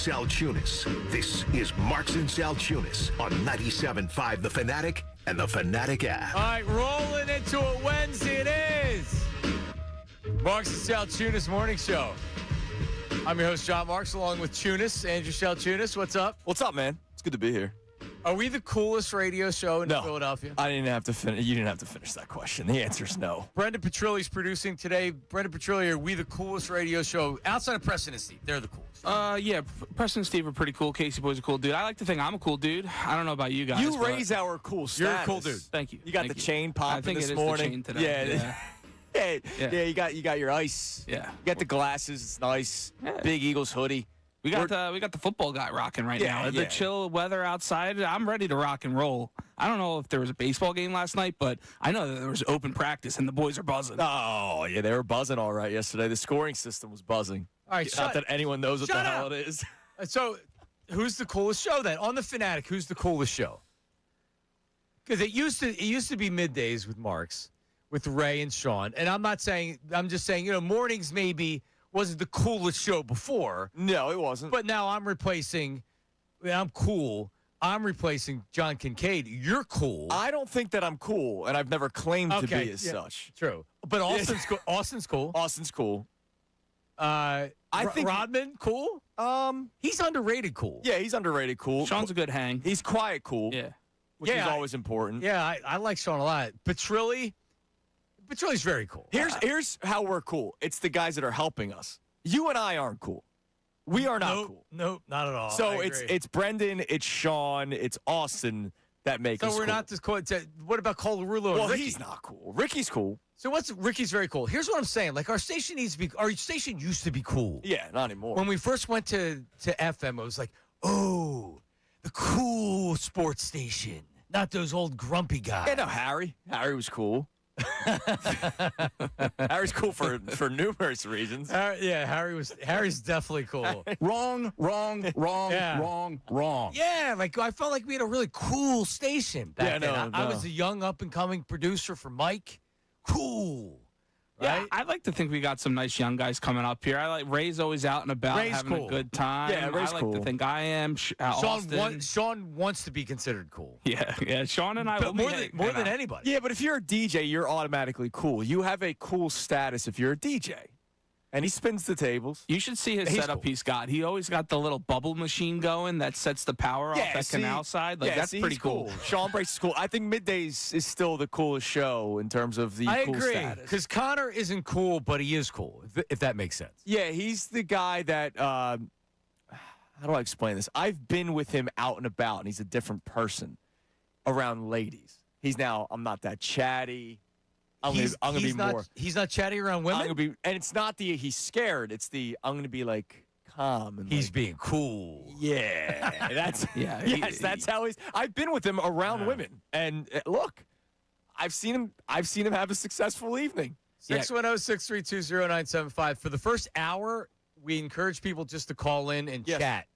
Salciunas. This is Marks and Salciunas on 97.5 The Fanatic and the Fanatic app. All right, rolling into a Wednesday it is. Marks and Salciunas Morning Show. I'm your host, John Marks, along with Tunis, Andrew Salciunas. What's up? What's up, man? It's good to be here. Are we the coolest radio show in Philadelphia? I didn't have to finish. You didn't have to finish that question. The answer is no. Brendan Petrilli's producing today. Brendan Petrilli, are we the coolest radio show outside of Preston and Steve? They're the coolest. Yeah, Preston and Steve are pretty cool. Casey Boy's a cool dude. I like to think I'm a cool dude. I don't know about you guys. You raise our cool status. You're a cool dude. Thank you. You got the chain popping this morning. I think it is the chain today. Yeah, you got your ice. Yeah. You got the glasses. It's nice. Yeah. Big Eagles hoodie. We got the football guy rocking right now. The chill weather outside, I'm ready to rock and roll. I don't know if there was a baseball game last night, but I know that there was open practice and the boys are buzzing. Oh, yeah, they were buzzing all right yesterday. The scoring system was buzzing. All right, not that anyone knows what the hell it is. So, who's the coolest show then? On the Fanatic, who's the coolest show? Because it used to be middays with Marks, with Ray and Sean. And I'm just saying, mornings maybe wasn't the coolest show before. No, it wasn't. But now I'm cool. I'm replacing John Kincaid. You're cool. I don't think that I'm cool, and I've never claimed to be as such. True. But Austin's cool. Austin's cool. Austin's cool. I think Rodman, cool? He's underrated cool. Yeah, he's underrated cool. Sean's a good hang. He's quiet cool. Yeah. Which is always important. Yeah, I like Sean a lot. Petrilli's very cool. Here's how we're cool. It's the guys that are helping us. You and I aren't cool. We are not cool. Nope, not at all. So it's Brendan, it's Sean, it's Austin that make us cool. So we're not this cool. What about Colarulo and Ricky? He's not cool. Ricky's cool. So Ricky's very cool. Here's what I'm saying. Like, our station used to be cool. Yeah, not anymore. When we first went to FM, it was like, oh, the cool sports station. Not those old grumpy guys. Yeah, no, Harry. Harry was cool. Harry's cool for numerous reasons. Harry's definitely cool. Wrong. Yeah, like I felt like we had a really cool station back then. I was a young up-and-coming producer for Mike. Cool. Right? Yeah, I'd like to think we got some nice young guys coming up here. I like Ray's always out and about having a good time. Yeah, Ray's I like to think I am. Sean wants to be considered cool. Yeah. Sean and I will more than anybody. Yeah, but if you're a DJ, you're automatically cool. You have a cool status if you're a DJ. And he spins the tables. You should see his setup he's got. He always got the little bubble machine going that sets the power off that canal side. That's pretty cool. Sean Brace is cool. I think Middays is still the coolest show in terms of the cool status. I agree, because Connor isn't cool, but he is cool, if that makes sense. Yeah, he's the guy that, how do I explain this? I've been with him out and about, and he's a different person around ladies. I'm not that chatty. I'm gonna be more. He's not chatty around women. And it's not he's scared. It's I'm gonna be like calm and he's being cool. Yeah, that's that's how he's. I've been with him around women, and look, I've seen him have a successful evening. 610-632-0975. For the first hour, we encourage people just to call in and chat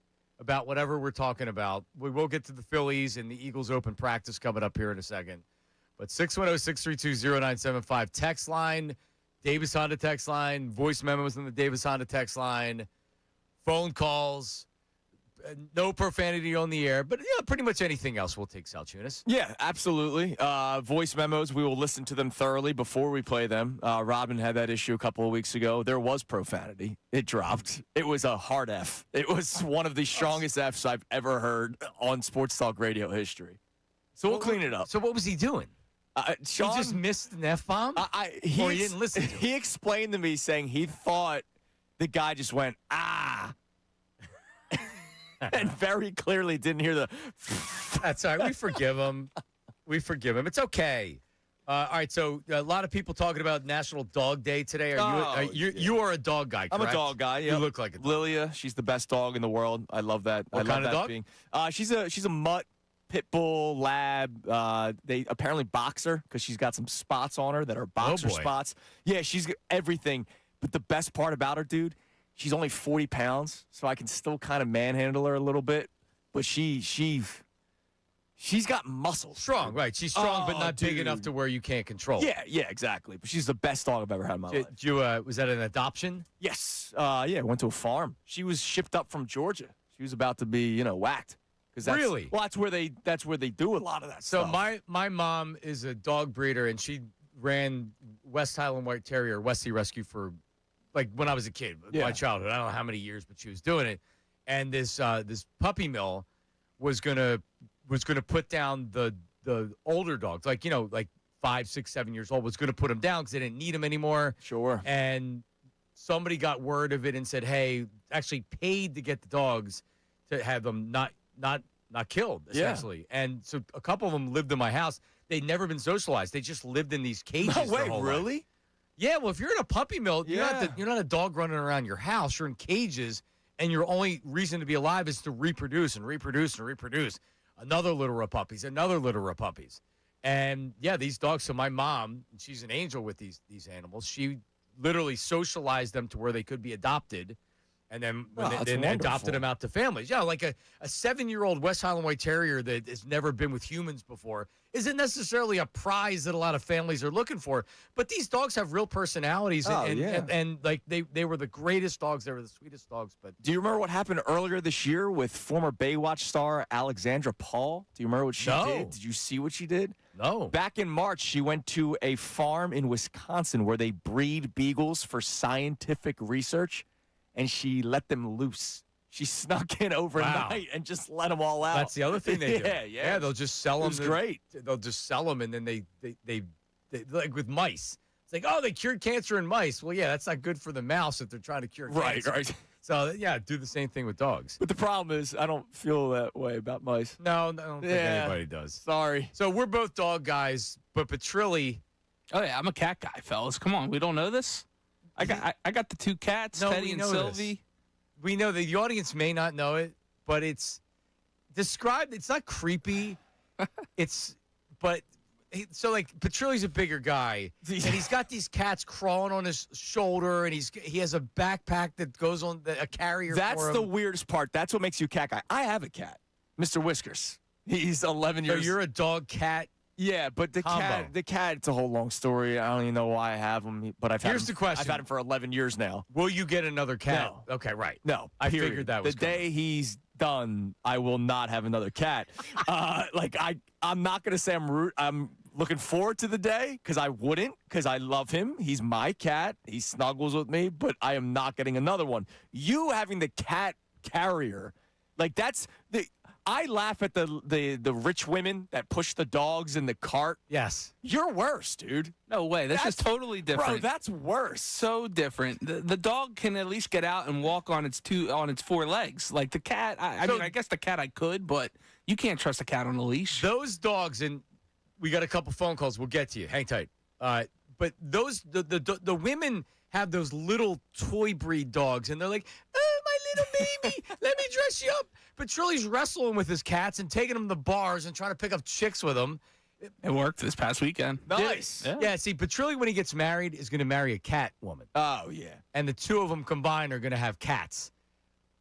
about whatever we're talking about. We will get to the Phillies and the Eagles open practice coming up here in a second. But 610-632-0975 text line, Davis Honda text line, voice memos on the Davis Honda text line, phone calls, no profanity on the air, but pretty much anything else we'll take, Salciunas. Yeah, absolutely. Voice memos, we will listen to them thoroughly before we play them. Robin had that issue a couple of weeks ago. There was profanity. It dropped. It was a hard F. It was one of the strongest Fs I've ever heard on Sports Talk radio history. So we'll clean it up. So what was he doing? Sean, he just missed an F-bomb? Or he didn't listen to it? He explained to me saying he thought the guy just went, ah. And very clearly didn't hear the. That's all right. We forgive him. It's okay. All right, so a lot of people talking about National Dog Day today. You are a dog guy, correct? I'm a dog guy, yeah. You look like a dog. Lilia, she's the best dog in the world. I love that. What kind of dog? She's a mutt. Pit bull, lab. They apparently box her because she's got some spots on her that are boxer spots. Yeah, she's got everything. But the best part about her, dude, she's only 40 pounds, so I can still kind of manhandle her a little bit. But she's got muscles. Strong, right. She's strong, but not big enough to where you can't control her. Yeah, exactly. But she's the best dog I've ever had in my life. Was that an adoption? Yes. Went to a farm. She was shipped up from Georgia. She was about to be, whacked. Really? Well, that's where they do a lot of that So stuff. my mom is a dog breeder, and she ran West Highland White Terrier, Westie Rescue for, like, when I was a kid, my childhood. I don't know how many years, but she was doing it. And this puppy mill was gonna put down the older dogs, like 5, 6, 7 years old, was gonna put them down because they didn't need them anymore. Sure. And somebody got word of it and said, hey, actually paid to get the dogs to have them not killed, essentially. Yeah. And so a couple of them lived in my house. They'd never been socialized. They just lived in these cages. No their way, whole really? life. Yeah, well, if you're in a puppy mill, you're not a dog running around your house. You're in cages, and your only reason to be alive is to reproduce and reproduce and reproduce. Another litter of puppies, another litter of puppies. And, yeah, these dogs, so my mom, she's an angel with these animals. She literally socialized them to where they could be adopted. And then they adopted them out to families. Yeah, like a 7-year-old West Highland White Terrier that has never been with humans before isn't necessarily a prize that a lot of families are looking for. But these dogs have real personalities, and like they were the greatest dogs. They were the sweetest dogs. But do you remember what happened earlier this year with former Baywatch star Alexandra Paul? Do you remember what she did? Did you see what she did? No. Back in March, she went to a farm in Wisconsin where they breed beagles for scientific research. And she let them loose. She snuck in overnight and just let them all out. That's the other thing they do. Yeah. They'll just sell them. It was great. They'll just sell them, and then they like with mice. It's like, oh, they cured cancer in mice. Well, yeah, that's not good for the mouse if they're trying to cure cancer. Right. So, yeah, do the same thing with dogs. But the problem is I don't feel that way about mice. No, I don't think anybody does. Sorry. So we're both dog guys, but Petrilli. Oh, yeah, I'm a cat guy, fellas. Come on, we don't know this? I got the 2 cats, Teddy and Sylvie. This. We know that the audience may not know it, but it's described. It's not creepy. So like Petrilli's a bigger guy, and he's got these cats crawling on his shoulder, and he has a backpack that goes on a carrier. That's for him. the weirdest part. That's what makes you a cat guy. I have a cat, Mr. Whiskers. He's 11 years. So you're a dog cat. Yeah, but the cat, it's a whole long story. I don't even know why I have him, but Here's the question. I've had him for 11 years now. Will you get another cat? No. Okay, right. No, I figured that was the day he's done, I will not have another cat. I'm not going to say I'm looking forward to the day because I wouldn't, because I love him. He's my cat. He snuggles with me, but I am not getting another one. You having the cat carrier, like I laugh at the rich women that push the dogs in the cart. Yes. You're worse, dude. No way. That's just totally different. Bro, that's worse. So different. The dog can at least get out and walk on its 4 legs. Like the cat, I mean, I guess the cat I could, but you can't trust a cat on a leash. Those dogs, and we got a couple phone calls. We'll get to you. Hang tight. But the women have those little toy breed dogs, and they're like, oh, my little baby, let me dress you up. Petrilli's wrestling with his cats and taking them to bars and trying to pick up chicks with them. It worked this past weekend. Nice. Yeah, see, Petrilli, when he gets married, is going to marry a cat woman. Oh, yeah. And the two of them combined are going to have cats.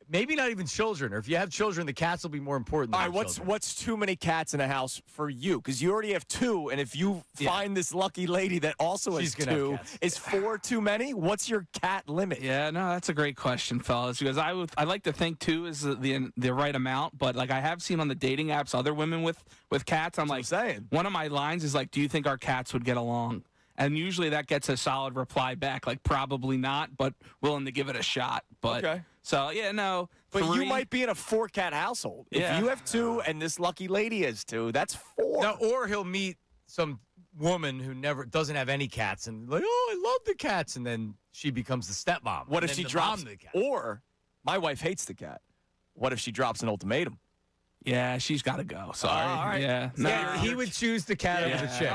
Maybe not even children. Or if you have children, the cats will be more important than what's too many cats in a house for you? Because you already have 2, and if you find this lucky lady that also has 2, is 4 too many? What's your cat limit? Yeah, no, that's a great question, fellas. Because I like to think 2 is the right amount, but like I have seen on the dating apps other women with cats. I'm saying one of my lines is like, do you think our cats would get along? And usually that gets a solid reply back, like probably not, but willing to give it a shot. But okay. So yeah, no. But 3, you might be in a 4-cat household. Yeah. If you have 2 and this lucky lady has 2, that's 4. Now, or he'll meet some woman who doesn't have any cats and like, oh, I love the cats, and then she becomes the stepmom. What if she drops the cat? Or my wife hates the cat. What if she drops an ultimatum? Yeah, she's got to go. Sorry. All right. Yeah. No. Yeah, he would choose the cat over the chick.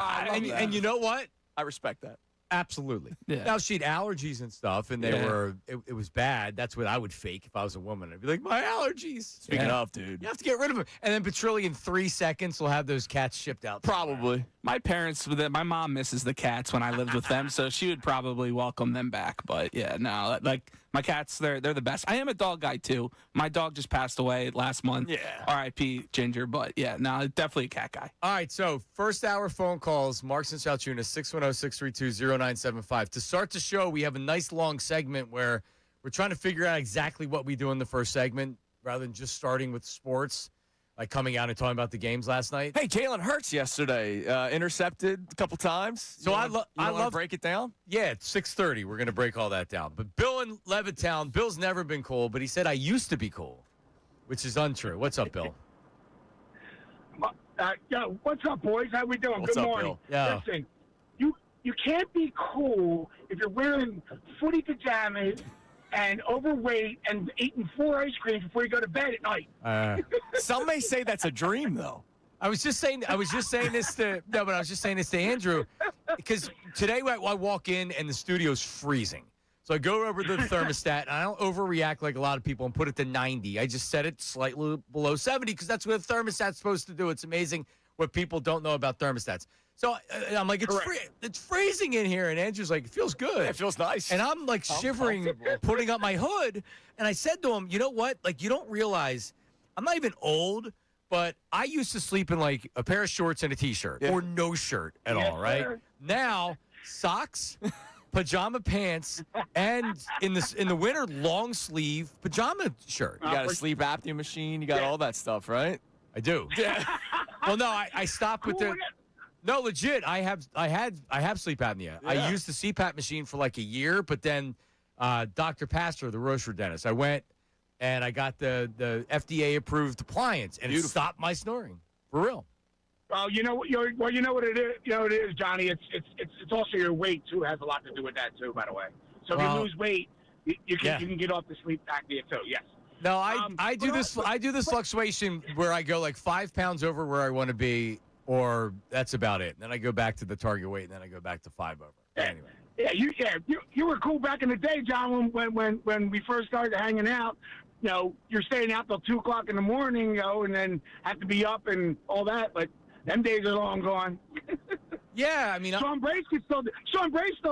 And you know what? I respect that. Absolutely. Yeah. Now, she had allergies and stuff, and it was bad. That's what I would fake if I was a woman. I'd be like, my allergies. Speaking of, dude. You have to get rid of them. And then Petrilli in 3 seconds will have those cats shipped out. Probably. My parents, my mom misses the cats when I lived with them, so she would probably welcome them back. But yeah, no, like my cats, they're the best. I am a dog guy too. My dog just passed away last month. Yeah. R.I.P. Ginger. But yeah, no, definitely a cat guy. All right, so first hour phone calls, Marks and Salciunas, 610-632-0975. To start the show, we have a nice long segment where we're trying to figure out exactly what we do in the first segment. rather than just starting with sports, like coming out and talking about the games last night. Hey, Jalen Hurts yesterday intercepted a couple times. So I love to break it down. Yeah, it's 6:30. We're gonna break all that down. But Bill in Levittown, Bill's never been cool, but he said I used to be cool, which is untrue. What's up, Bill? Yo, what's up, boys? How we doing? What's Good up, morning. Bill? Yeah. Listen, you can't be cool if you're wearing footy pajamas and overweight and eating 4 ice creams before you go to bed at night. Some may say that's a dream, though. I was just saying this to Andrew, because today I walk in and the studio's freezing. So I go over to the thermostat, and I don't overreact like a lot of people and put it to 90. I just set it slightly below 70 because that's what a thermostat's supposed to do. It's amazing what people don't know about thermostats. So I'm like, it's freezing in here. And Andrew's like, it feels good. It feels nice. And I'm like shivering, putting up my hood. And I said to him, you know what? Like, you don't realize I'm not even old, but I used to sleep in like a pair of shorts and a T-shirt or no shirt at all, right? Sir. Now, socks, pajama pants, and in the winter, long sleeve pajama shirt. You got a sleep apnea machine. You got all that stuff, right? I do. Yeah. Well, no, I stopped with the. No, legit. I have sleep apnea. Yeah. I used the CPAP machine for like a year, but then Dr. Pastor, the Rocher dentist, I went and I got the FDA approved appliance, and it stopped my snoring for real. Well, you know what it is. You know what it is, Johnny. It's also your weight too. Has a lot to do with that too. By the way, so if you lose weight, you can get off the sleep apnea too. Yes. No, I do this. I do this fluctuation where I go like 5 pounds over where I want to be, or that's about it. And then I go back to the target weight, and then I go back to 5 over. Anyway. You were cool back in the day, John, when we first started hanging out. You know, you're staying out till 2:00 in the morning, and then have to be up and all that. But them days are long gone. Yeah, I mean, Sean Brace still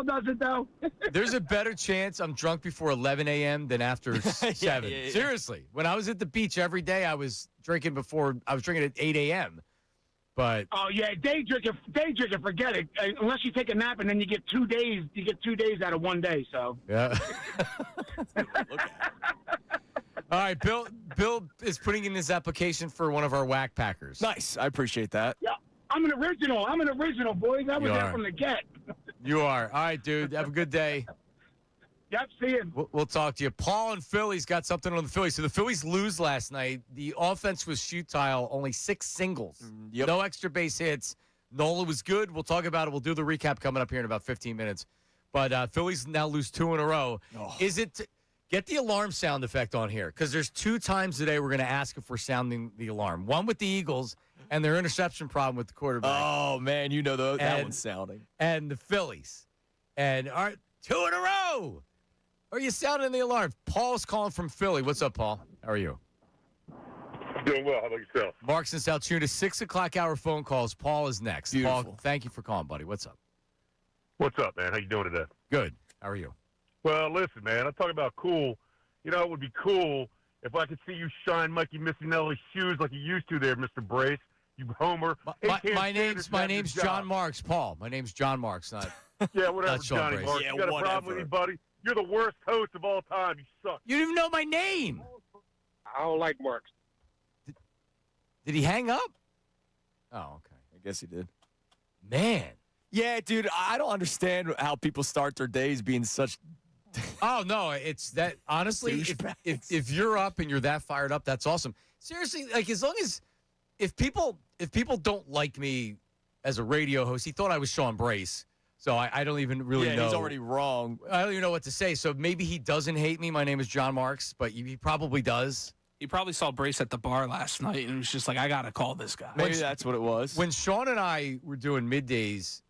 does it though. there's a better chance I'm drunk before 11 a.m. than after 7. yeah. Seriously, when I was at the beach every day, I was drinking at 8 a.m. But Oh yeah, day drinking, forget it. Unless you take a nap and then you get 2 days. You get 2 days out of 1 day. So yeah. All right, Bill is putting in his application for one of our whack packers. Nice. I appreciate that. yeah, I'm an original, boys. I was there from the get. You are. All right, dude. Have a good day. Yep, see you. We'll talk to you. Paul and Phillies got something on the Phillies. So the Phillies lose last night. The offense was futile, only 6 singles. Yep. No extra base hits. Nola was good. We'll talk about it. We'll do the recap coming up here in about 15 minutes. But Phillies now lose 2 in a row. Oh. Get the alarm sound effect on here, because there's 2 times today we're going to ask if we're sounding the alarm. One with the Eagles and their interception problem with the quarterback. Oh, man, you know that one's sounding. And the Phillies. And 2 in a row. Are you sounding the alarm? Paul's calling from Philly. What's up, Paul? How are you? Doing well. How about yourself? Mark's in Salciunas, 6 o'clock hour phone calls. Paul is next. Beautiful. Paul, thank you for calling, buddy. What's up? What's up, man? How you doing today? Good. How are you? Well, listen, man. I'm talking about cool. You know, it would be cool if I could see you shine Mikey Missinelli's shoes like you used to there, Mr. Brace. You homer. My name's John Marks, Paul. My name's John Marks, not Yeah, whatever, Not Sean Johnny Brace. Marks. Yeah, You got a whatever. problem with me, buddy? You're the worst host of all time. You suck. You didn't even know my name. I don't like Marks. Did he hang up? Oh, okay. I guess he did. Man. Yeah, dude, I don't understand how people start their days being such. Oh, no, it's that, honestly, if you're up and you're that fired up, that's awesome. Seriously, like, as long as, if people don't like me as a radio host, he thought I was Sean Brace, so I don't even really know. He's already wrong. I don't even know what to say, so maybe he doesn't hate me. My name is John Marks, but he probably does. He probably saw Brace at the bar last night and was just like, I got to call this guy. Maybe that's what it was. When Sean and I were doing middays,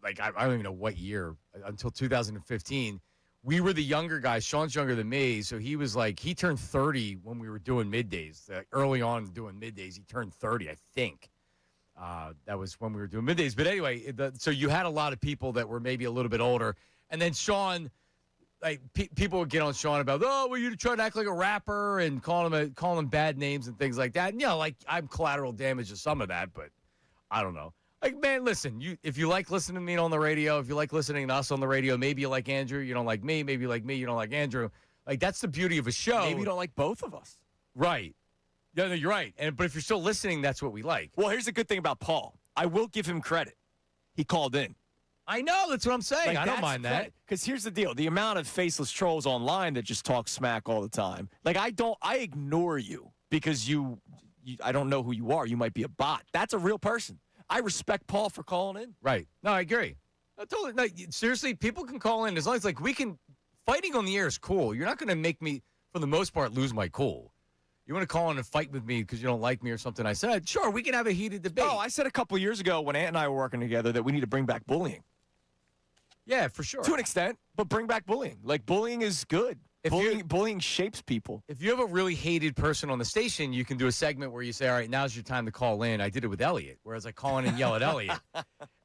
like I don't even know what year, until 2015, we were the younger guys. Sean's younger than me, so he was like, he turned 30 when we were doing middays. Early on doing middays, he turned 30, I think. That was when we were doing middays. But anyway, so you had a lot of people that were maybe a little bit older. And then Sean, like people would get on Sean about, oh, well, you're trying to act like a rapper and call him bad names and things like that. And, like I'm collateral damage to some of that, but I don't know. Like, man, listen, if you like listening to me on the radio, if you like listening to us on the radio, maybe you like Andrew, you don't like me. Maybe you like me, you don't like Andrew. Like, that's the beauty of a show. Maybe you don't like both of us. Right. No, you're right. But if you're still listening, that's what we like. Well, here's the good thing about Paul. I will give him credit. He called in. I know. That's what I'm saying. I don't mind that. Because here's the deal. The amount of faceless trolls online that just talk smack all the time. Like, I ignore you because I don't know who you are. You might be a bot. That's a real person. I respect Paul for calling in. Right. No, I agree. No, totally. No, seriously, people can call in as long as, like, fighting on the air is cool. You're not going to make me, for the most part, lose my cool. You want to call in and fight with me because you don't like me or something I said? Sure, we can have a heated debate. Oh, I said a couple years ago when Ant and I were working together that we need to bring back bullying. Yeah, for sure. To an extent, but bring back bullying. Like, bullying is good. Bullying shapes people. If you have a really hated person on the station, you can do a segment where you say, all right, now's your time to call in. I did it with Elliot, whereas I call in and yell at Elliot.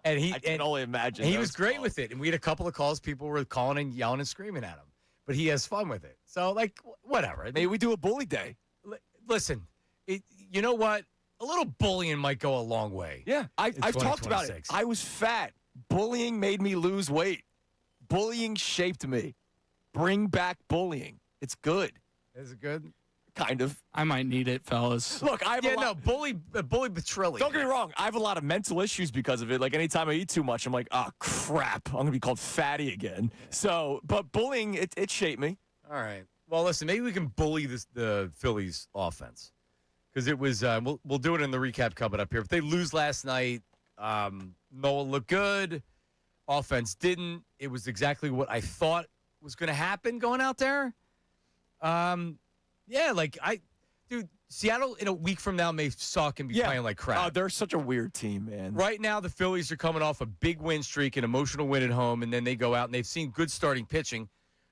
And I can only imagine. He was great with it. And we had a couple of calls. People were calling and yelling and screaming at him. But he has fun with it. So, like, whatever. Maybe we do a bully day. Listen, you know what? A little bullying might go a long way. Yeah, I've talked about it. I was fat. Bullying made me lose weight. Bullying shaped me. Bring back bullying. It's good. Is it good? Kind of. I might need it, fellas. Look, bully Petrilli. Don't get me wrong. I have a lot of mental issues because of it. Like, anytime I eat too much, I'm like, oh, crap. I'm going to be called fatty again. So, but bullying, it shaped me. All right. Well, listen, maybe we can bully the Phillies offense because it was. We'll do it in the recap coming up here. If they lose last night, Noah looked good. Offense didn't. It was exactly what I thought was going to happen going out there. Yeah, dude, Seattle in a week from now may suck and be playing like crap. Oh, they're such a weird team, man. Right now, the Phillies are coming off a big win streak, an emotional win at home, and then they go out and they've seen good starting pitching.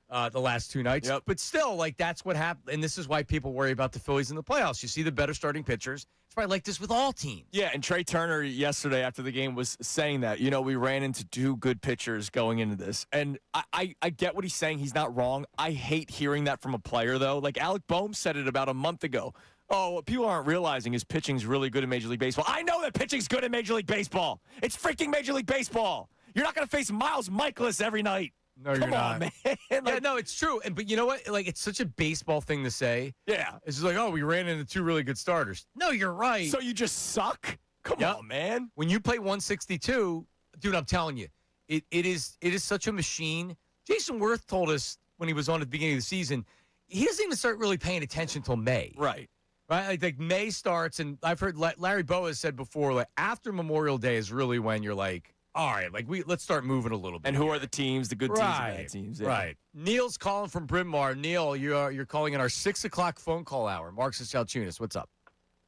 The last two nights. Yep. But still, like, that's what happened. And this is why people worry about the Phillies in the playoffs. You see the better starting pitchers. It's probably like this with all teams. Yeah, and Trey Turner yesterday after the game was saying that, we ran into two good pitchers going into this. And I get what he's saying. He's not wrong. I hate hearing that from a player, though. Like, Alec Boehm said it about a month ago. Oh, what people aren't realizing is pitching's really good in Major League Baseball. I know that pitching's good in Major League Baseball. It's freaking Major League Baseball. You're not going to face Miles Michaelis every night. No, you're not. Man. Yeah, no, it's true. But you know what? Like, it's such a baseball thing to say. Yeah. It's just like, oh, we ran into two really good starters. No, you're right. So you just suck? Come on, man. When you play 162, dude, I'm telling you, it is such a machine. Jason Worth told us when he was on at the beginning of the season, he doesn't even start really paying attention until May. Right. Right? Like May starts, and I've heard Larry Boa has said before, like, after Memorial Day is really when you're like, all right, like let's start moving a little bit. And who are the teams, the good teams and bad teams? Yeah. Right. Neil's calling from Bryn Mawr. Neil, you're calling in our 6 o'clock phone call hour. Marks and Salciunas, what's up?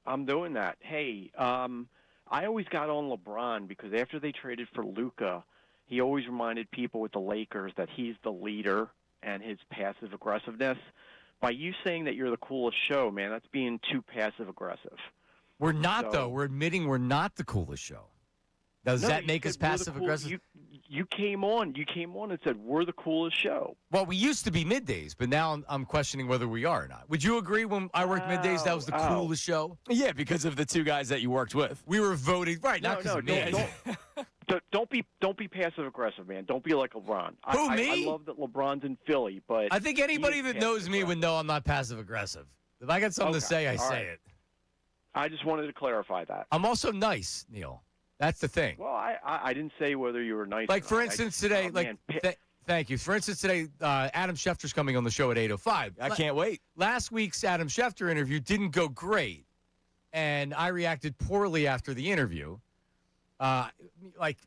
I'm doing that. Hey, I always got on LeBron because after they traded for Luka, he always reminded people with the Lakers that he's the leader and his passive aggressiveness. By you saying that you're the coolest show, man, that's being too passive aggressive. We're not, though. We're admitting we're not the coolest show. Does that make us passive-aggressive? You came on and said we're the coolest show. Well, we used to be middays, but now I'm questioning whether we are or not. Would you agree when I worked middays that was the coolest show? Yeah, because of the two guys that you worked with. We were voted right, not because of me. Don't be passive-aggressive, man. Don't be like LeBron. Who, me? I love that LeBron's in Philly, but I think anybody that knows me would know I'm not passive-aggressive. If I got something to say, I say it. I just wanted to clarify that. I'm also nice, Neil. That's the thing. Well, I didn't say whether you were nice. Like, for instance, today, thank you. For instance, today, Adam Schefter's coming on the show at 8:05. I can't wait. Last week's Adam Schefter interview didn't go great, and I reacted poorly after the interview. Like,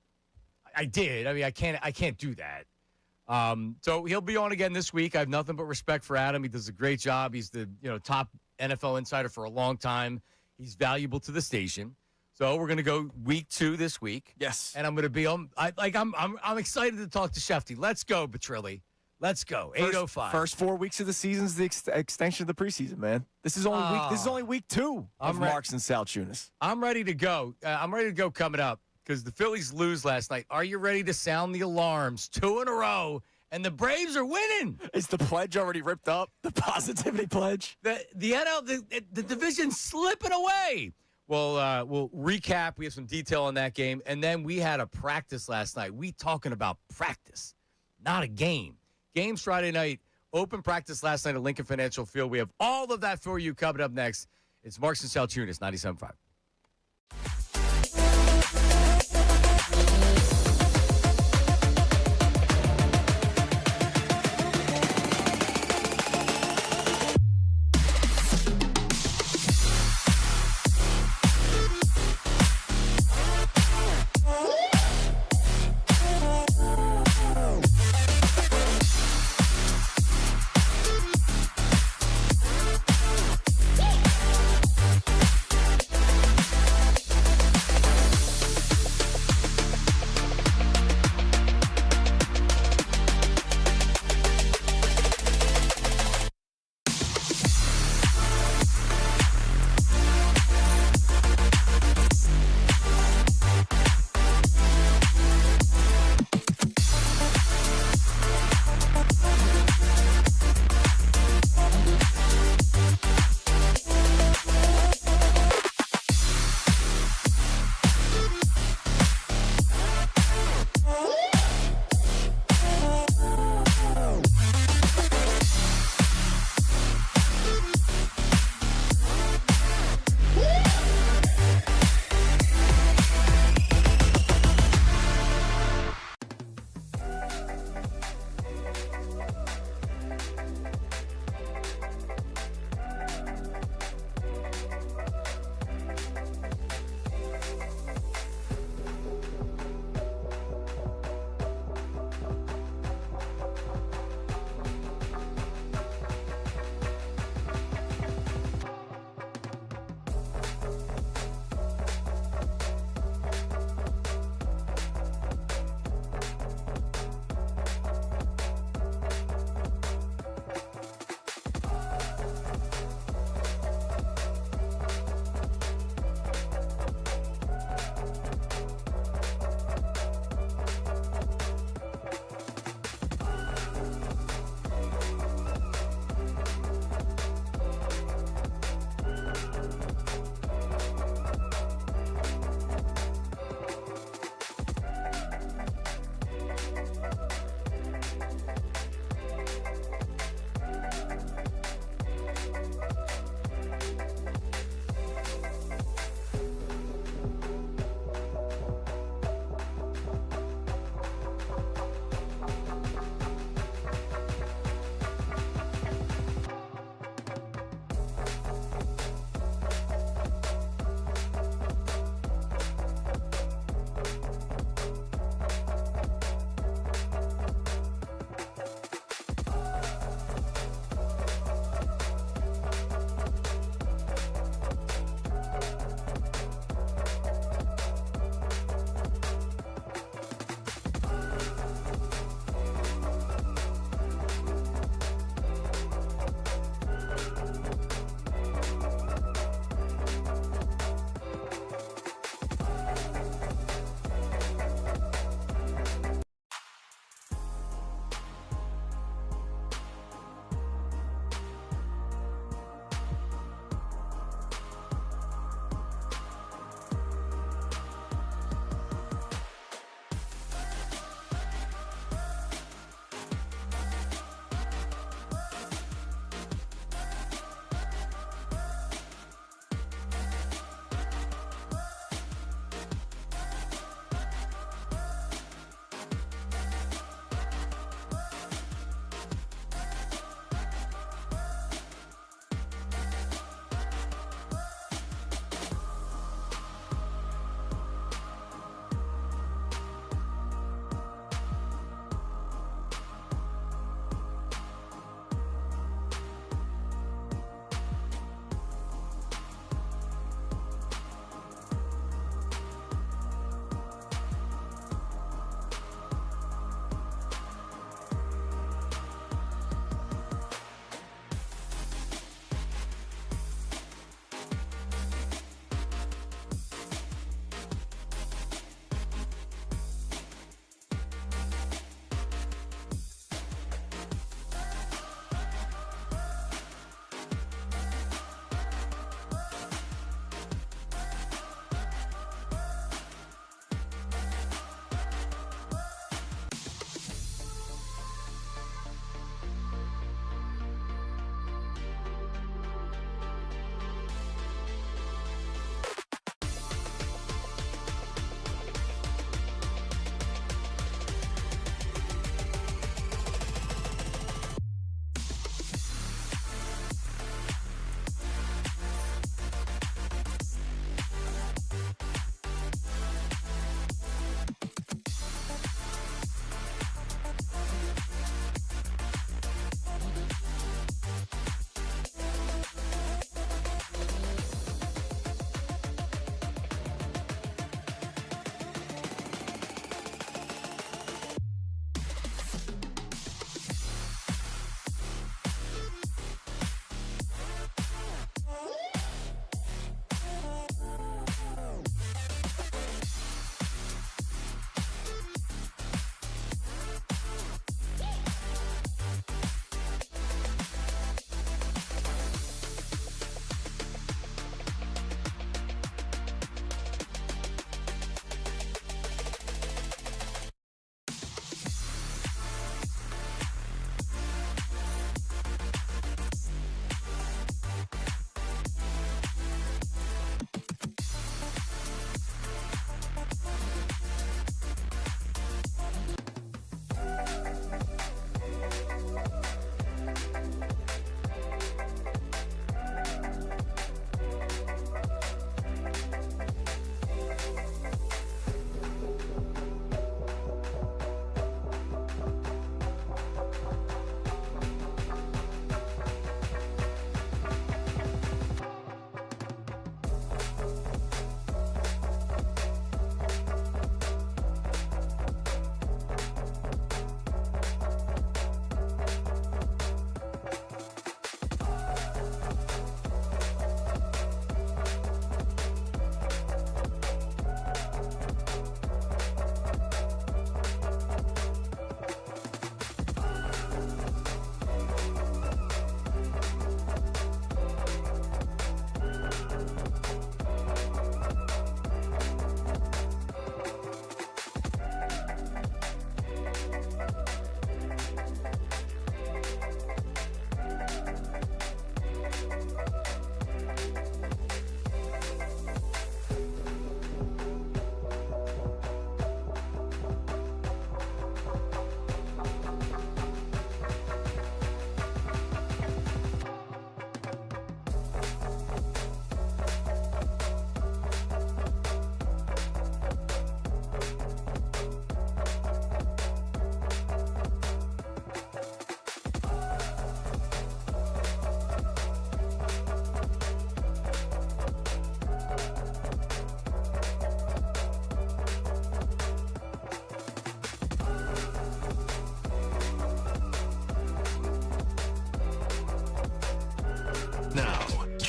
I did. I mean, I can't do that. So he'll be on again this week. I have nothing but respect for Adam. He does a great job. He's the top NFL insider for a long time. He's valuable to the station. So we're going to go week 2 this week. Yes. And I'm going to be on. I'm excited to talk to Shefty. Let's go, Petrilli. Let's go. 8:05. First 4 weeks of the season is the extension of the preseason, man. This is only week 2 of Marks and Salciunas. I'm ready to go. I'm ready to go coming up because the Phillies lose last night. Are you ready to sound the alarms? 2 in a row, and the Braves are winning. Is the pledge already ripped up? The positivity pledge? The division's slipping away. Well, we'll recap. We have some detail on that game. And then we had a practice last night. We talking about practice, not a game. Games Friday night Open practice last night at Lincoln Financial Field. We have all of that for you coming up next. It's Marks and Salciunas, 97.5.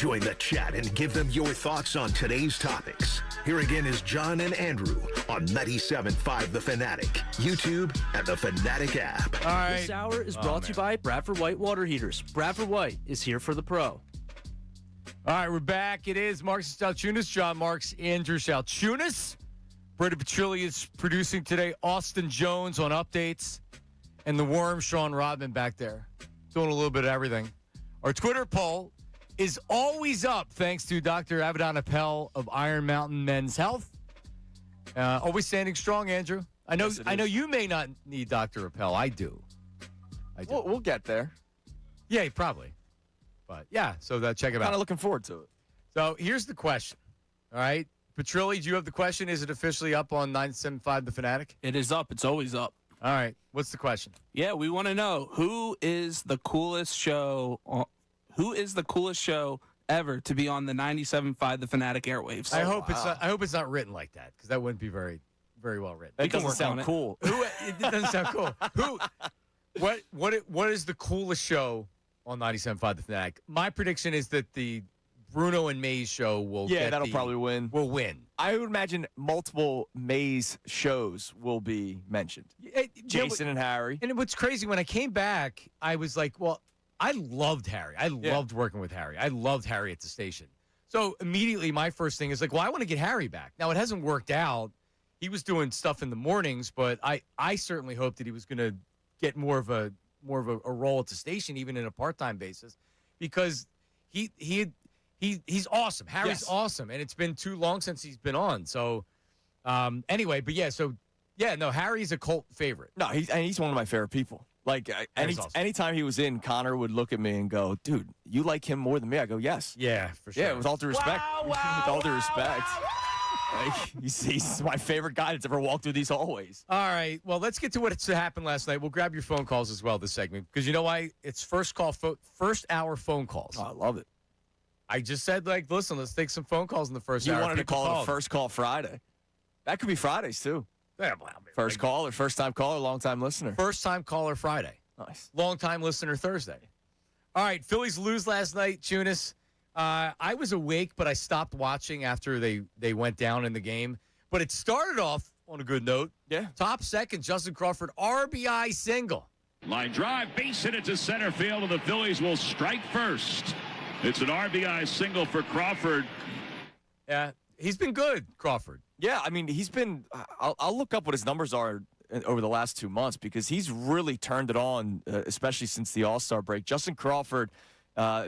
Join the chat and give them your thoughts on today's topics. Here again is John and Andrew on 97.5 The Fanatic, YouTube, and the Fanatic app. All right. This hour is brought to you by Bradford White Water Heaters. Bradford White is here for the pro. All right, we're back. It is Marks and Salciunas, John Marks, Andrew Salciunas. Brenda Petrilli is producing today. Austin Jones on updates. And the worm, Sean Rodman, back there. Doing a little bit of everything. Our Twitter poll is always up thanks to Dr. Avedon Appel of Iron Mountain Men's Health. Always standing strong, Andrew. I know you may not need Dr. Appel. I do. We'll get there. Yeah, probably. But, yeah, so check it out. Kind of looking forward to it. So here's the question. All right. Petrilli, do you have the question? Is it officially up on 97.5 The Fanatic? It is up. It's always up. All right. What's the question? Yeah, we want to know who is the coolest show ever to be on the 97.5 The Fanatic airwaves. I hope it's not written like that because that wouldn't be very, very well written. That doesn't sound cool. It doesn't sound cool. What is the coolest show on 97.5 The Fanatic? My prediction is that the Bruno and Mays show that'll probably win. Will win. I would imagine multiple Mays shows will be mentioned. Jason and Harry. And what's crazy, when I came back, I was like, well, I loved Harry. I loved working with Harry. I loved Harry at the station. So immediately my first thing is like, well, I want to get Harry back. Now, it hasn't worked out. He was doing stuff in the mornings, but I certainly hoped that he was going to get more of a role at the station, even in a part-time basis, because he's awesome. Harry's awesome, and it's been too long since he's been on. So anyway, but Harry's a cult favorite. No, he's one of my favorite people. Like, anytime he was in, Connor would look at me and go, dude, you like him more than me? I go, yes. Yeah, for sure. Yeah, with all due respect. With all due respect. Like, he's my favorite guy that's ever walked through these hallways. All right. Well, let's get to what happened last night. We'll grab your phone calls as well this segment because you know why? It's first hour phone calls. Oh, I love it. I just said, like, listen, let's take some phone calls in the first hour. You wanted to call it a first call Friday. That could be Fridays, too. Yeah, well, first caller, first-time caller, long-time listener. First-time caller Friday. Nice. Long-time listener Thursday. All right, Phillies lose last night, Tunis. I was awake, but I stopped watching after they went down in the game. But it started off on a good note. Yeah. Top second, Justin Crawford, RBI single. Line drive, base hit it to center field, and the Phillies will strike first. It's an RBI single for Crawford. Yeah, he's been good, Crawford. Yeah, I mean, he's been I'll look up what his numbers are over the last 2 months because he's really turned it on, especially since the All-Star break. Justin Crawford,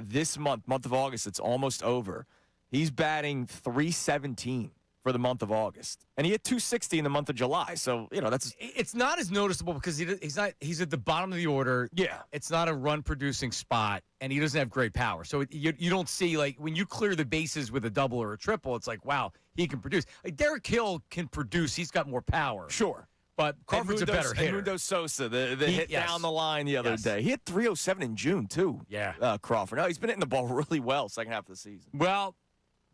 this month of August, it's almost over. He's batting .317 for the month of August. And he hit .260 in the month of July. So, it's not as noticeable because he's at the bottom of the order. Yeah. It's not a run-producing spot, and he doesn't have great power. So you don't see, like, when you clear the bases with a double or a triple, it's like, wow, he can produce. Like, Derek Hill can produce. He's got more power. Sure. But Crawford's a better hitter. Mundo Sosa, the hit down the line the other day. He hit .307 in June, too. Yeah. Crawford. No, he's been hitting the ball really well second half of the season. Well,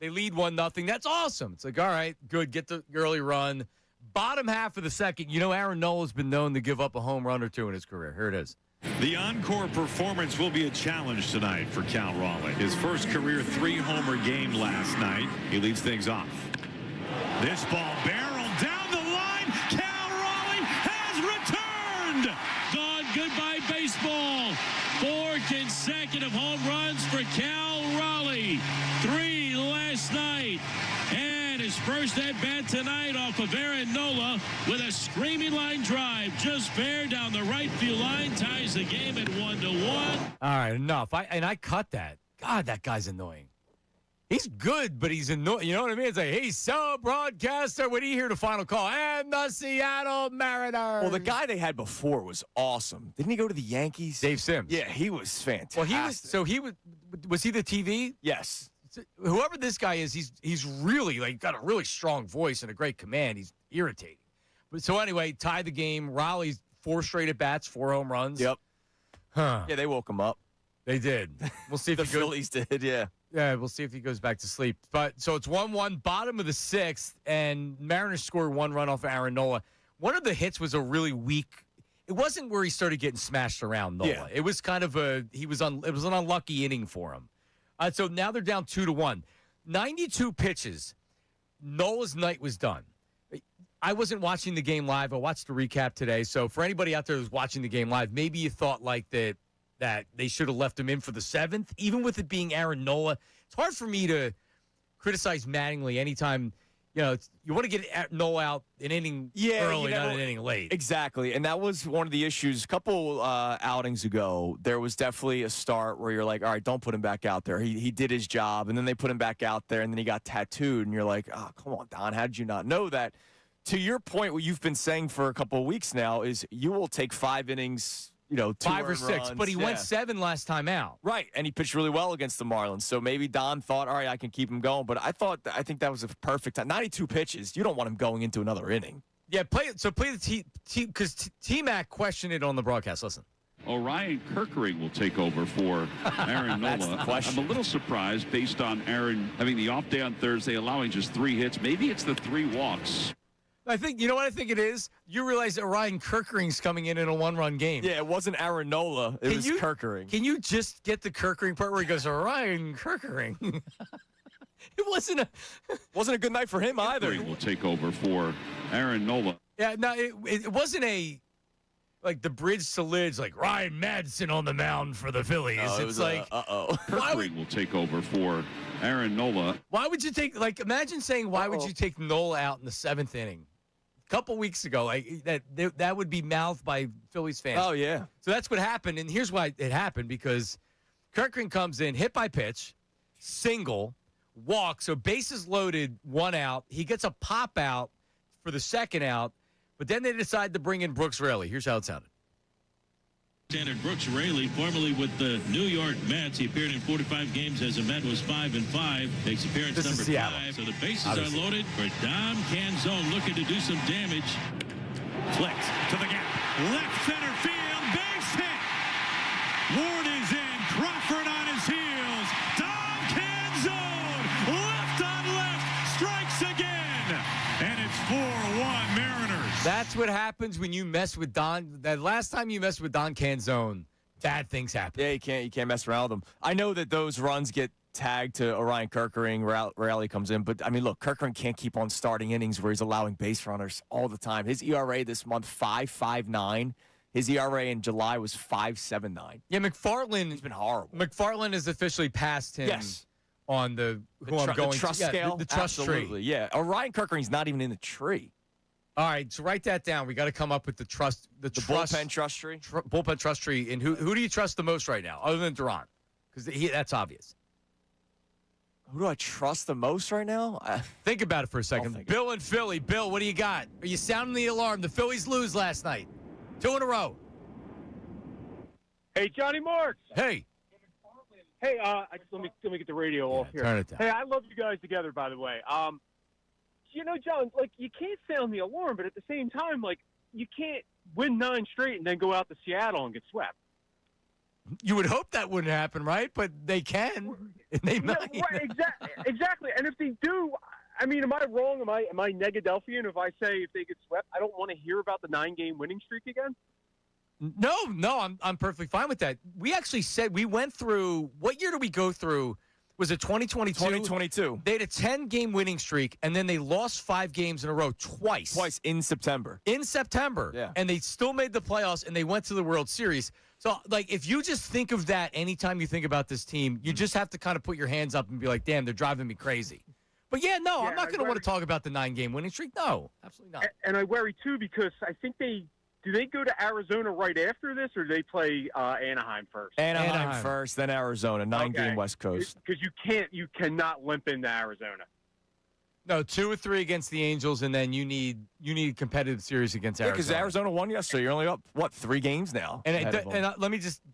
they lead 1-0. That's awesome. It's like, all right, good. Get the early run. Bottom half of the second, Aaron Nola's been known to give up a home run or two in his career. Here it is. The encore performance will be a challenge tonight for Cal Raleigh. His first career 3-homer game last night. He leads things off. This ball barreled down the line. Cal Raleigh has returned. Gone. Goodbye baseball. 4 consecutive home runs for Cal Raleigh. 3 last night. And his first at-bat tonight off of Aaron Nola with a screaming line drive. Just fair down the right field line. Ties the game at 1-1. All right, enough. I cut that. God, that guy's annoying. He's good, but he's annoying. You know what I mean? It's like, hey, so broadcaster, when do you hear the final call? And the Seattle Mariners. Well, the guy they had before was awesome. Didn't he go to the Yankees? Dave Sims. Yeah, he was fantastic. Well, was he the TV? Yes. Whoever this guy is, he's really got a really strong voice and a great command. He's irritating. But so anyway, tied the game. Raleigh's 4 straight at bats, 4 home runs. Yep. Huh. Yeah, they woke him up. They did. We'll see if the Phillies did. Yeah. Yeah, we'll see if he goes back to sleep. But so it's 1-1, bottom of the 6th, and Mariners scored 1 run off of Aaron Nola. One of the hits was a really weak. It wasn't where he started getting smashed around, Nola. Yeah. It was kind of it was an unlucky inning for him. So now they're down 2-1. 92 pitches. Nola's night was done. I wasn't watching the game live. I watched the recap today. So for anybody out there who's watching the game live, maybe you thought like that they should have left him in for the 7th, even with it being Aaron Nola. It's hard for me to criticize Mattingly anytime, you want to get Nola out an inning early, not an inning late. Exactly, and that was one of the issues. A couple outings ago, there was definitely a start where you're like, all right, don't put him back out there. He did his job, and then they put him back out there, and then he got tattooed, and you're like, oh, come on, Don, how did you not know that? To your point, what you've been saying for a couple of weeks now is you will take 5 innings, 2 5 or 6, runs. but he went 7 last time out. Right, and he pitched really well against the Marlins. So maybe Don thought, all right, I can keep him going. But I think that was a perfect time. 92 pitches. You don't want him going into another inning. Yeah, play the team because T-Mac questioned it on the broadcast. Listen. Orion Kirkering will take over for Aaron Nola. I'm a little surprised based on Aaron having the off day on Thursday, allowing just 3 hits. Maybe it's the 3 walks. I think, you know what I think it is? You realize that Orion Kirkering's coming in a 1-run game. Yeah, it wasn't Aaron Nola. It was Kirkering. Can you just get the Kirkering part where he goes, Orion Kirkering? It wasn't a good night for him either. Kirkering will take over for Aaron Nola. Yeah, no, it wasn't like the bridge to lids, like Ryan Madsen on the mound for the Phillies. No, it's like, Kirkering will take over for Aaron Nola. Why would you take, imagine saying, why would you take Nola out in the 7th inning? A couple weeks ago, that would be mouthed by Phillies fans. Oh, yeah. So that's what happened, and here's why it happened, because Kirkering comes in, hit by pitch, single, walk, so bases loaded, 1 out. He gets a pop out for the 2nd out, but then they decide to bring in Brooks Raley. Here's how it sounded. Standard Brooks Raley, formerly with the New York Mets. He appeared in 45 games as a Met, was 5-5. Takes appearance number 5. So the bases are loaded for Dom Canzone, looking to do some damage. Flicked to the gap. Left center field. Base hit. Ward is in. Crawford on his heels. Dom Canzone. Left on left. Strikes again. And it's 4-1 Mariners. That's what happens when you mess with Don. That last time you messed with Don Canzone, bad things happen. Yeah, you can't mess around with him. I know that those runs get tagged to Orion Kirkering. Raleigh comes in, but I mean, look, Kirkering can't keep on starting innings where he's allowing base runners all the time. His ERA this month 5.59. His ERA in July was 5.79. Yeah, McFarland has been horrible. McFarland has officially passed him. Yes. On the trust scale. The trust Absolutely, tree. Yeah, Orion Kirkering's not even in the tree. All right, so write that down. We got to come up with the bullpen trust tree. Bullpen trust tree. And who do you trust the most right now, other than Duran? Because that's obvious. Who do I trust the most right now? Think about it for a second. Bill in Philly. Bill, what do you got? Are you sounding the alarm? The Phillies lose last night. 2 in a row. Hey, Johnny Marks. Hey. Hey, let me get the radio off here. Turn it down. Hey, I love you guys together, by the way. John, you can't sound the alarm, but at the same time, you can't win 9 straight and then go out to Seattle and get swept. You would hope that wouldn't happen, right? But they can. And they might. Yeah, right, exactly. And if they do, I mean, am I wrong? Am I Negadelphian if I say if they get swept, I don't want to hear about the 9-game winning streak again? No, I'm perfectly fine with that. We actually said we went through. What year did we go through? Was it 2022? 2022. They had a 10-game winning streak, and then they lost 5 games in a row twice. Twice in September. Yeah. And they still made the playoffs, and they went to the World Series. So, if you just think of that anytime you think about this team, you just have to kind of put your hands up and be like, damn, they're driving me crazy. But, I'm not going to want to talk about the 9-game winning streak. No, absolutely not. And I worry, too, because I think do they go to Arizona right after this, or do they play Anaheim first? Anaheim first, then Arizona. 9-game West Coast. Because you cannot limp into Arizona. No, 2 or 3 against the Angels, and then you need a competitive series against Arizona. Because Arizona won yesterday. You're only up 3 games now. And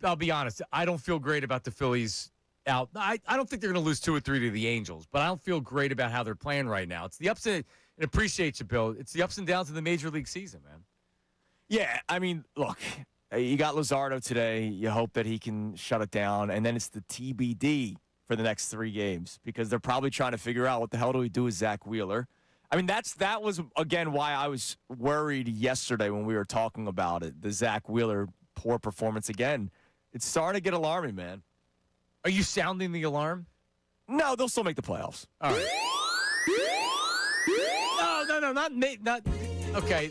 I'll be honest. I don't feel great about the Phillies out. I don't think they're going to lose 2 or 3 to the Angels, but I don't feel great about how they're playing right now. It's the ups and it appreciates you, Bill. It's the ups and downs of the Major League season, man. Yeah, I mean, look, you got Luzardo today. You hope that he can shut it down, and then it's the TBD for the next 3 games because they're probably trying to figure out what the hell do we do with Zach Wheeler. I mean, that was, again, why I was worried yesterday when we were talking about it, the Zach Wheeler poor performance again. It's starting to get alarming, man. Are you sounding the alarm? No, they'll still make the playoffs. All right. No, not. Okay,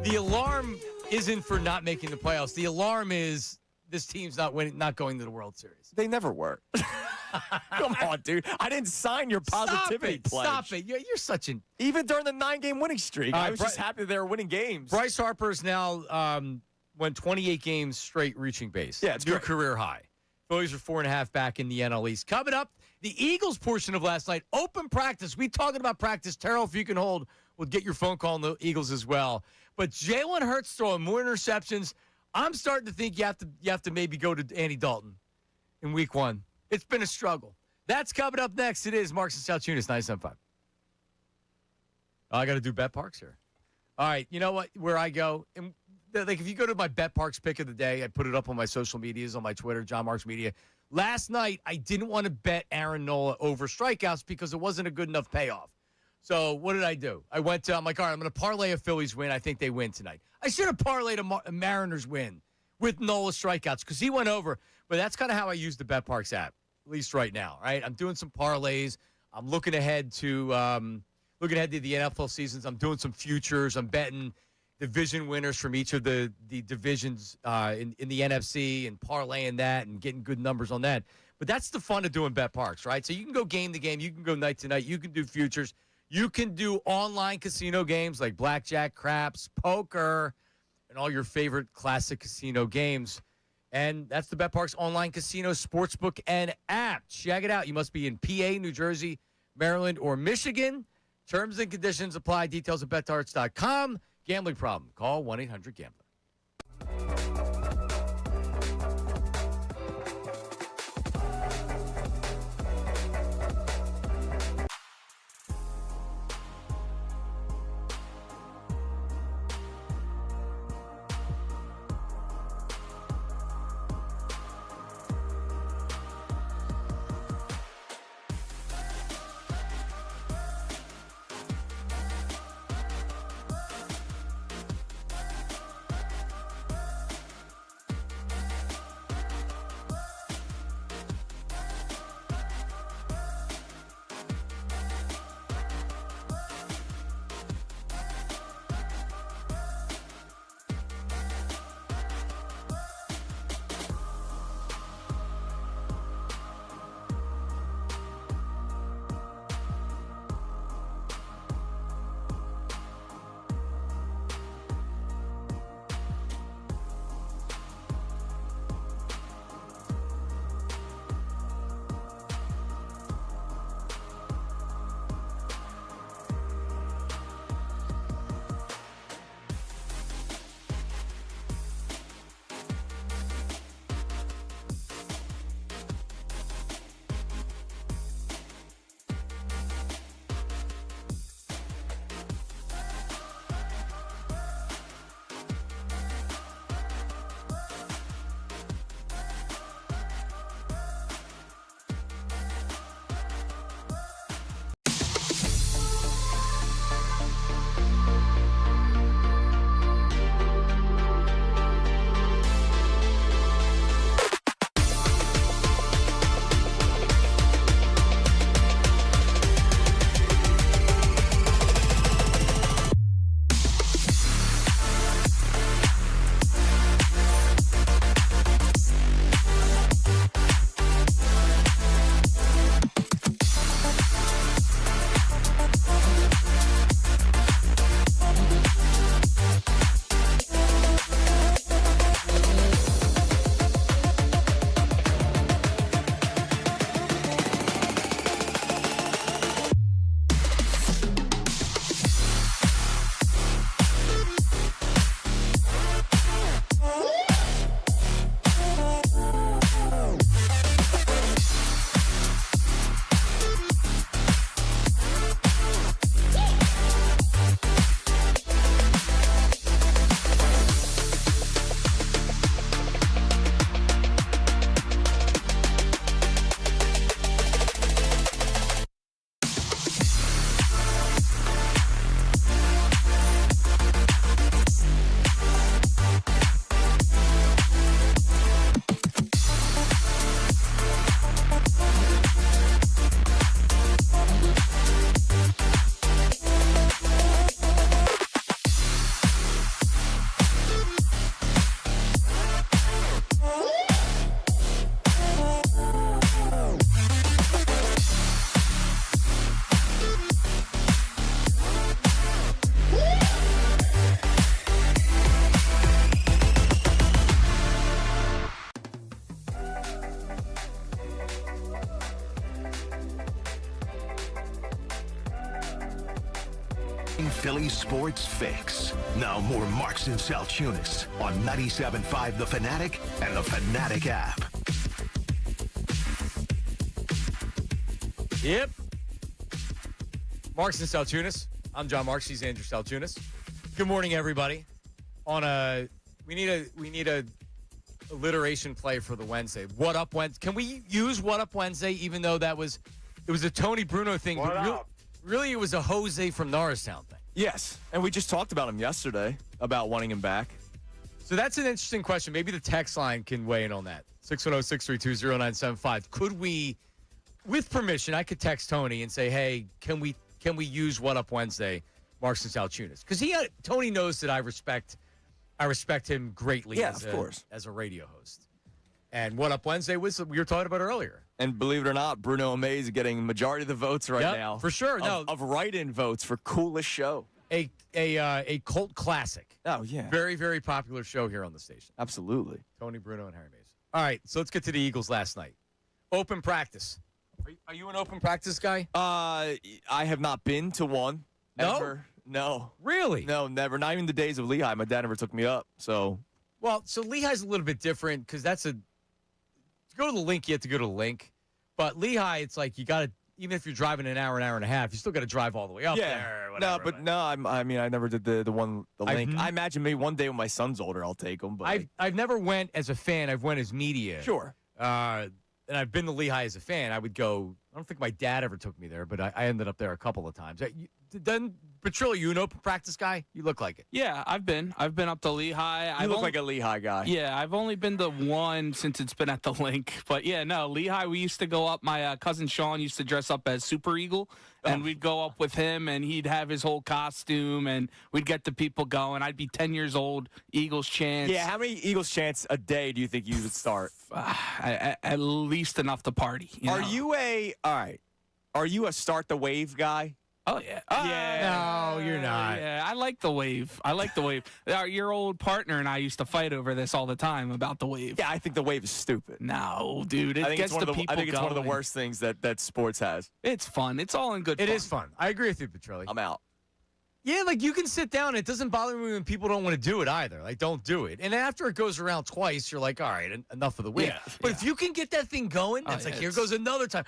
the alarm isn't for not making the playoffs. The alarm is this team's not winning, not going to the World Series. They never were. Come on, dude. I didn't sign your positivity pledge. Stop it. You're such an... Even during the 9-game winning streak, I was just happy they were winning games. Bryce Harper's now won 28 games straight reaching base. Yeah, it's new great. career high. Phillies are 4.5 back in the NL East. Coming up, the Eagles portion of last night, open practice. We talking about practice. Terrell, if you can hold, we'll get your phone call on the Eagles as well. But Jalen Hurts throwing more interceptions. I'm starting to think you have to maybe go to Andy Dalton in week 1. It's been a struggle. That's coming up next. It is Marks and Salciunas, 97.5. I got to do Bet Parks here. All right, you know what? Where I go, and like if you go to my Bet Parks pick of the day, I put it up on my social medias, on my Twitter, John Marks Media. Last night, I didn't want to bet Aaron Nola over strikeouts because it wasn't a good enough payoff. So what did I do? I'm like, all right, I'm going to parlay a Phillies win. I think they win tonight. I should have parlayed a Mariners win with Nola strikeouts because he went over. But that's kind of how I use the Bet Parks app, at least right now, right? I'm doing some parlays. I'm looking ahead to the NFL seasons. I'm doing some futures. I'm betting division winners from each of the divisions in the NFC and parlaying that and getting good numbers on that. But that's the fun of doing Bet Parks, right? So you can go game to game. You can go night to night. You can do futures. You can do online casino games like blackjack, craps, poker, and all your favorite classic casino games. And that's the Bet Parks online casino, sportsbook, and app. Check it out. You must be in PA, New Jersey, Maryland, or Michigan. Terms and conditions apply. Details at betarts.com. Gambling problem? Call 1-800-GAMBLER. Philly sports fix. Now more Marks and Salciunas on 97.5 The Fanatic and the Fanatic app. Yep. Marks and Salciunas. I'm John Marks. He's Andrew Salciunas. Good morning, everybody. We need a alliteration play for the Wednesday. What up Wednesday? Can we use What Up Wednesday? Even though it was a Tony Bruno thing. What up? Really, it was a Jose from Norristown thing. Yes, and we just talked about him yesterday about wanting him back. So that's an interesting question. Maybe the text line can weigh in on that. 610-632-0975. Could we, with permission, I could text Tony and say, hey, can we use What Up Wednesday, Marks and Salciunas? Because Tony knows that I respect him greatly of course. As a radio host. And What Up Wednesday was we were talking about earlier. And believe it or not, Bruno Amaze is getting majority of the votes right now. For sure. Of write-in votes for coolest show. A cult classic. Oh, yeah. Very, very popular show here on the station. Absolutely. Tony Bruno and Harry Mays. All right, so let's get to the Eagles last night. Open practice. Are you an open practice guy? I have not been to one. Ever. No. Really? No, never. Not even the days of Lehigh. My dad never took me up. So Lehigh's a little bit different because to go to the link, you have to go to the link. But Lehigh, it's like you got to, even if you're driving an hour and a half, you still got to drive all the way up there. Or whatever, I never did the link. I imagine maybe one day when my son's older, I'll take him. But I've never went as a fan. I've went as media. Sure. And I've been to Lehigh as a fan. I would go. I don't think my dad ever took me there, but I ended up there a couple of times. Then Petrillo, you an open practice guy? You look like it. Yeah, I've been up to Lehigh. You look like a Lehigh guy. Yeah, I've only been to one since it's been at the link. But yeah, no, Lehigh, we used to go up. My cousin Sean used to dress up as Super Eagle, and we'd go up with him, and he'd have his whole costume, and we'd get the people going. I'd be 10 years old, Eagles chants. Yeah, how many Eagles chants a day do you think you would start? At least enough to party. Are you a start the wave guy? Oh, yeah. No, you're not. Yeah, I like the wave. Your old partner and I used to fight over this all the time about the wave. Yeah, I think the wave is stupid. No, dude. I think it's one of the worst things that sports has. It's fun. It's all in good fun. It is fun. I agree with you, Petrilli. I'm out. Yeah, like you can sit down. It doesn't bother me when people don't want to do it either. Like, don't do it. And after it goes around twice, you're like, all right, enough of the wave. Yeah, but if you can get that thing going, here goes another time.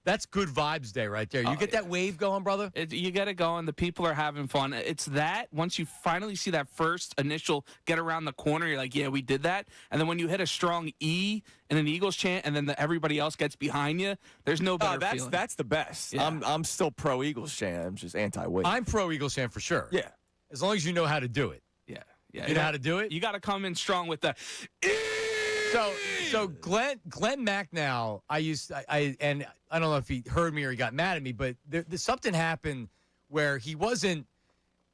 That's good vibes day right there. You get that wave going, brother? You get it going. The people are having fun. It's that once you finally see that first initial get around the corner, you're like, yeah, we did that. And then when you hit a strong E in an Eagles chant and then everybody else gets behind you, there's no better feeling. That's the best. Yeah. I'm still pro Eagles chant. I'm just anti-wave. I'm pro Eagles chant for sure. Yeah. As long as you know how to do it. Yeah. You know how to do it? You got to come in strong with the So Glenn Mack now, and I don't know if he heard me or he got mad at me, but there's something happened where he wasn't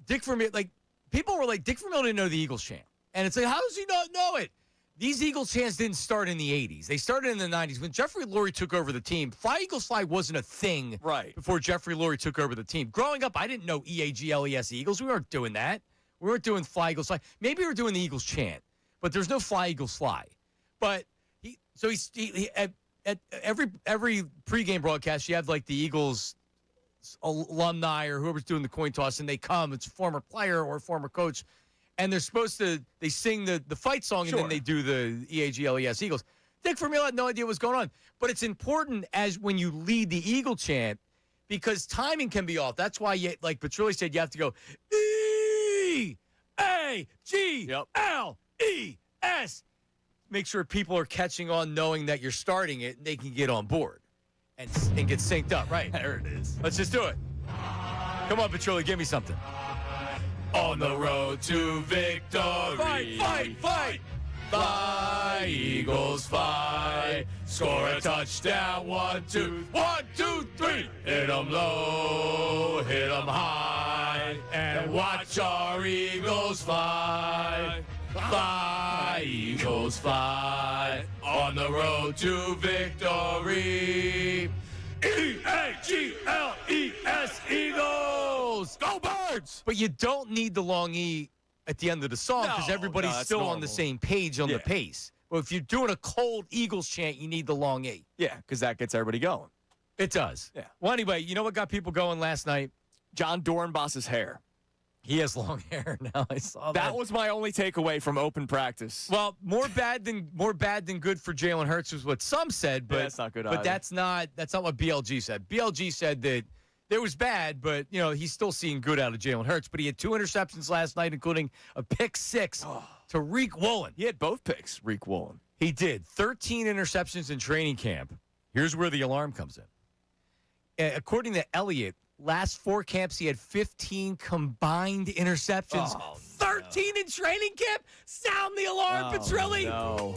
Dick Vermeil. Like people were like, Dick Vermeil didn't know the Eagles chant, and it's like, how does he not know it? These Eagles chants didn't start in the 80s. They started in the 90s when Jeffrey Lurie took over the team. Fly Eagles Fly wasn't a thing before Jeffrey Lurie took over the team. Growing up, I didn't know EAGLES Eagles. We weren't doing that. We weren't doing Fly Eagles Fly. Maybe we were doing the Eagles chant, but there's no Fly Eagles Fly. But he at every pregame broadcast, you have like the Eagles alumni or whoever's doing the coin toss, and they come. It's a former player or a former coach, and they sing the fight song, and then they do the EAGLES Eagles. Dick Vermeil had no idea what's going on, but it's important as when you lead the Eagle chant because timing can be off. That's why, like Petrilli said, you have to go EAGLES. Make sure people are catching on, knowing that you're starting it, and they can get on board and get synced up. Right. There it is. Let's just do it. Come on, Petrilli, give me something. On the road to victory. Fight. Fly, Eagles, fly. Score a touchdown. 1, 2, 3. Hit 'em low, hit 'em high. And watch our Eagles fly. Fly, Eagles, fly, on the road to victory. EAGLES, Eagles! Go Birds! But you don't need the long E at the end of the song because everybody's still on the same page on the pace. Well, if you're doing a cold Eagles chant, you need the long E. Yeah, because that gets everybody going. It does. Yeah. Well, anyway, you know what got people going last night? John Dornbos's hair. He has long hair now. I saw that. That was my only takeaway from open practice. Well, more bad than good for Jalen Hurts was what some said, but that's not good But either. that's not what BLG said. BLG said that it was bad, but he's still seeing good out of Jalen Hurts. But he had 2 interceptions last night, including a pick 6 to Reek Woolen. He had both picks, Reek Woolen. He did. 13 interceptions in training camp. Here's where the alarm comes in. According to Elliott, last 4 camps, he had 15 combined interceptions. 13 in training camp? Sound the alarm, Petrilli. No.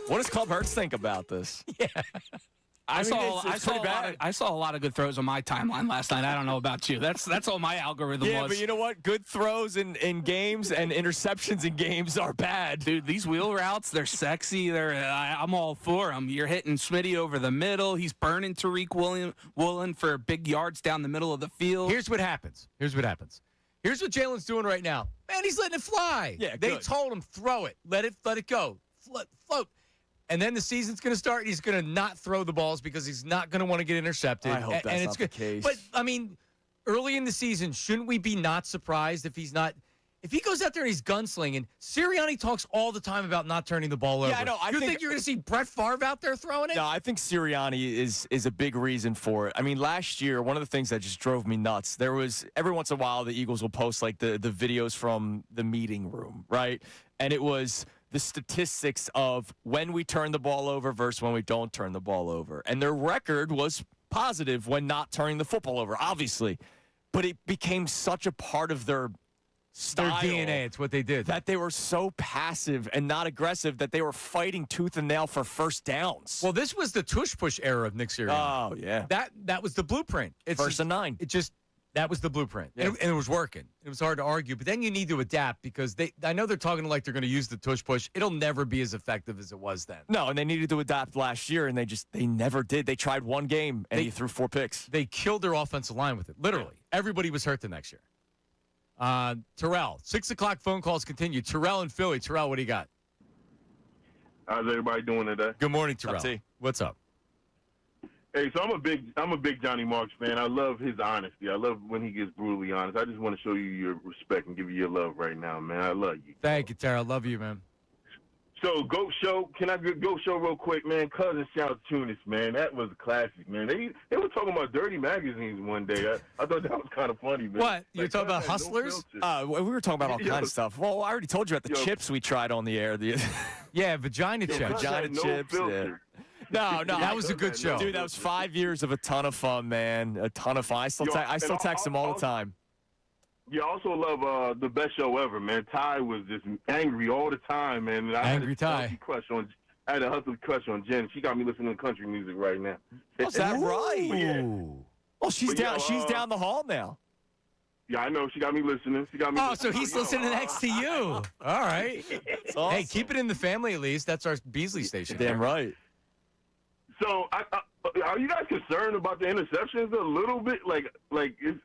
What does Club Hurts think about this? Yeah. I saw a lot of good throws on my timeline last night. I don't know about you. That's all my algorithm was. Yeah, but you know what? Good throws in games and interceptions in games are bad. Dude, these wheel routes, they're sexy. I'm all for them. You're hitting Smitty over the middle. He's burning Tariq Woolen for big yards down the middle of the field. Here's what happens. Here's what Jalen's doing right now. Man, he's letting it fly. Yeah, they good. told him, throw it. Let it go. Float. And then the season's going to start, and he's going to not throw the balls because he's not going to want to get intercepted. I hope that's not the case. But, I mean, early in the season, shouldn't we be not surprised if he's not – if he goes out there and he's gunslinging, Sirianni talks all the time about not turning the ball over. Yeah, I know. You think you're going to see Brett Favre out there throwing it? No, I think Sirianni is a big reason for it. I mean, last year, one of the things that just drove me nuts, there was every once in a while the Eagles will post like the videos from the meeting room, right? And it was the statistics of when we turn the ball over versus when we don't turn the ball over. And their record was positive when not turning the football over, obviously. But it became such a part of their style. Their DNA, it's what they did. That they were so passive and not aggressive that they were fighting tooth and nail for first downs. Well, this was the tush-push era of Nick Sirianni. Oh, yeah. That was the blueprint. It's First and 9. That was the blueprint. Yeah. And it was working. It was hard to argue. But then you need to adapt because I know they're talking like they're going to use the tush-push. It'll never be as effective as it was then. No, and they needed to adapt last year, and they never did. They tried one game, and he threw 4 picks. They killed their offensive line with it, literally. Everybody was hurt the next year. Terrell, 6 o'clock phone calls continue. Terrell in Philly. Terrell, what do you got? How's everybody doing today? Good morning, Terrell. What's up? Hey, so I'm a big Johnny Marks fan. I love his honesty. I love when he gets brutally honest. I just want to show you your respect and give you your love right now, man. I love you. Thank you, Terrell. Love you, man. So, Goat Show, can I go show real quick, man? Cousin Salciunas, man, that was a classic, man. They were talking about dirty magazines one day. I thought that was kind of funny, man. What? You're talking about Hustlers? We were talking about all kinds of stuff. Well, I already told you about the chips we tried on the air. Yeah, vagina chips. Vagina chips. Yeah. No, that was a good show. Dude, that was 5 years of a ton of fun, man. A ton of fun. I still text him all the time. Yeah, I also love the best show ever, man. Ty was just angry all the time, man. Angry Ty. I had a hustle crush on Jen. She got me listening to country music right now. Is that right? Yeah. Well, she's down the hall now. Yeah, I know. She got me listening. So he's listening next to you. All right. Awesome. Hey, keep it in the family at least. That's our Beasley station. Damn right. So, are you guys concerned about the interceptions a little bit? Like it's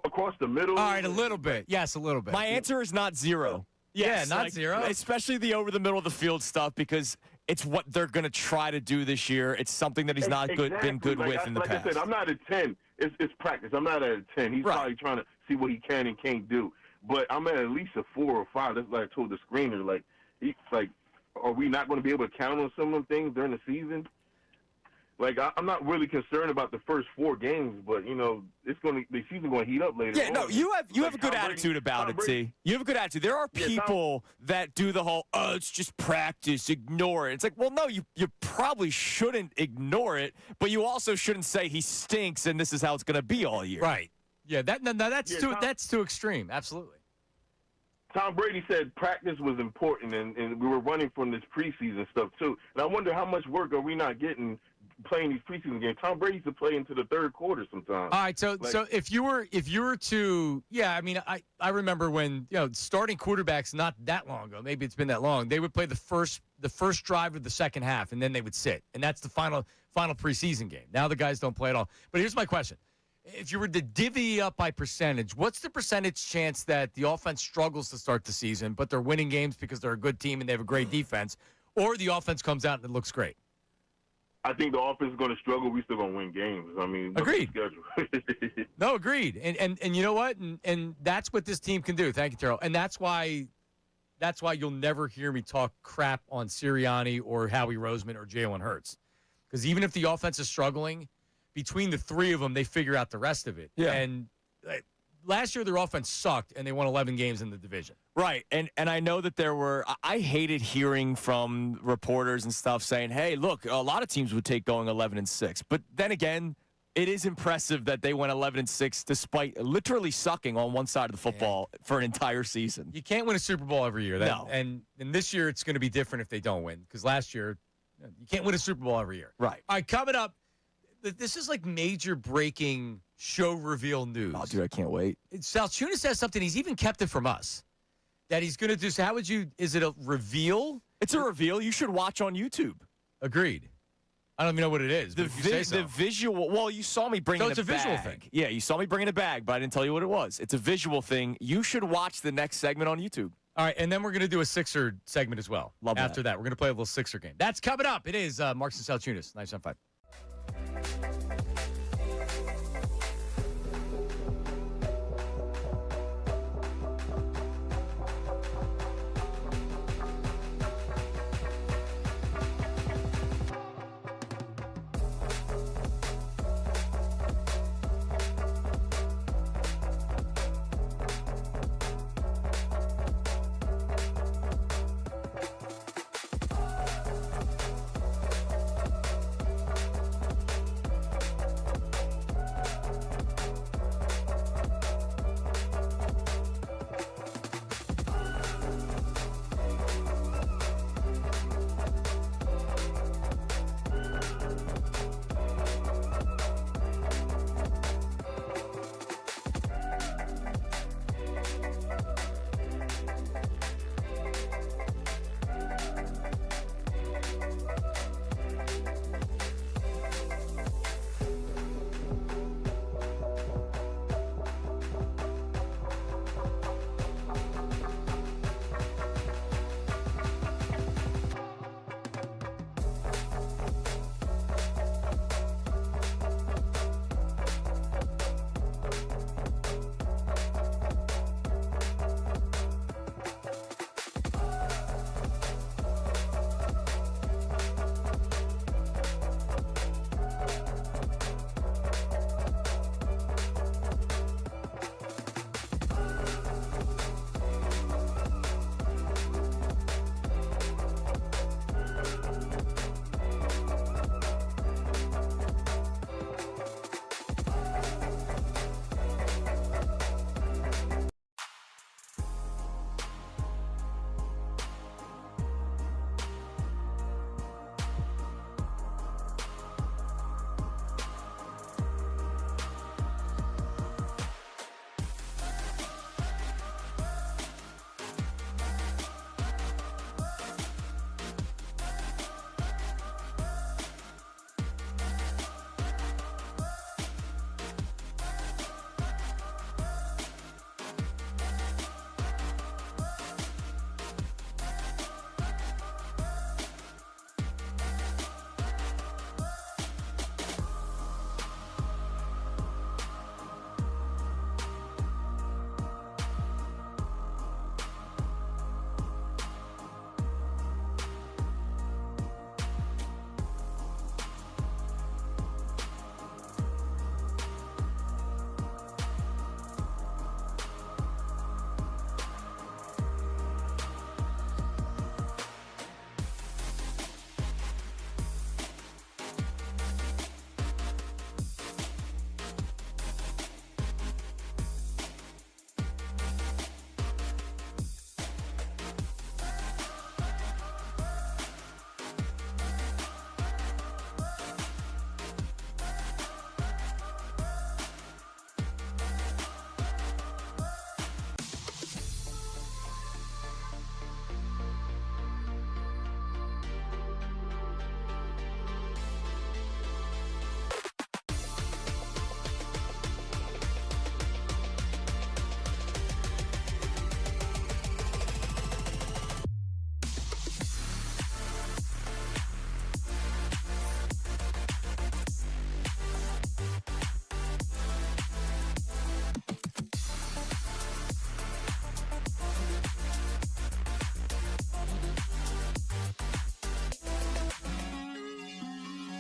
across the middle? All right, a little bit. Yes, a little bit. My answer is not zero. Yes, not zero. Especially the over the middle of the field stuff because it's what they're going to try to do this year. It's something that he's not been good with in the past. Like I said, I'm not at 10. It's practice. I'm not at a 10. He's probably trying to see what he can and can't do. But I'm at least a 4 or 5. That's what I told the screener. Are we not going to be able to count on some of them things during the season? Like, I'm not really concerned about the first 4 games, but, the season's going to heat up later. Yeah, no, you have a good attitude about it, T. You have a good attitude. There are people that do the whole, it's just practice, ignore it. It's like, well, no, you probably shouldn't ignore it, but you also shouldn't say he stinks and this is how it's going to be all year. Right. Yeah, that's too extreme. Absolutely. Tom Brady said practice was important, and we were running from this preseason stuff, too. And I wonder how much work are we not getting playing these preseason games. Tom Brady used to play into the third quarter sometimes. All right, so if you were to, I mean, I remember when starting quarterbacks not that long ago, maybe it's been that long, they would play the first drive of the second half, and then they would sit, and that's the final preseason game. Now the guys don't play at all. But here's my question: if you were to divvy up by percentage, what's the percentage chance that the offense struggles to start the season, but they're winning games because they're a good team and they have a great defense, or the offense comes out and it looks great? I think the offense is going to struggle. We still going to win games. I mean, agreed. Schedule. No, agreed. And you know what? And that's what this team can do. Thank you, Terrell. And that's why you'll never hear me talk crap on Sirianni or Howie Roseman or Jalen Hurts. Because even if the offense is struggling, between the three of them, they figure out the rest of it. Yeah. And last year, their offense sucked, and they won 11 games in the division. Right, and I know that I hated hearing from reporters and stuff saying, hey, look, a lot of teams would take going 11-6. But then again, it is impressive that they went 11-6 despite literally sucking on one side of the football for an entire season. You can't win a Super Bowl every year. No. And this year, it's going to be different if they don't win. Because last year, you can't win a Super Bowl every year. Right. All right, coming up, this is like major breaking show reveal news. Oh, dude, I can't wait. Salciunas says something. He's even kept it from us that he's going to do. So is it a reveal? It's a reveal you should watch on YouTube. Agreed. I don't even know what it is. The visual. Well, you saw me bringing it's a visual thing. Yeah, you saw me bringing a bag, but I didn't tell you what it was. It's a visual thing. You should watch the next segment on YouTube. All right, and then we're going to do a Sixer segment as well. Love that. After that, we're going to play a little Sixer game. That's coming up. It is Marks and Salciunas, 97.5.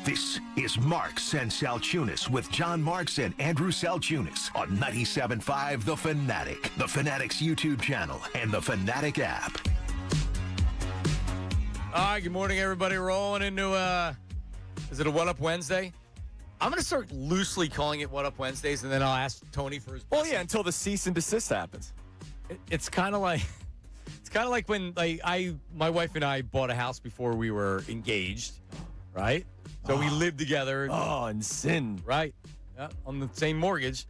This is Marks and Salciunas with John Marks and Andrew Salciunas on 97.5 The Fanatic, The Fanatic's YouTube channel, and the Fanatic app. All right, good morning, everybody. Rolling into, is it a What Up Wednesday? I'm going to start loosely calling it What Up Wednesdays, and then I'll ask Tony for his blessing. Well, yeah, until the cease and desist happens. It's kind of like when my wife and I bought a house before we were engaged, right? So we lived together. And sin. Right. Yeah, on the same mortgage.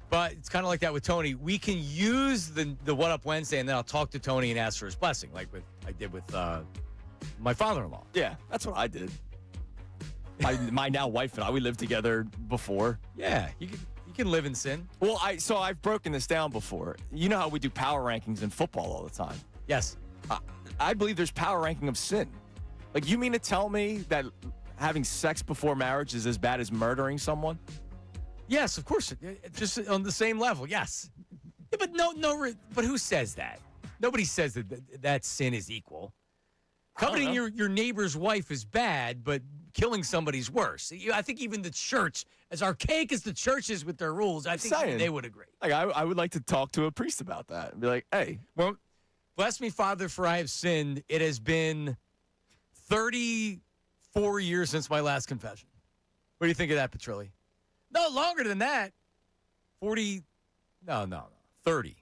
But it's kind of like that with Tony. We can use the What Up Wednesday, and then I'll talk to Tony and ask for his blessing, like I did with my father-in-law. Yeah, that's what I did. My now wife and I, we lived together before. Yeah, you can live in sin. Well, I've broken this down before. You know how we do power rankings in football all the time? Yes. I believe there's power ranking of sin. Like, you mean to tell me that having sex before marriage is as bad as murdering someone? Yes, of course. Just on the same level, yes. Yeah, but but who says that? Nobody says that sin is equal. Coveting your neighbor's wife is bad, but killing somebody's worse. I think even the church, as archaic as the church is with their rules, I think they would agree. Like, I would like to talk to a priest about that and be like, hey. Well, bless me, Father, for I have sinned. It has been 34 years since my last confession. What do you think of that, Petrilli? No, longer than that. 40. No. 30.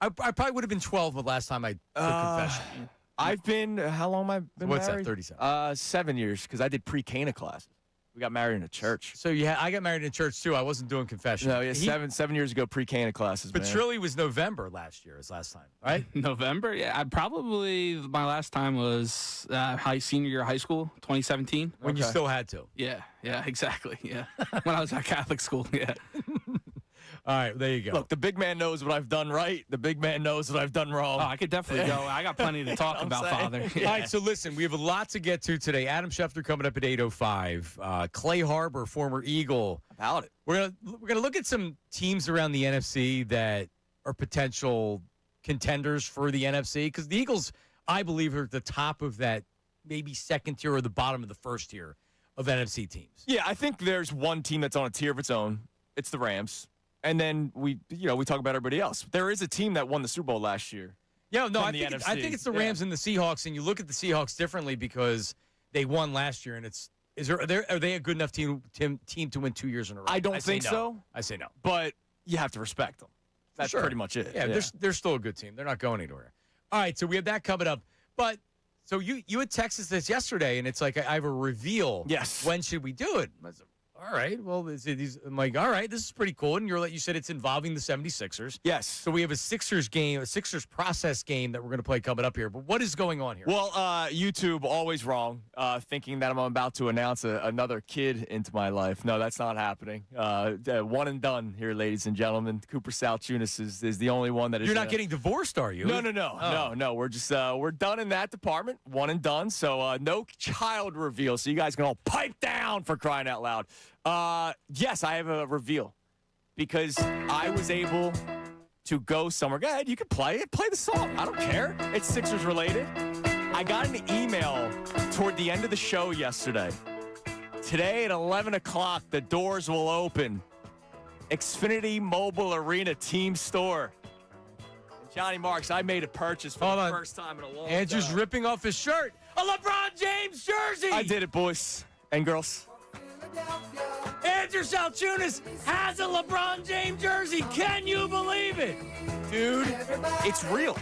I probably would have been 12 the last time I took confession. I've been, how long have I been What's married? that, 37? 7 years, because I did pre-Cana classes. We got married in a church. So I got married in a church, too. I wasn't doing confession. No, yeah, seven years ago, pre-Cana classes, man. Petrilli was November last year, his last time, right? November? Yeah, my last time was senior year of high school, 2017. When you still had to. Yeah, exactly, yeah. When I was at Catholic school, yeah. All right, there you go. Look, the big man knows what I've done right. The big man knows what I've done wrong. Oh, I could definitely go. I got plenty to talk about, Father. Yeah. All right, so listen, we have a lot to get to today. Adam Schefter coming up at 8:05. Clay Harbor, former Eagle. About it. We're gonna look at some teams around the NFC that are potential contenders for the NFC, because the Eagles, I believe, are at the top of that maybe second tier or the bottom of the first tier of NFC teams. Yeah, I think there's one team that's on a tier of its own. It's the Rams. And then we talk about everybody else. There is a team that won the Super Bowl last year. Yeah, no, I think it's the Rams and the Seahawks, and you look at the Seahawks differently because they won last year, and are they a good enough team to win 2 years in a row? I don't think so. I say no. But you have to respect them. That's pretty much it. Yeah, they're still a good team. They're not going anywhere. All right, so we have that coming up. But so you had texted this yesterday, and it's like I have a reveal. Yes. When should we do it? I said, all right. Well, I'm like, all right, this is pretty cool. And you said it's involving the 76ers. Yes. So we have a Sixers process game that we're going to play coming up here. But what is going on here? Well, YouTube, always wrong, thinking that I'm about to announce another kid into my life. No, that's not happening. One and done here, ladies and gentlemen. Cooper Salciunas is the only one that is. You're not getting divorced, are you? No. No. We're just we're done in that department. One and done. So no child reveal. So you guys can all pipe down, for crying out loud. Yes, I have a reveal because I was able to go somewhere. Go ahead, you can play it. Play the song. I don't care. It's Sixers related. I got an email toward the end of the show yesterday. Today at 11 o'clock, the doors will open. Xfinity Mobile Arena team store. Johnny Marks, I made a purchase for the first time in a long time. Andrew's ripping off his shirt. A LeBron James jersey. I did it, boys and girls. Andrew Salciunas has a LeBron James jersey. Can you believe it? Dude, it's real.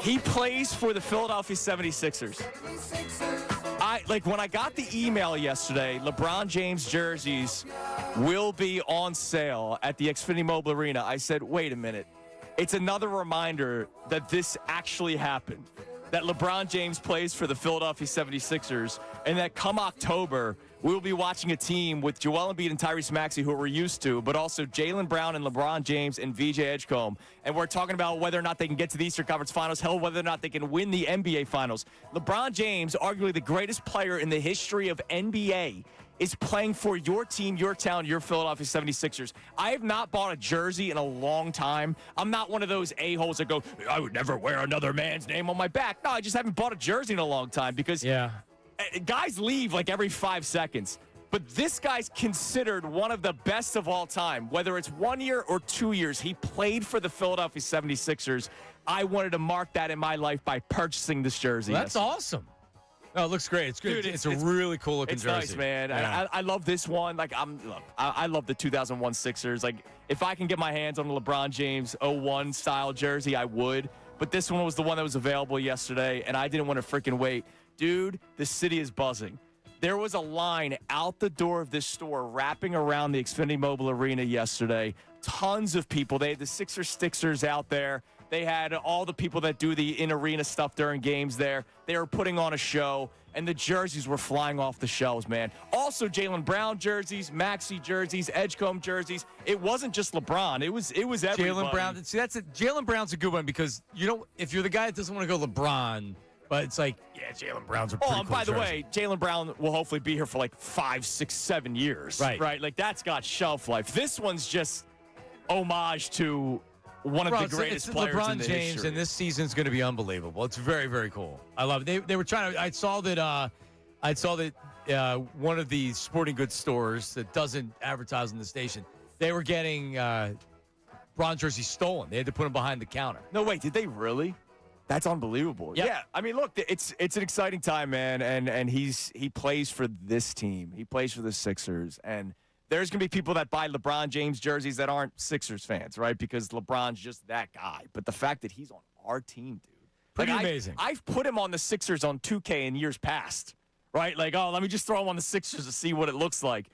He plays for the Philadelphia 76ers. When I got the email yesterday, LeBron James jerseys will be on sale at the Xfinity Mobile Arena. I said, wait a minute. It's another reminder that this actually happened. That LeBron James plays for the Philadelphia 76ers, and that come October, we'll be watching a team with Joel Embiid and Tyrese Maxey, who we're used to, but also Jaylen Brown and LeBron James and VJ Edgecombe. And we're talking about whether or not they can get to the Eastern Conference Finals, hell, whether or not they can win the NBA Finals. LeBron James, arguably the greatest player in the history of NBA, is playing for your team, your town, your Philadelphia 76ers. I have not bought a jersey in a long time. I'm not one of those a-holes that go, I would never wear another man's name on my back. No, I just haven't bought a jersey in a long time because guys leave like every 5 seconds. But this guy's considered one of the best of all time. Whether it's 1 year or 2 years, he played for the Philadelphia 76ers. I wanted to mark that in my life by purchasing this jersey. Well, that's awesome. No, it looks great. It's good. Dude, it's a really cool looking jersey. It's nice, man. Yeah. I love this one. Like I love the 2001 Sixers. Like if I can get my hands on a LeBron James 01 style jersey, I would. But this one was the one that was available yesterday, and I didn't want to freaking wait. Dude, the city is buzzing. There was a line out the door of this store wrapping around the Xfinity Mobile Arena yesterday. Tons of people. They had the Sixers stickers out there. They had all the people that do the in-arena stuff during games there. They were putting on a show, and the jerseys were flying off the shelves, man. Also, Jaylen Brown jerseys, Maxey jerseys, Edgecombe jerseys. It wasn't just LeBron. It was everybody. Jaylen Brown. See, Jaylen Brown's a good one because, if you're the guy that doesn't want to go LeBron, but it's like, yeah, Jaylen Brown's a pretty cool and by the jersey. way, Jaylen Brown will hopefully be here for like 5, 6, 7 years. Right? Like, that's got shelf life. This one's just homage to one of the greatest players LeBron in the James, history. and this season's going to be unbelievable. It's very, very cool. I love it. They were trying to. I saw that one of the sporting goods stores that doesn't advertise on the station, they were getting bronze jerseys stolen. They had to put them behind the counter. No, wait, did they really? That's unbelievable. Yep. Yeah, I mean, look, it's an exciting time, man, and he plays for this team. He plays for the Sixers, and there's going to be people that buy LeBron James jerseys that aren't Sixers fans, right? Because LeBron's just that guy. But the fact that he's on our team, dude. Pretty amazing. I've put him on the Sixers on 2K in years past, right? Like, let me just throw him on the Sixers to see what it looks like.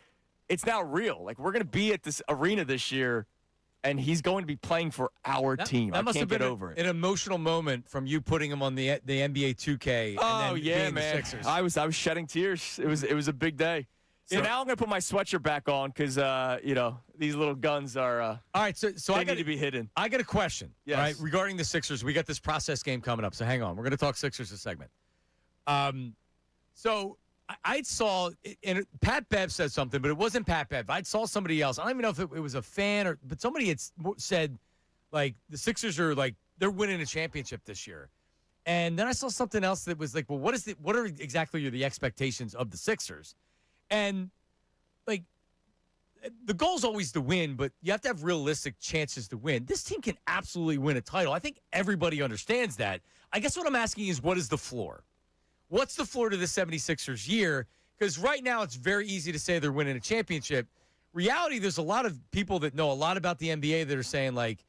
It's now real. Like, we're going to be at this arena this year, and he's going to be playing for our team. That must have been an emotional moment from you putting him on the NBA 2K. Oh, and then yeah, being man. The Sixers. I was shedding tears. It was a big day. So now I'm going to put my sweatshirt back on because, these little guns are all right, so they need to be hidden. I got a question, yes. right, regarding the Sixers. We got this process game coming up, so hang on. We're going to talk Sixers a segment. So I saw, and Pat Bev said something, but it wasn't Pat Bev. I saw somebody else. I don't even know if it was a fan, but somebody had said, like, the Sixers are, like, they're winning a championship this year. And then I saw something else that was like, well, what are exactly the expectations of the Sixers? And, like, the goal's always to win, but you have to have realistic chances to win. This team can absolutely win a title. I think everybody understands that. I guess what I'm asking is, what is the floor? What's the floor to the 76ers year? Because right now it's very easy to say they're winning a championship. Reality, there's a lot of people that know a lot about the NBA that are saying, like,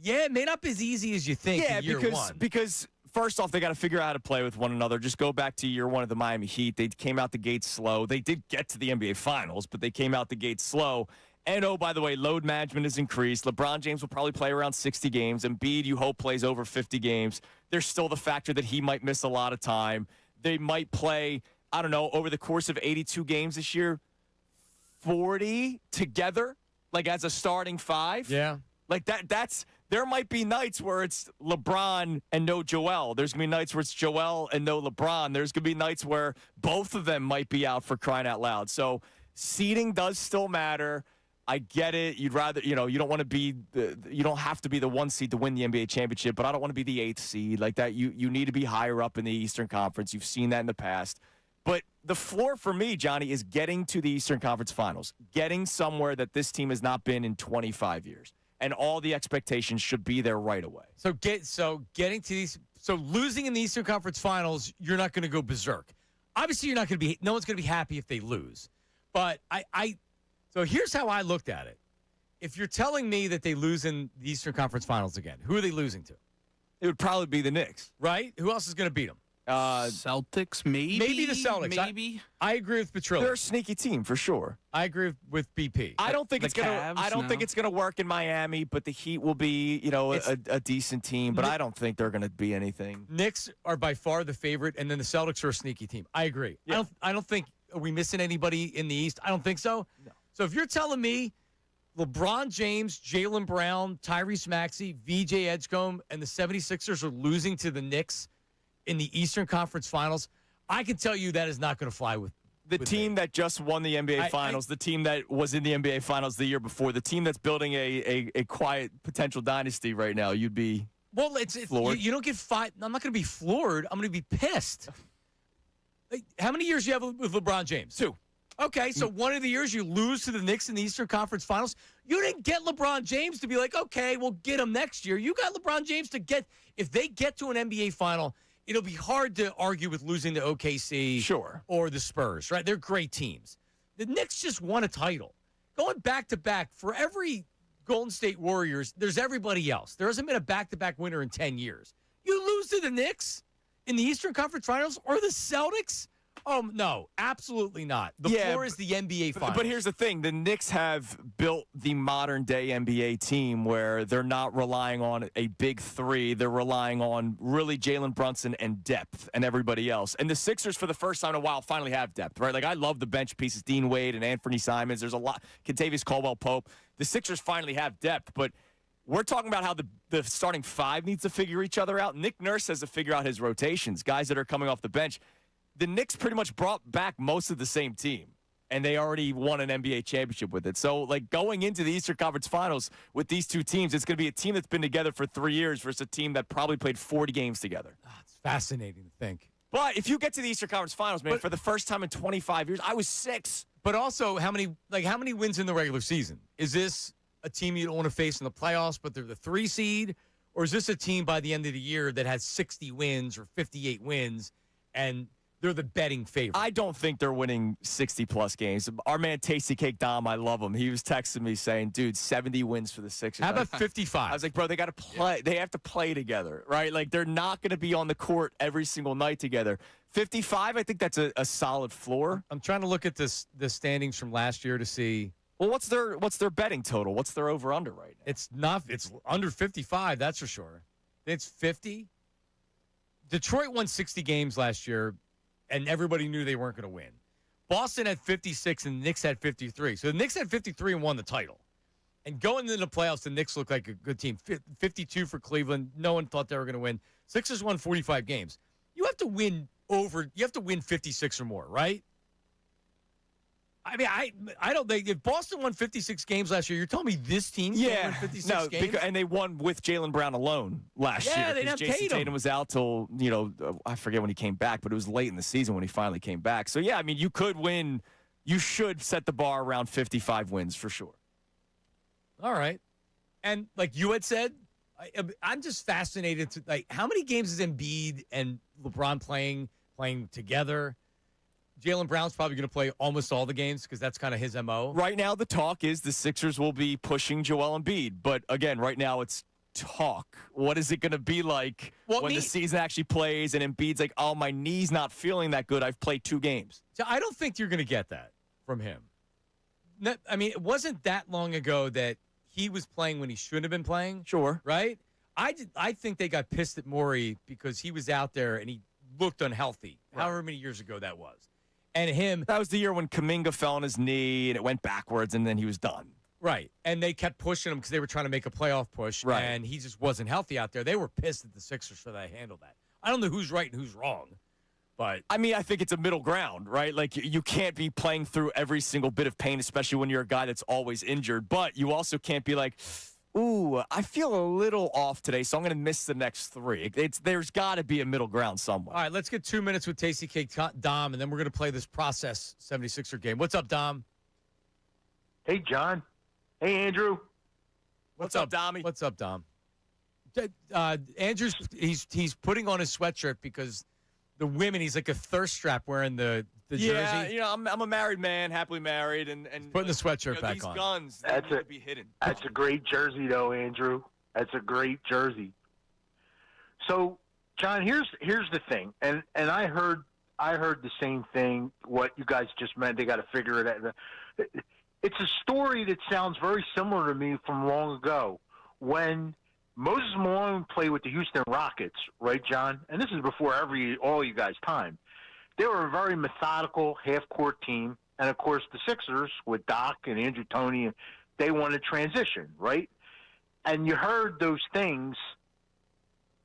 yeah, it may not be as easy as you think in year one. Because first off, they got to figure out how to play with one another. Just go back to year one of the Miami Heat. They came out the gate slow. They did get to the NBA Finals, but they came out the gate slow. And, oh, by the way, load management has increased. LeBron James will probably play around 60 games. Embiid, you hope, plays over 50 games. There's still the factor that he might miss a lot of time. They might play, I don't know, over the course of 82 games this year, 40 together, like as a starting five. Yeah. Like there might be nights where it's LeBron and no Joel. There's going to be nights where it's Joel and no LeBron. There's going to be nights where both of them might be out, for crying out loud. So seeding does still matter. I get it. You'd rather, you don't want to be you don't have to be the 1 seed to win the NBA championship, but I don't want to be the 8th seed like that. You need to be higher up in the Eastern Conference. You've seen that in the past. But the floor for me, Johnny, is getting to the Eastern Conference Finals, getting somewhere that this team has not been in 25 years. And all the expectations should be there right away. So getting to these, losing in the Eastern Conference Finals, you're not going to go berserk. Obviously, no one's going to be happy if they lose. But so here's how I looked at it. If you're telling me that they lose in the Eastern Conference Finals again, who are they losing to? It would probably be the Knicks. Right? Who else is going to beat them? Celtics, maybe. Maybe the Celtics. Maybe. I agree with Petrillo. They're a sneaky team for sure. I agree with BP. I don't think it's gonna work in Miami, but the Heat will be, a decent team. But I don't think they're gonna be anything. Knicks are by far the favorite, and then the Celtics are a sneaky team. I agree. Yeah. I don't think, are we missing anybody in the East? I don't think so. No. So if you're telling me LeBron James, Jaylen Brown, Tyrese Maxey, VJ Edgecombe, and the 76ers are losing to the Knicks in the Eastern Conference Finals, I can tell you that is not going to fly with the team that just won the NBA Finals, the team that was in the NBA Finals the year before, the team that's building a quiet potential dynasty right now. You'd be floored. You don't get five. I'm not going to be floored. I'm going to be pissed. How many years do you have with LeBron James? 2. Okay, so one of the years you lose to the Knicks in the Eastern Conference Finals, you didn't get LeBron James to be like, okay, we'll get him next year. You got LeBron James to get – if they get to an NBA Final, it'll be hard to argue with losing to OKC or the Spurs, right? They're great teams. The Knicks just won a title. Going back-to-back, for every Golden State Warriors, there's everybody else. There hasn't been a back-to-back winner in 10 years. You lose to the Knicks in the Eastern Conference Finals or the Celtics? Oh, no, absolutely not. The floor is the NBA Finals. But here's the thing. The Knicks have built the modern-day NBA team where they're not relying on a big three. They're relying on really Jalen Brunson and depth and everybody else. And the Sixers, for the first time in a while, finally have depth, right? Like, I love the bench pieces, Dean Wade and Anthony Simons. There's a lot. Kentavious Caldwell-Pope. The Sixers finally have depth, but we're talking about how the starting five needs to figure each other out. Nick Nurse has to figure out his rotations, guys that are coming off the bench. The Knicks pretty much brought back most of the same team, and they already won an NBA championship with it. So, like, going into the Eastern Conference Finals with these two teams, it's going to be a team that's been together for 3 years versus a team that probably played 40 games together. It's fascinating to think. But if you get to the Eastern Conference Finals, man, for the first time in 25 years, I was 6. But also, how many wins in the regular season? Is this a team you don't want to face in the playoffs, but they're the 3 seed? Or is this a team by the end of the year that has 60 wins or 58 wins and they're the betting favorite? I don't think they're winning 60-plus games. Our man Tasty Cake Dom, I love him. He was texting me saying, dude, 70 wins for the Sixers. How about 55? I was like, bro, they got to play. Yeah. They have to play together, right? Like, they're not going to be on the court every single night together. 55, I think that's a solid floor. I'm trying to look at the standings from last year to see. Well, what's their betting total? What's their over-under right now? It's under 55, that's for sure. It's 50. Detroit won 60 games last year, and everybody knew they weren't going to win. Boston had 56 and the Knicks had 53. So the Knicks had 53 and won the title. And going into the playoffs, the Knicks looked like a good team. 52 for Cleveland. No one thought they were going to win. Sixers won 45 games. You have to win 56 or more, right? I mean, I don't think if Boston won 56 games last year, you're telling me this team won 56 games? And they won with Jaylen Brown alone last year. Yeah, they didn't have Tatum was out till, I forget when he came back, but it was late in the season when he finally came back. So, yeah, I mean, you could win. You should set the bar around 55 wins for sure. All right. And like you had said, I'm just fascinated to, like, how many games is Embiid and LeBron playing together? Jaylen Brown's probably going to play almost all the games because that's kind of his MO. Right now, the talk is the Sixers will be pushing Joel Embiid. But, again, right now it's talk. What is it going to be like when the season actually plays and Embiid's like, oh, my knee's not feeling that good. I've played 2 games. So I don't think you're going to get that from him. I mean, it wasn't that long ago that he was playing when he shouldn't have been playing. Sure. Right? I think they got pissed at Morey because he was out there and he looked unhealthy, however many years ago that was. And him. That was the year when Kuminga fell on his knee and it went backwards and then he was done. Right. And they kept pushing him because they were trying to make a playoff push. Right. And he just wasn't healthy out there. They were pissed at the Sixers for that handle that. I don't know who's right and who's wrong. But I mean, I think it's a middle ground, right? Like, you can't be playing through every single bit of pain, especially when you're a guy that's always injured. But you also can't be like, ooh, I feel a little off today, so I'm going to miss the next 3. There's got to be a middle ground somewhere. All right, let's get 2 minutes with Tasty Cake Dom, and then we're going to play this process 76er game. What's up, Dom? Hey, John. Hey, Andrew. What's up, Dommy? What's up, Dom? Andrew's he's putting on his sweatshirt because the women, he's like a thirst trap wearing the jersey. Yeah, I'm a married man, happily married, and putting the sweatshirt back these on. Guns, that's need to be hidden. That's a great jersey, though, Andrew. That's a great jersey. So, John, here's the thing, and I heard the same thing. What you guys just meant, they got to figure it out. It's a story that sounds very similar to me from long ago when Moses Malone played with the Houston Rockets, right, John? And this is before all you guys' time. They were a very methodical half-court team, and of course the Sixers with Doc and Andrew Toney, they wanted transition, right? And you heard those things.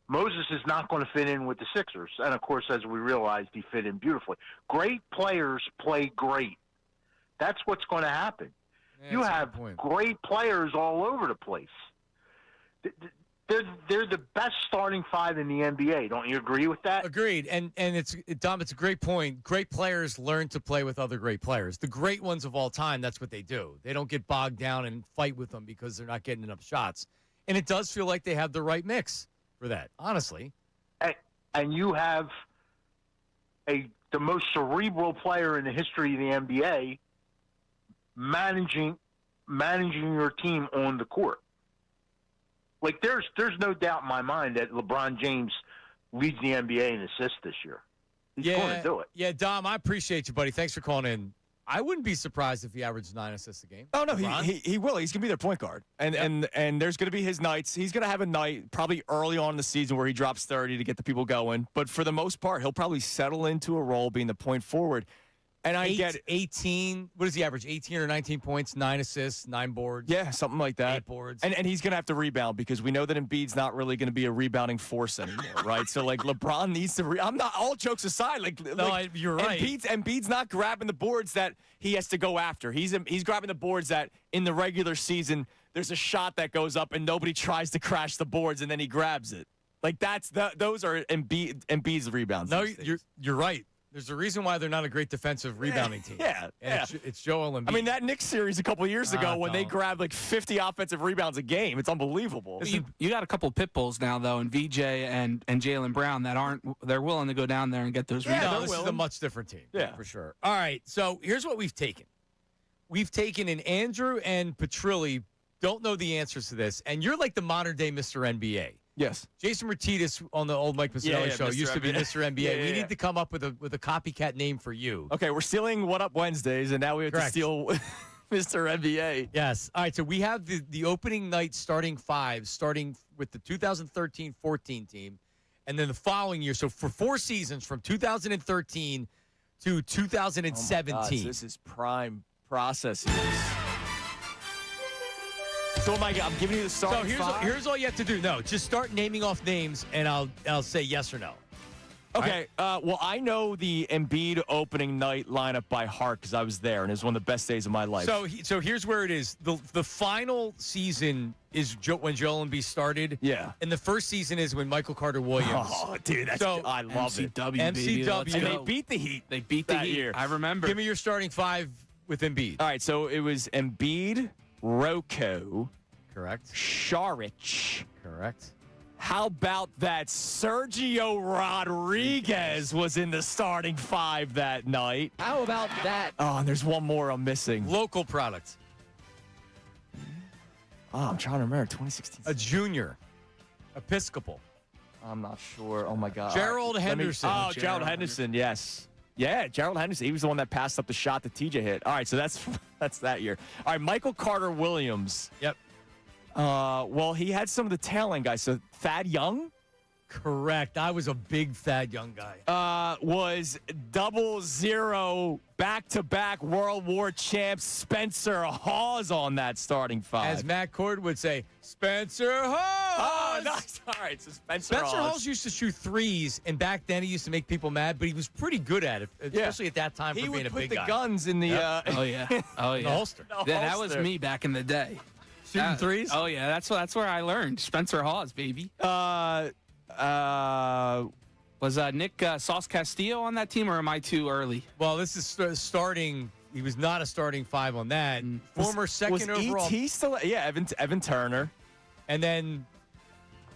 Moses is not going to fit in with the Sixers, and of course, as we realized, he fit in beautifully. Great players play great. That's what's going to happen. Yeah, you have great players all over the place. they're the best starting five in the NBA. Don't you agree with that? Agreed. And Dom, it's a great point. Great players learn to play with other great players. The great ones of all time, that's what they do. They don't get bogged down and fight with them because they're not getting enough shots. And it does feel like they have the right mix for that, honestly. And you have the most cerebral player in the history of the NBA managing your team on the court. Like, there's no doubt in my mind that LeBron James leads the NBA in assists this year. He's going to do it. Yeah, Dom, I appreciate you, buddy. Thanks for calling in. I wouldn't be surprised if he averaged 9 assists a game. Oh, no, he will. He's going to be their point guard. And there's going to be his nights. He's going to have a night probably early on in the season where he drops 30 to get the people going. But for the most part, he'll probably settle into a role being the point forward. And I get 18. What does he average? 18 or 19 points, 9 assists, 9 boards. Yeah, something like that. 8 boards. And he's going to have to rebound because we know that Embiid's not really going to be a rebounding force anymore, right? So, like, LeBron needs to I'm not, all jokes aside, you're right. Embiid's not grabbing the boards that he has to go after. He's grabbing the boards that in the regular season there's a shot that goes up and nobody tries to crash the boards and then he grabs it. Like, those are Embiid's rebounds. No, you're right. There's a reason why they're not a great defensive rebounding team. It's Joel Embiid. I mean, that Knicks series a couple of years ago when they grabbed like 50 offensive rebounds a game, it's unbelievable. You got a couple of pit bulls now, though, in VJ and Jaylen Brown they're willing to go down there and get those rebounds. No, this is a much different team. Yeah, for sure. All right, so here's what we've taken. We've taken in Andrew and Petrilli, don't know the answers to this, and you're like the modern-day Mr. NBA. Yes. Jason Martinez on the old Mike Pacino show used to be Mr. NBA. We need to come up with a copycat name for you. Okay, we're stealing What Up Wednesdays, and now we have to steal Mr. NBA. Yes. All right, so we have the opening night starting five, starting with the 2013-14 team, and then the following year. So for 4 seasons, from 2013 to 2017. Oh my gosh, this is prime processes. So I'm giving you the starting five? Here's all you have to do. No, just start naming off names, and I'll say yes or no. Okay. Right? Well, I know the Embiid opening night lineup by heart because I was there, and it was one of the best days of my life. So here's where it is. The final season is when Joel Embiid started. Yeah. And the first season is when Michael Carter Williams. Oh, dude, I love it. MCW. And they beat the Heat. They beat the Heat. Year. I remember. Give me your starting five with Embiid. All right, so it was Embiid, Rocco. Correct. Saric. Correct. How about that Sergio Rodriguez was in the starting five that night? How about that? Oh, and there's one more I'm missing. Local product. Oh, I'm trying to remember. 2016. A junior. Episcopal. I'm not sure. Oh, my God. Gerald Henderson. Gerald Henderson, yes. Yeah, Gerald Henderson. He was the one that passed up the shot that TJ hit. All right, so that's that year. All right, Michael Carter Williams. Yep. Well, he had some of the tail end guys. So Thad Young? Correct. I was a big Thad Young guy. Was 00 back-to-back World War champ Spencer Hawes on that starting five. As Matt Cord would say, Spencer Hawes! Oh, nice. All right, so Spencer Hawes used to shoot threes, and back then he used to make people mad, but he was pretty good at it, especially at that time for being a big guy. He would put the guns in the... Oh, yeah. The holster. Yeah, that was me back in the day. Shooting threes? Oh, yeah, that's where I learned. Spencer Hawes, baby. Was Nick Sauce Castillo on that team, or am I too early? Well, this is starting. He was not a starting five on that. Former second overall. Was E.T. still? Yeah, Evan Turner. And then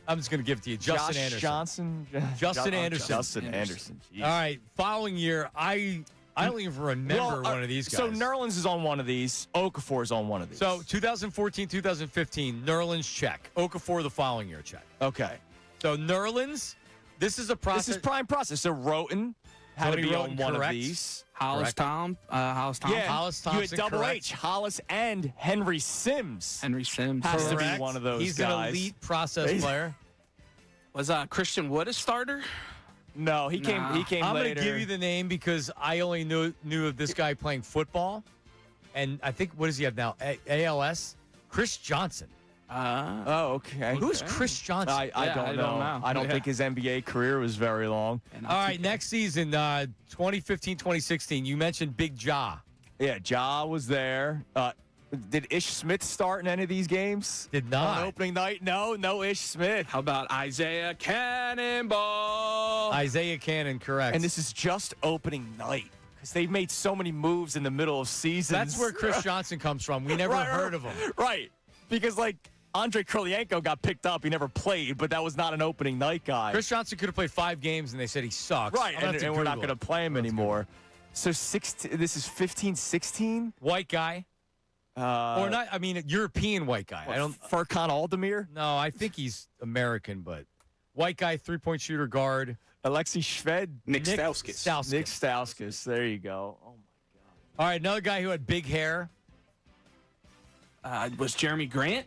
I'm just going to give it to you. Justin Anderson. Justin Anderson. Jeez. All right. Following year, I don't even remember one of these guys. So Nerlens is on one of these. Okafor is on one of these. So 2014, 2015, Nerlens check. Okafor the following year check. Okay. So Nerlens, this is a process. This is prime process. So Roten had to be on one of these. Hollis Thompson. Yeah, Hollis Thompson. You had double H, Hollis and Henry Sims. Henry Sims has to be one of those He's guys. He's an elite process player. Was Christian Wood a starter? No, he came later. I'm going to give you the name because I only knew of this guy playing football. And I think, what does he have now? ALS? Chris Johnson. Okay. Who's Chris Johnson? I don't know. I don't think his NBA career was very long. All right, next season, 2015-2016, you mentioned Big Ja. Yeah, Ja was there. Did Ish Smith start in any of these games? Did not. On opening night? No Ish Smith. How about Isaiah Cannonball? Isaiah Cannon, correct. And this is just opening night because they've made so many moves in the middle of seasons. That's where Chris Johnson comes from. We never heard of him. Right. Because, like, Andre Krylenko got picked up. He never played, but that was not an opening night guy. Chris Johnson could have played 5 games, and they said he sucks. Right, and we're not going to play him anymore. So this is 15-16? White guy. Or not, I mean, European white guy. Furkan Aldemir? No, I think he's American, but white guy, 3-point shooter guard. Alexei Shved? Nick Stauskas. Nick Stauskas. There you go. Oh, my God. All right, another guy who had big hair. Was Jeremy Grant?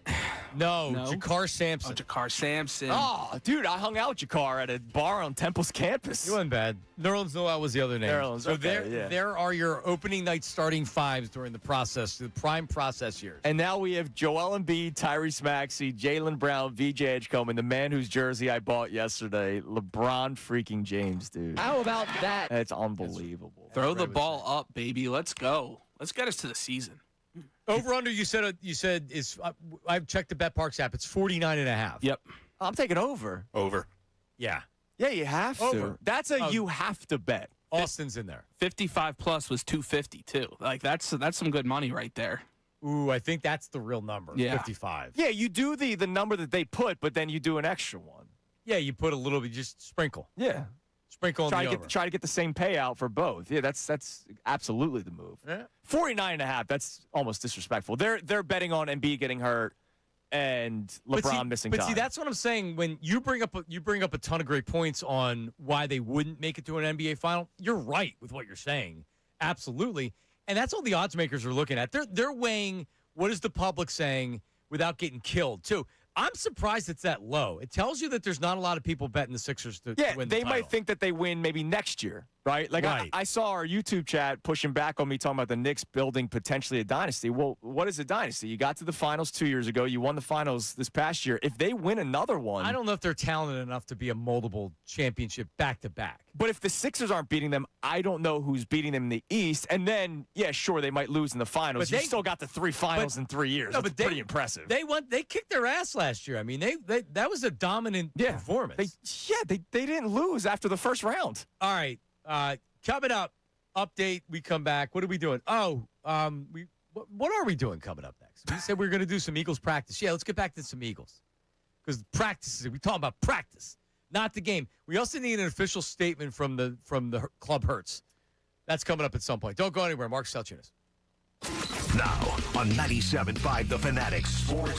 No, Jakar Sampson. Jakar Sampson. Oh, dude, I hung out with Jakar at a bar on Temple's campus. He wasn't bad. Nerlens Noel was the other name. Nerlens, so okay, there are your opening night starting 5s during the process, the prime process years. And now we have Joel Embiid, Tyrese Maxey, Jaylen Brown, VJ Edgecombe, and the man whose jersey I bought yesterday, LeBron freaking James, dude. How about that? That's unbelievable. Throw the ball up, baby. Let's go. Let's get us to the season. Over under, you said is I've checked the BetParks app. It's 49.5. Yep. I'm taking over. Over. Yeah. Yeah, you have to. Over. That's you have to bet. Austin's in there. 55 plus was 250 too. Like that's some good money right there. Ooh, I think that's the real number. Yeah. 55. Yeah, you do the number that they put, but then you do an extra one. Yeah, you put a little bit, just sprinkle. Yeah. Sprinkle on the over. Try to get the same payout for both. Yeah, that's absolutely the move. Yeah. 49.5. That's almost disrespectful. They're betting on Embiid getting hurt and LeBron missing time. But see, that's what I'm saying. When you bring up a ton of great points on why they wouldn't make it to an NBA final, you're right with what you're saying. Absolutely. And that's all the odds makers are looking at. They're weighing what is the public saying without getting killed too. I'm surprised it's that low. It tells you that there's not a lot of people betting the Sixers to win the title. They might think that they win maybe next year, right? Like right. I saw our YouTube chat pushing back on me talking about the Knicks building potentially a dynasty. Well, what is a dynasty? You got to the finals 2 years ago. You won the finals this past year. If they win another one. I don't know if they're talented enough to be a multiple championship back-to-back. But if the Sixers aren't beating them, I don't know who's beating them in the East. And then, yeah, sure, they might lose in the finals. But you still got the 3 finals in 3 years. That's pretty impressive. They kicked their ass last year. I mean, that was a dominant performance. They didn't lose after the first round. All right. Coming up, update, we come back. What are we doing? What are we doing coming up next? We said we were going to do some Eagles practice. Yeah, let's get back to some Eagles. Because practice, we talking about practice, not the game. We also need an official statement from the Club Hurts. That's coming up at some point. Don't go anywhere. Mark Salciunas. Now on 97.5 The Fanatic Sports.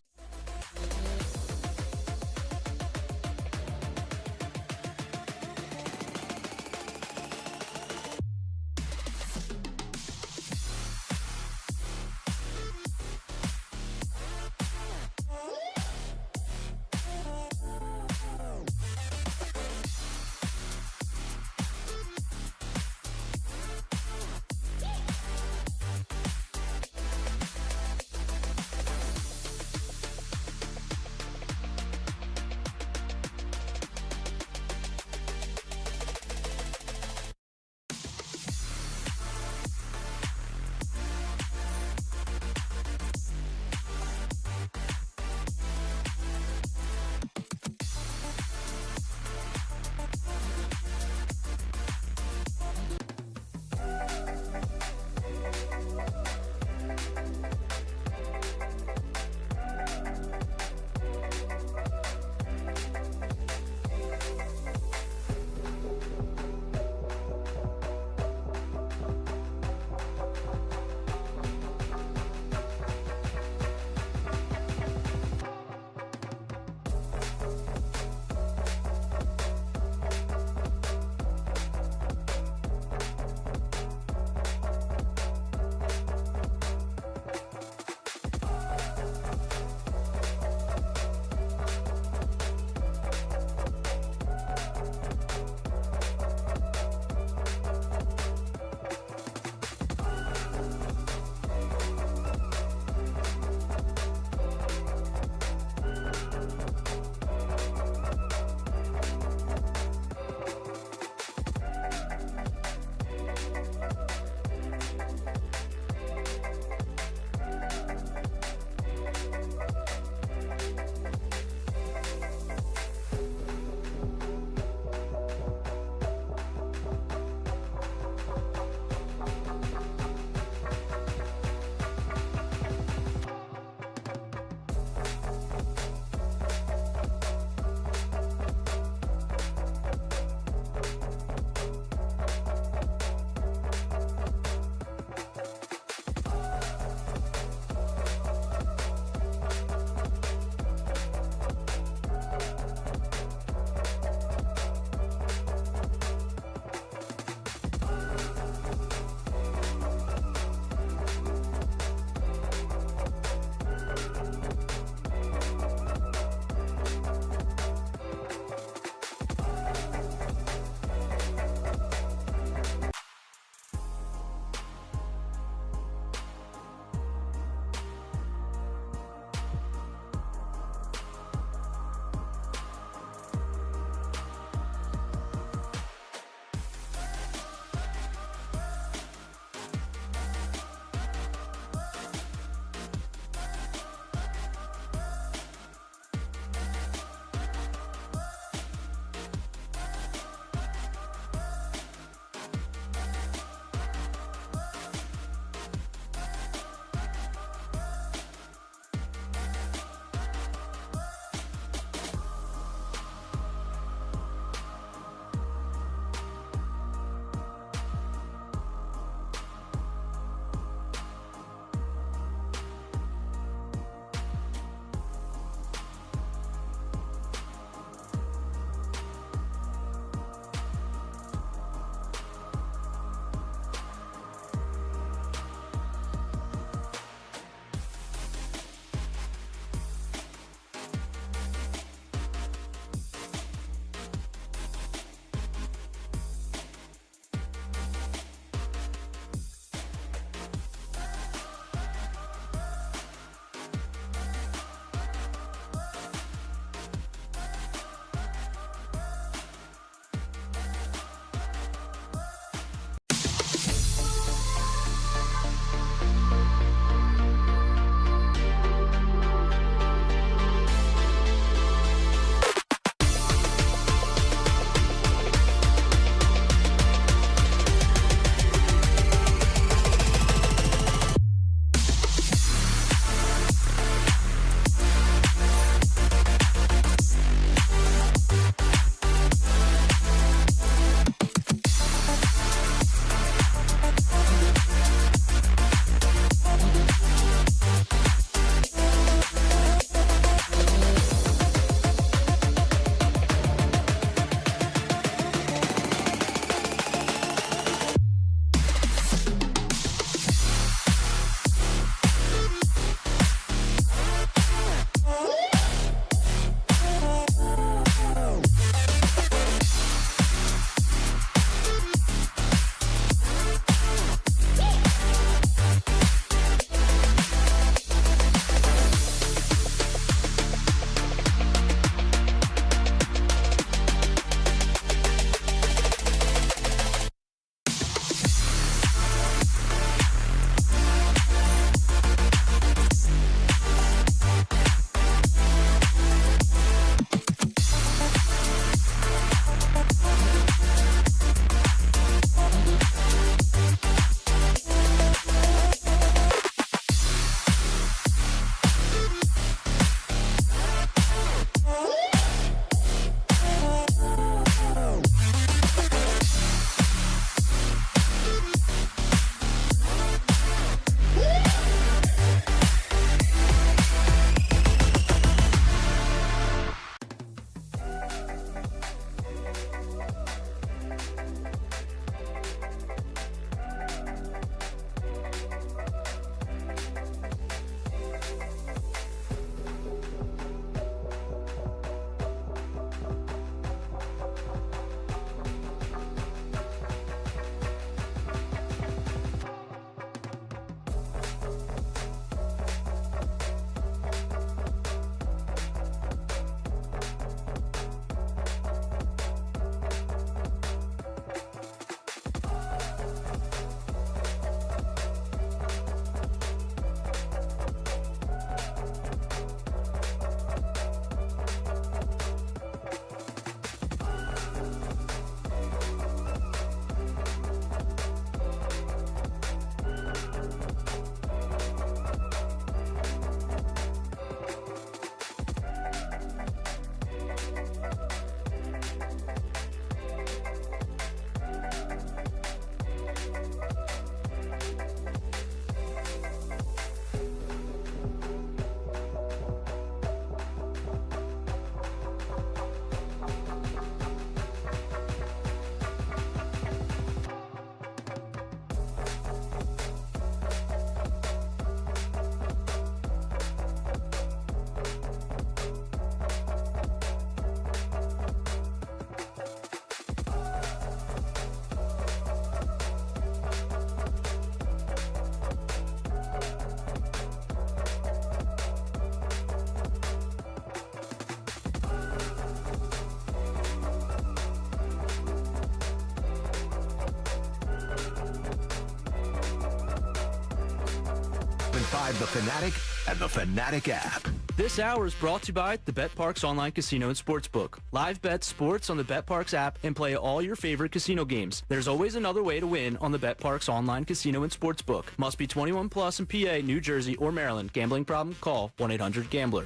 97.5 The Fanatic and the Fanatic app. This hour is brought to you by the BetParks Online Casino and Sportsbook. Live bet sports on the BetParks app and play all your favorite casino games. There's always another way to win on the BetParks Online Casino and Sportsbook. Must be 21 plus in PA, New Jersey, or Maryland. Gambling problem? Call 1-800-GAMBLER.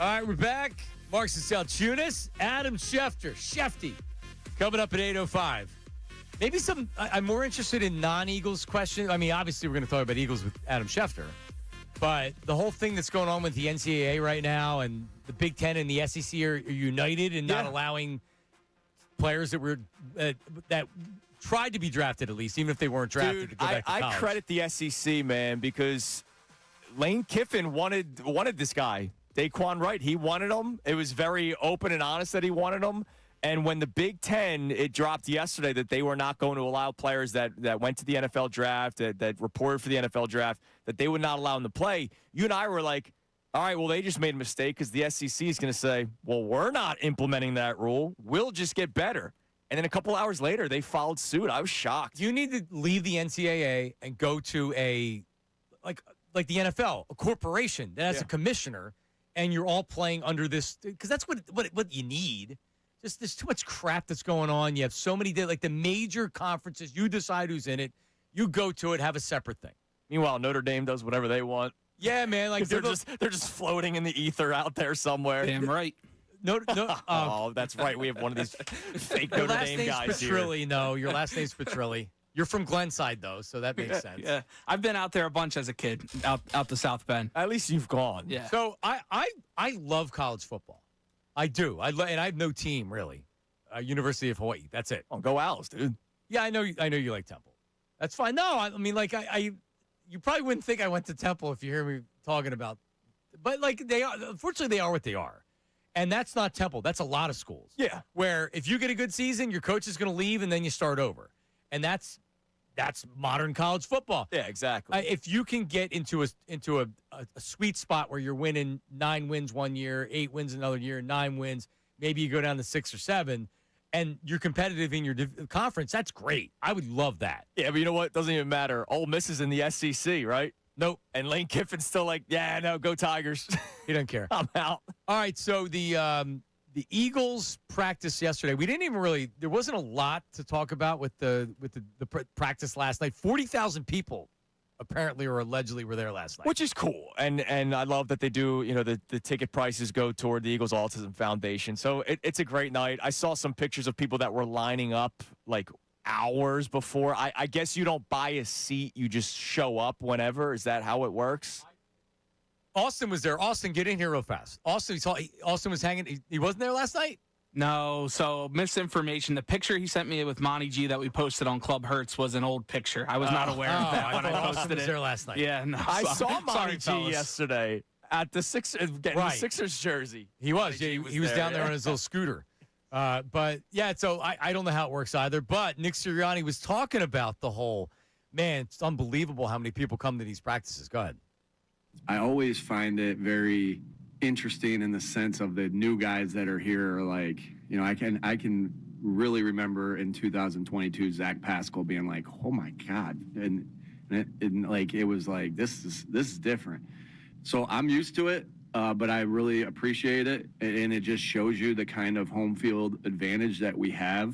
All right, we're back. Marks and Salciunas, Adam Schefter, Shefty, coming up at 8:05. Maybe I'm more interested in non-Eagles questions. I mean, obviously, we're going to talk about Eagles with Adam Schefter. But the whole thing that's going on with the NCAA right now and the Big Ten and the SEC are united in not allowing players that were that tried to be drafted, at least, even if they weren't drafted, to go back to college. I credit the SEC, man, because Lane Kiffin wanted this guy. Daquan Wright, he wanted him. It was very open and honest that he wanted him. And when the Big Ten, it dropped yesterday that they were not going to allow players that went to the NFL draft, that reported for the NFL draft, that they would not allow them to play, you and I were like, all right, well, they just made a mistake because the SEC is going to say, well, we're not implementing that rule. We'll just get better. And then a couple hours later, they followed suit. I was shocked. You need to leave the NCAA and go to a, like the NFL, a corporation that has a commissioner, and you're all playing under this, because that's what you need. Just there's too much crap that's going on. You have so many, like the major conferences, you decide who's in it, you go to it, have a separate thing. Meanwhile, Notre Dame does whatever they want. Yeah, man, like they're just floating in the ether out there somewhere. Damn right. No. Oh, that's right. We have one of these fake Notre Dame guys here. Petrilli. No, your last name's Petrilli. You're from Glenside, though, so that makes sense. Yeah, I've been out there a bunch as a kid, out to South Bend. At least you've gone. Yeah. So I love college football. I do. And I have no team really. University of Hawaii. That's it. Oh, go Owls, dude. Yeah, I know you like Temple. That's fine. No, I mean, like you probably wouldn't think I went to Temple if you hear me talking about, but like they are. Unfortunately, they are what they are, and that's not Temple. That's a lot of schools. Yeah. Where if you get a good season, your coach is going to leave, and then you start over, and that's modern college football. Yeah, exactly. If you can get into a sweet spot where you're winning 9 wins one year, 8 wins another year, 9 wins, maybe you go down to 6 or 7, and you're competitive in your conference, that's great. I would love that. Yeah, but you know what? It doesn't even matter. Ole Miss is in the SEC, right? Nope. And Lane Kiffin's still like, yeah, no, go Tigers. He doesn't care. I'm out. All right, so the Eagles practice yesterday. We didn't even really. There wasn't a lot to talk about with the practice last night. 40,000 people apparently or allegedly were there last night, which is cool. And I love that they do. You know, the ticket prices go toward the Eagles Autism Foundation. So it's a great night. I saw some pictures of people that were lining up like hours before. I guess you don't buy a seat. You just show up whenever. Is that how it works? Austin was there. Austin, get in here real fast. Austin was hanging. He wasn't there last night? No, so misinformation. The picture he sent me with Monty G that we posted on Club Hertz was an old picture. I was not aware of that when I posted Austin was there last night. Yeah, no. I saw Monty G fellas. yesterday at the Sixers, getting the Sixers jersey. He was. He was down there on his little scooter. But, yeah, so I don't know how it works either. But Nick Sirianni was talking about the whole, man, it's unbelievable how many people come to these practices. Go ahead. I always find it very interesting in the sense of the new guys that are here. Like, you know, I can really remember in 2022 Zach Pascal being like, "Oh my God," and like it was like this is different. So I'm used to it, but I really appreciate it, and it just shows you the kind of home field advantage that we have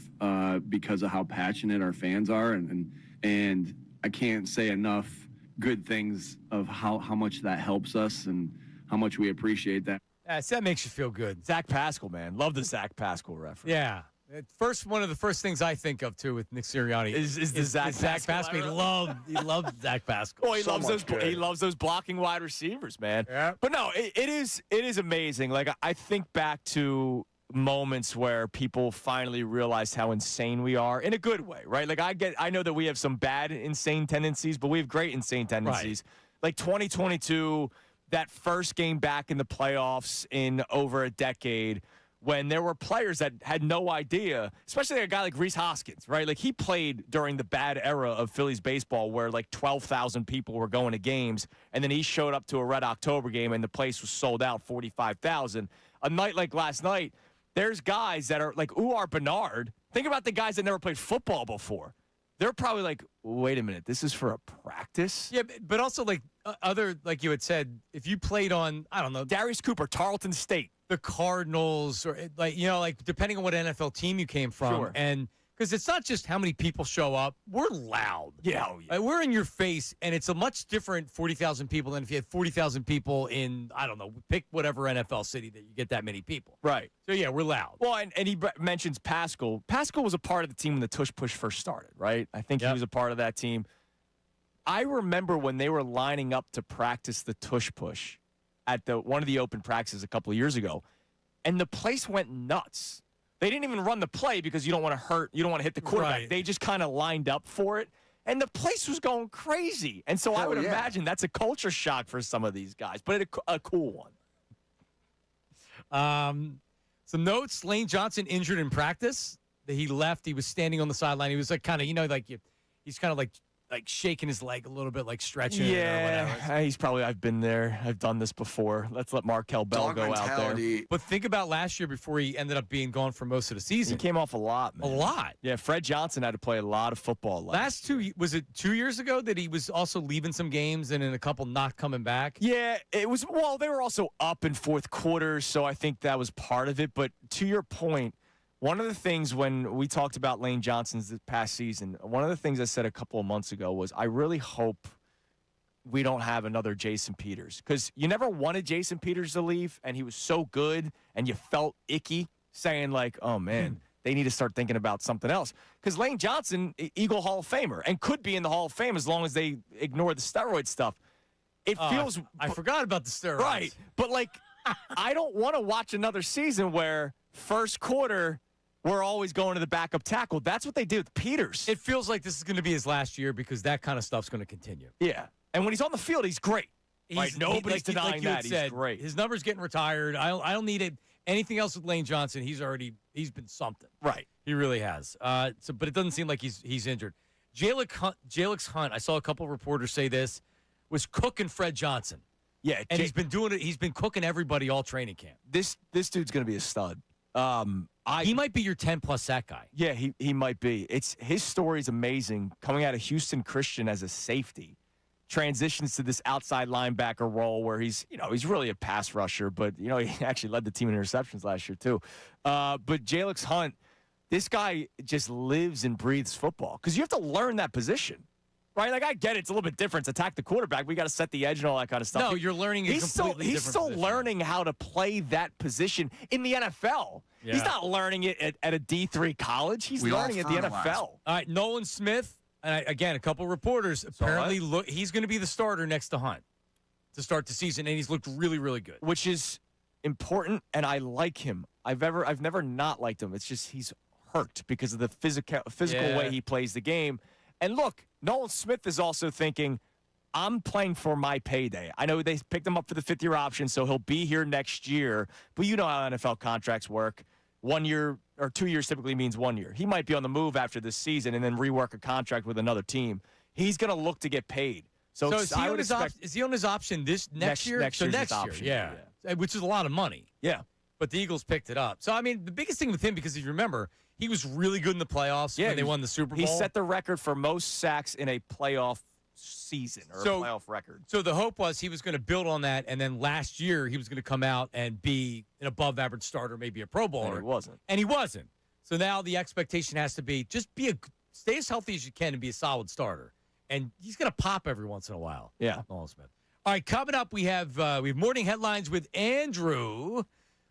because of how passionate our fans are, and I can't say enough good things of how much that helps us and how much we appreciate that. So that makes you feel good. Zach Pascal, man. Love the Zach Pascal reference. Yeah. One of the first things I think of, too, with Nick Sirianni is the Zach Pascal. He loved Zach Pascal. Oh, he loves those blocking wide receivers, man. Yeah. But no, it is amazing. Like, I think back to moments where people finally realized how insane we are in a good way, right? Like I know that we have some bad insane tendencies, but we have great insane tendencies. Right. Like 2022, that first game back in the playoffs in over a decade, when there were players that had no idea, especially a guy like Reese Hoskins, right? Like he played during the bad era of Phillies baseball where like 12,000 people were going to games, and then he showed up to a Red October game and the place was sold out, 45,000. A night like last night, there's guys that are like Uar Bernard. Think about the guys that never played football before. they're probably like, wait a minute, this is for a practice? Yeah, but also like like you had said, if you played on, I don't know, Darius Cooper, Tarleton State, the Cardinals, or like, like depending on what NFL team you came from. Sure. And because it's not just how many people show up, we're loud. Yeah. Like, we're in your face, and it's a much different 40,000 people than if you had 40,000 people in, I don't know, pick whatever NFL city that you get that many people. Right. So, yeah, we're loud. Well, and he mentions Pascal. Pascal was a part of the team when the tush push first started, right? I think he was a part of that team. I remember when they were lining up to practice the tush push at one of the open practices a couple of years ago, and the place went nuts. They didn't even run the play because you don't want to hit the quarterback. Right. They just kind of lined up for it, and the place was going crazy. And so I would imagine that's a culture shock for some of these guys, but a cool one. Some notes: Lane Johnson injured in practice. He left. He was standing on the sideline. He was like kind of, he's kind of like shaking his leg a little bit, like stretching it or whatever. He's probably, I've been there. I've done this before. Let's let Markel Bell go out there. But think about last year before he ended up being gone for most of the season. He came off a lot, man. A lot. Yeah, Fred Johnson had to play a lot of football was it 2 years ago that he was also leaving some games and in a couple not coming back? Yeah, it was, well, they were also up in fourth quarter, so I think that was part of it. But to your point, one of the things when we talked about Lane Johnson's this past season, one of the things I said a couple of months ago was I really hope we don't have another Jason Peters, because you never wanted Jason Peters to leave, and he was so good, and you felt icky saying like, oh, man, they need to start thinking about something else. Because Lane Johnson, Eagle Hall of Famer, and could be in the Hall of Fame as long as they ignore the steroid stuff. It feels – I forgot about the steroids. Right. But, like, I don't want to watch another season where first quarter – we're always going to the backup tackle. That's what they did with Peters. It feels like this is going to be his last year because that kind of stuff's going to continue. Yeah. And when he's on the field, he's great. Nobody's denying that. He's great. His number's getting retired. I don't need anything else with Lane Johnson. He's been something. Right. He really has. But it doesn't seem like he's injured. Jalix Hunt, I saw a couple of reporters say this, was cooking Fred Johnson. Yeah. And he's been doing it. He's been cooking everybody all training camp. This dude's going to be a stud. He might be your 10-plus sack guy. Yeah, he might be. His story is amazing. Coming out of Houston Christian as a safety, transitions to this outside linebacker role where he's really a pass rusher, but he actually led the team in interceptions last year too. But Jalix Hunt, this guy just lives and breathes football because you have to learn that position. Right, like I get it. It's a little bit different. It's attack the quarterback. We got to set the edge and all that kind of stuff. No, you're learning. He's still learning how to play that position in the NFL. Yeah. He's not learning it at a D3 college. He's learning at the NFL. All right, Nolan Smith. And again, a couple reporters apparently he's going to be the starter next to Hunt to start the season, and he's looked really, really good, which is important. And I like him. I've never not liked him. It's just he's hurt because of the physical way he plays the game. And look, Nolan Smith is also thinking, I'm playing for my payday. I know they picked him up for the fifth-year option, so he'll be here next year. But you know how NFL contracts work. 1 year or 2 years typically means 1 year. He might be on the move after this season and then rework a contract with another team. He's going to look to get paid. So is he on his option next year? Next year's option, yeah. Which is a lot of money. Yeah. But the Eagles picked it up. So, I mean, the biggest thing with him, because if you remember, he was really good in the playoffs when they won the Super Bowl. He set the record for most sacks in a playoff season or a playoff record. So the hope was he was going to build on that, and then last year he was going to come out and be an above-average starter, maybe a Pro Bowler. And he wasn't. So now the expectation has to be just stay as healthy as you can and be a solid starter. And he's going to pop every once in a while. Yeah. Nolan Smith. All right, coming up, we have morning headlines with Andrew.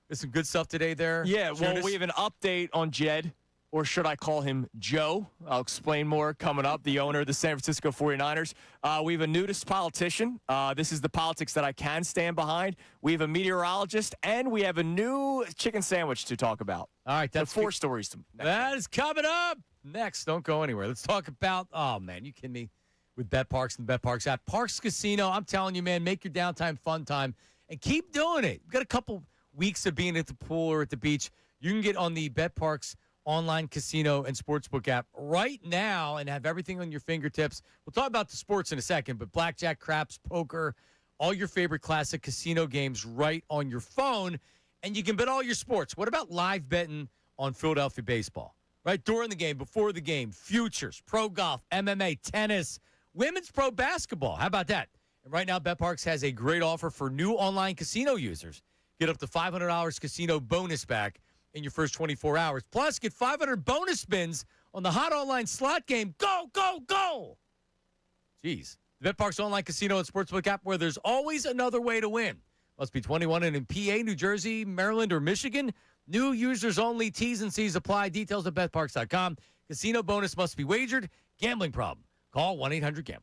There's some good stuff today there. Yeah, well, we have an update on Jed, or should I call him Joe? I'll explain more coming up, the owner of the San Francisco 49ers. We have a nudist politician. This is the politics that I can stand behind. We have a meteorologist, and we have a new chicken sandwich to talk about. All right, that's 4 stories. That is coming up next. Don't go anywhere. Let's talk about, oh, man, you kidding me, with BetParks and the BetParks app. Parks Casino, I'm telling you, man, make your downtime fun time, and keep doing it. We've got a couple weeks of being at the pool or at the beach. You can get on the BetParks online casino and sportsbook app right now and have everything on your fingertips. We'll talk about the sports in a second, but blackjack, craps, poker, all your favorite classic casino games right on your phone, and you can bet all your sports. What about live betting on Philadelphia baseball? right? During the game, before the game, futures, pro golf, MMA, tennis, women's pro basketball. How about that? And right now, BetParks has a great offer for new online casino users. Get up to $500 casino bonus back in your first 24 hours. Plus, get 500 bonus spins on the hot online slot game. Go, go, go! Jeez. The BetParks online casino and sportsbook app where there's always another way to win. Must be 21 and in PA, New Jersey, Maryland, or Michigan. New users only. T's and C's apply. Details at betparks.com. Casino bonus must be wagered. Gambling problem. Call 1-800-GAMBLER.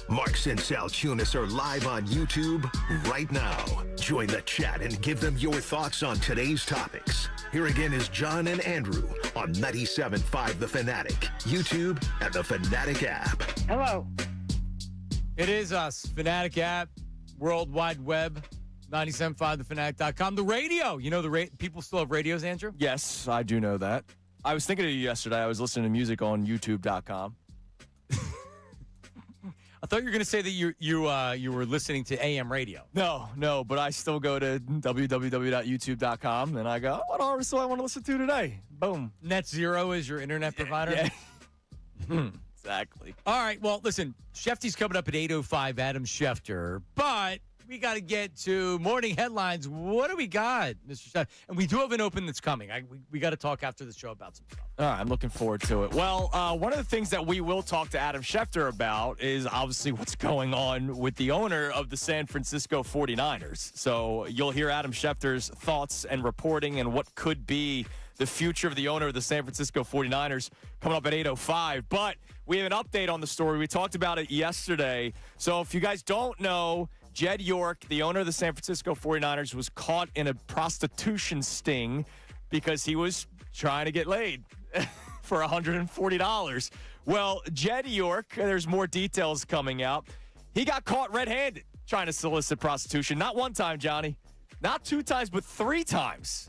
Marks and Salciunas are live on YouTube right now. Join the chat and give them your thoughts on today's topics. Here again is John and Andrew on 97.5 The Fanatic, YouTube, and the Fanatic app. Hello. It is us, Fanatic app, World Wide Web, 97.5thefanatic.com. The radio. You know, people still have radios, Andrew? Yes, I do know that. I was thinking of you yesterday. I was listening to music on YouTube.com. I thought you were going to say that you were listening to AM radio. No, but I still go to www.youtube.com and I go, what artist do I want to listen to today? Boom. Net Zero is your internet provider? Yeah. Exactly. All right, well, listen, Shefty's coming up at 8:05, Adam Schefter, but we got to get to morning headlines. What do we got, Mr. Stein? And we do have an open that's coming. We got to talk after the show about some stuff. All right, I'm looking forward to it. Well, one of the things that we will talk to Adam Schefter about is obviously what's going on with the owner of the San Francisco 49ers. So you'll hear Adam Schefter's thoughts and reporting and what could be the future of the owner of the San Francisco 49ers coming up at 8:05. But we have an update on the story. We talked about it yesterday. So if you guys don't know, Jed York, the owner of the San Francisco 49ers, was caught in a prostitution sting because he was trying to get laid for $140. Well, Jed York, there's more details coming out. He got caught red-handed trying to solicit prostitution. Not one time, Johnny. Not 2 times, but 3 times.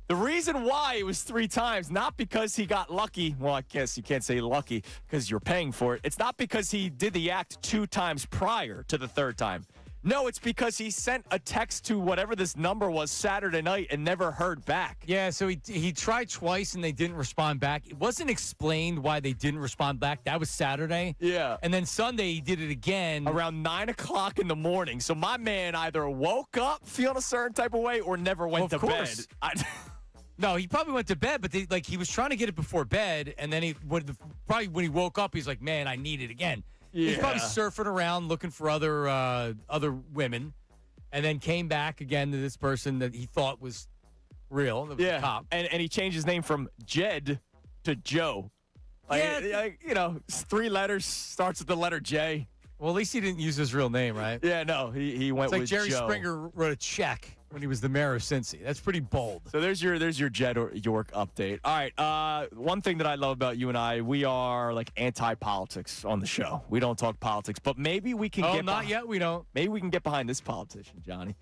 The reason why it was 3 times, not because he got lucky. Well, I guess you can't say lucky because you're paying for it. It's not because he did the act 2 times prior to the 3rd time. No, it's because he sent a text to whatever this number was Saturday night and never heard back. Yeah, so he tried twice and they didn't respond back. It wasn't explained why they didn't respond back. That was Saturday. Yeah. And then Sunday he did it again. Around 9 o'clock in the morning. So my man either woke up feeling a certain type of way or never went to bed. No, he probably went to bed, but he was trying to get it before bed, and then probably when he woke up, he's like, man, I need it again. Yeah. He's probably surfing around looking for other women, and then came back again to this person that he thought was real. That was a cop. And he changed his name from Jed to Joe. Like, 3 letters, starts with the letter J. Well, at least he didn't use his real name, right? Yeah, no, he went with Joe. It's like Jerry Springer wrote a check when he was the mayor of Cincy. That's pretty bold. So there's your Jed York update. All right, one thing that I love about you and I, we are like anti-politics on the show. We don't talk politics, but maybe we can get not yet, we don't. Maybe we can get behind this politician, Johnny.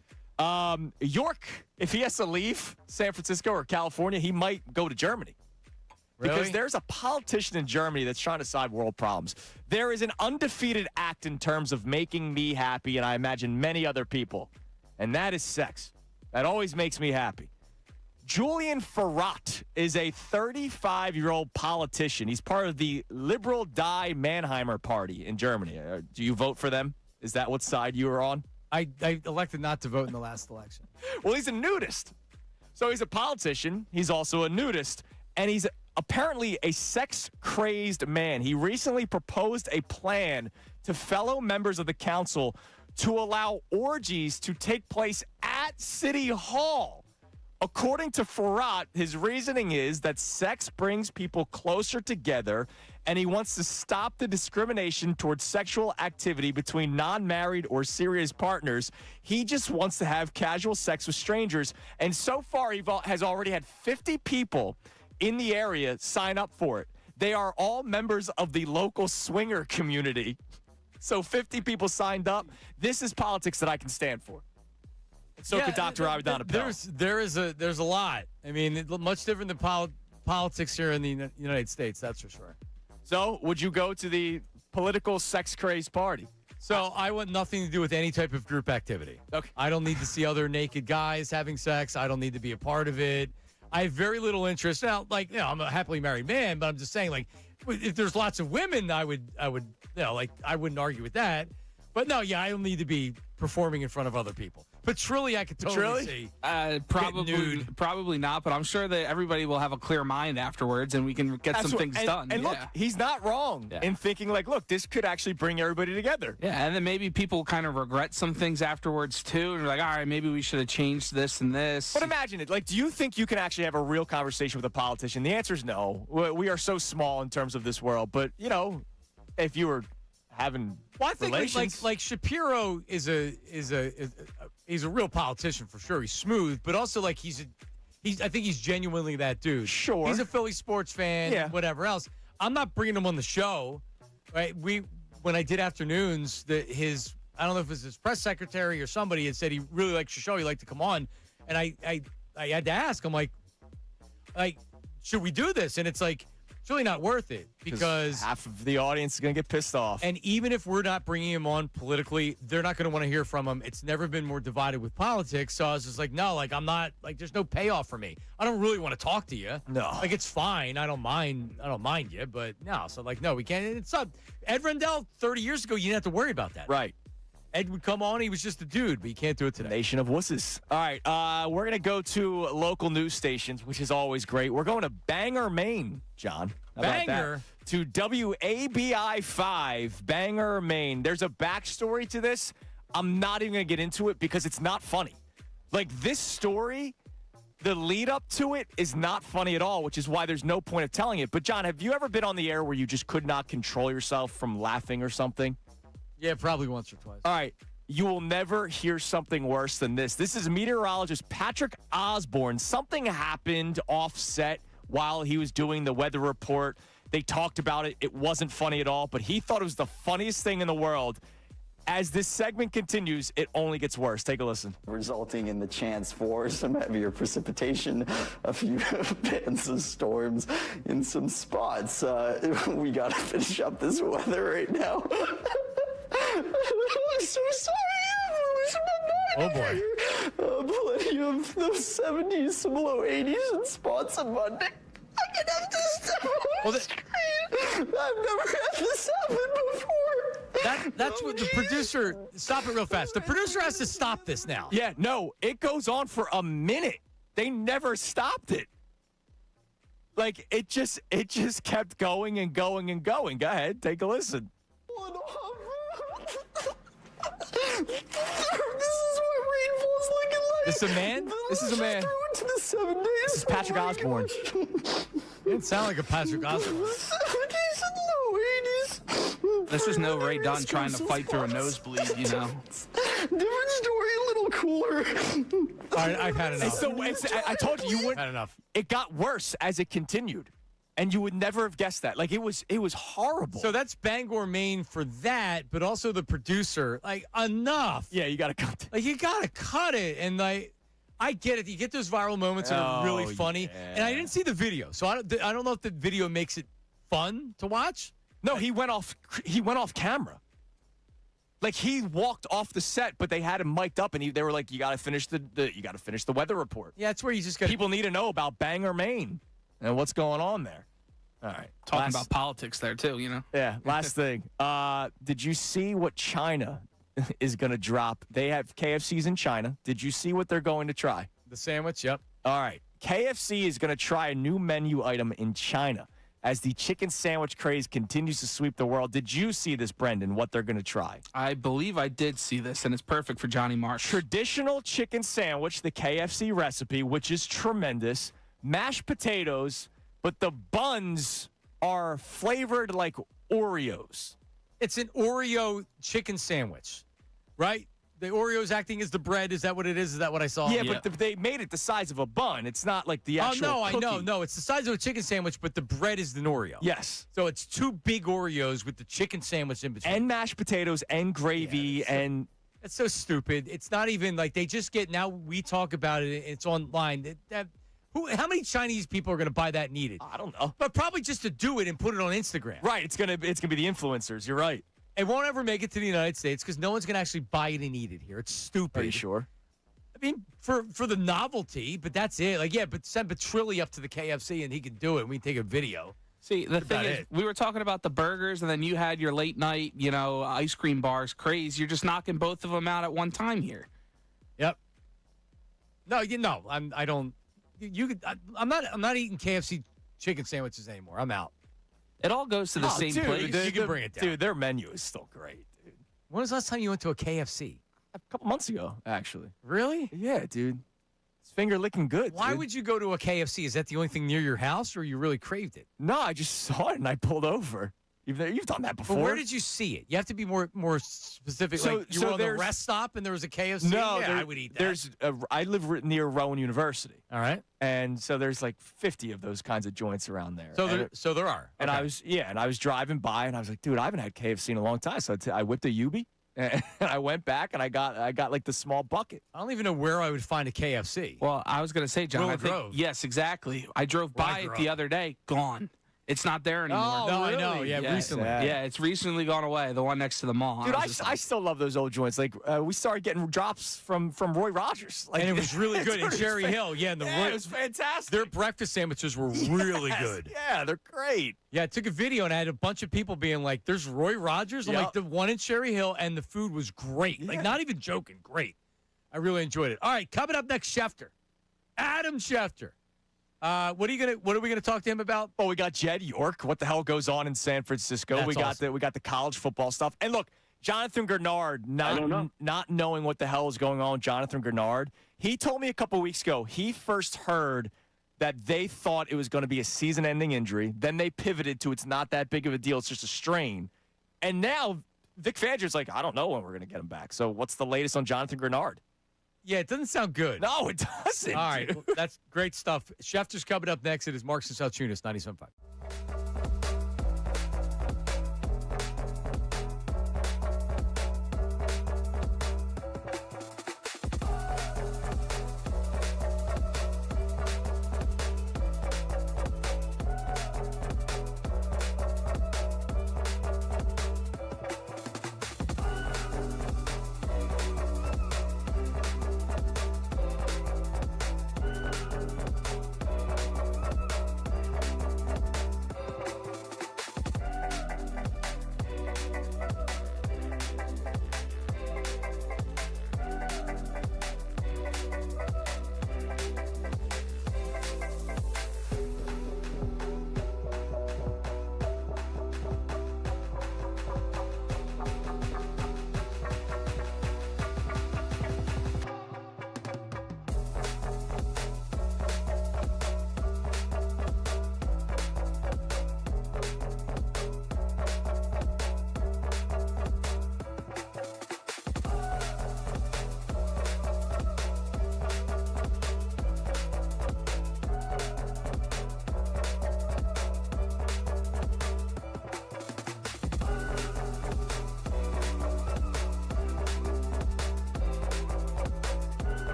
York, if he has to leave San Francisco or California, he might go to Germany. Really? Because there's a politician in Germany that's trying to solve world problems. There is an undefeated act in terms of making me happy, and I imagine many other people, and that is sex. That always makes me happy. Julian Farrat is a 35-year-old politician. He's part of the Liberal Die Mannheimer Party in Germany. Do you vote for them? Is that what side you are on? I elected not to vote in the last election. Well, he's a nudist. So he's a politician. He's also a nudist. And he's apparently a sex-crazed man. He recently proposed a plan to fellow members of the council to allow orgies to take place at City Hall. According to Farrat, his reasoning is that sex brings people closer together, and he wants to stop the discrimination towards sexual activity between non-married or serious partners. He just wants to have casual sex with strangers, and so far he has already had 50 people in the area sign up for it. They are all members of the local swinger community. So 50 people signed up. This is politics that I can stand for. So could Dr. Avidan Appel. There's a lot. I mean, much different than politics here in the United States, that's for sure. So would you go to the political sex-crazed party? So I want nothing to do with any type of group activity. Okay. I don't need to see other naked guys having sex. I don't need to be a part of it. I have very little interest. Now, I'm a happily married man, but I'm just saying, if there's lots of women, I wouldn't argue with that. But no, I don't need to be performing in front of other people. Petrelli, I could totally see. Probably not, but I'm sure that everybody will have a clear mind afterwards, and we can get some things done. And look, he's not wrong in thinking look, this could actually bring everybody together. Yeah, and then maybe people kind of regret some things afterwards too, and they're like, all right, maybe we should have changed this and this. But imagine it. Do you think you can actually have a real conversation with a politician? The answer is no. We are so small in terms of this world. But if you were having relations, like Shapiro is he's a real politician for sure. He's smooth, but also I think he's genuinely that dude. Sure. He's a Philly sports fan and whatever else. I'm not bringing him on the show. Right? When I did afternoons, I don't know if it was his press secretary or somebody had said he really likes your show. He liked to come on. And I had to ask, I'm like, should we do this? And it's really not worth it because half of the audience is going to get pissed off. And even if we're not bringing him on politically, they're not going to want to hear from him. It's never been more divided with politics. So I was just no, I'm not, there's no payoff for me. I don't really want to talk to you. No. It's fine. I don't mind you, but no. So no, we can't. It's not. Ed Rendell, 30 years ago, you didn't have to worry about that. Right. Ed would come on. He was just a dude, but you can't do it today. Nation of wusses. All right, we're going to go to local news stations, which is always great. We're going to Bangor, Maine, John. How about Bangor? that? To WABI 5, Bangor, Maine. There's a backstory to this. I'm not even going to get into it because it's not funny. Like, this story, the lead up to it is not funny at all, which is why there's no point of telling it. But, John, have you ever been on the air where you just could not control yourself from laughing or something? Yeah, probably once or twice. All right. You will never hear something worse than this. This is meteorologist Patrick Osborne. Something happened offset while he was doing the weather report. They talked about it. It wasn't funny at all, but he thought it was the funniest thing in the world. As this segment continues, it only gets worse. Take a listen. Resulting in the chance for some heavier precipitation, a few bands of storms in some spots. We got to finish up this weather right now. I'm so sorry. Oh, boy. Plenty of those 70s, some low 80s, and spots on Monday. I'm going to have to step on the screen. I've never had this happen before. That's what the producer. Stop it real fast. The producer has to stop this now. Yeah, no, it goes on for a minute. They never stopped it. Like, it just kept going and going and going. Go ahead, take a listen. This is what rainfall's looking like. This is a man? This is a man. To the 7 days. This is Patrick Osborne. It didn't sound like a Patrick Osborne. 70s and low 80s. This is no Ray Dunne trying to fight through a nosebleed, you know. Different story, a little cooler. All right, I've had enough. I told you wouldn't. Had enough. It got worse as it continued, and you would never have guessed that. Like, it was horrible. So that's Bangor, Maine for that, but also the producer. Like, enough. Yeah, you got to cut it. Like, you got to cut it. And, like, I get it. You get those viral moments that are really funny. Yeah. And I didn't see the video, so I don't know if the video makes it fun to watch. No, he went off camera. Like, he walked off the set, but they had him mic'd up, and they were like, "You got to finish the weather report." Yeah, that's where you just got. People need to know about Bangor, Maine, and what's going on there. All right, Talking about politics there, too, you know? Yeah, last thing. Did you see what China is going to drop? They have KFCs in China. Did you see what they're going to try? The sandwich, yep. All right. KFC is going to try a new menu item in China as the chicken sandwich craze continues to sweep the world. Did you see this, Brendan, what they're going to try? I believe I did see this, and it's perfect for Johnny Marsh. Traditional chicken sandwich, the KFC recipe, which is tremendous. Mashed potatoes, but the buns are flavored like Oreos. It's an Oreo chicken sandwich, right? The Oreo's acting as the bread. Is that what it is? Is that what I saw? Yeah, but they made it the size of a bun. It's not like the actual cookie. I know. No, it's the size of a chicken sandwich, but the bread is an Oreo. Yes. So it's two big Oreos with the chicken sandwich in between. And mashed potatoes and gravy and... That's so stupid. It's not even like they just get... Now we talk about it. It's online. How many Chinese people are going to buy that and eat it? I don't know. But probably just to do it and put it on Instagram. Right. It's gonna be the influencers. You're right. It won't ever make it to the United States because no one's going to actually buy it and eat it here. It's stupid. Are you sure? I mean, for the novelty, but that's it. Like, yeah, but send Petrilli up to the KFC and he can do it. We can take a video. See, the thing is, we were talking about the burgers, and then you had your late night, ice cream bars craze. You're just knocking both of them out at one time here. Yep. No, I'm not eating KFC chicken sandwiches anymore. I'm out. It all goes to the same place. You can bring it down. Dude, their menu is still great, dude. When was the last time you went to a KFC? A couple months ago, actually. Really? Yeah, dude. It's finger licking good. Why dude. would you go to a KFC? Is that the only thing near your house, or you really craved it? No, I just saw it and I pulled over. You've done that before. But where did you see it? You have to be more specific. Like you were on the rest stop and there was a KFC? No, I would eat that. I live near Rowan University. All right. And so there's like 50 of those kinds of joints around there. So there are. And okay. I was driving by and I was like, dude, I haven't had KFC in a long time. So I whipped a Yubi and I went back and I got like the small bucket. I don't even know where I would find a KFC. Well, I was going to say, John, yes, exactly. I drove by it the other day, gone. It's not there anymore. Oh, No, really? I know. Yeah, Yes, recently. Yeah, it's recently gone away. The one next to the mall. Dude, I still love those old joints. Like we started getting drops from Roy Rogers. Like, And it was really good. Dude, And it was Cherry Hill. Yeah, and it was fantastic. their breakfast sandwiches were really Yes, good. Yeah, they're great. Yeah, I took a video and I had a bunch of people being like, there's Roy Rogers. I'm Yep. like, the one in Cherry Hill, and the food was great. Like, not even joking. Great. I really enjoyed it. All right, coming up next, Schefter. Adam Schefter. What are we gonna talk to him about? Well, we got Jed York. What the hell goes on in San Francisco? That's we got awesome. we got the college football stuff. And look, Jonathan Gernard, not knowing what the hell is going on with Jonathan Gernard, he told me a couple weeks ago he first heard that they thought it was going to be a season-ending injury. Then they pivoted to it's not that big of a deal. It's just a strain. And now Vic Fangio's like, I don't know when we're going to get him back. So what's the latest on Jonathan Gernard? Yeah, it doesn't sound good. No, it doesn't. All right, well, that's great stuff. Schefter's coming up next. It is Marks and Salciunas, 97.5.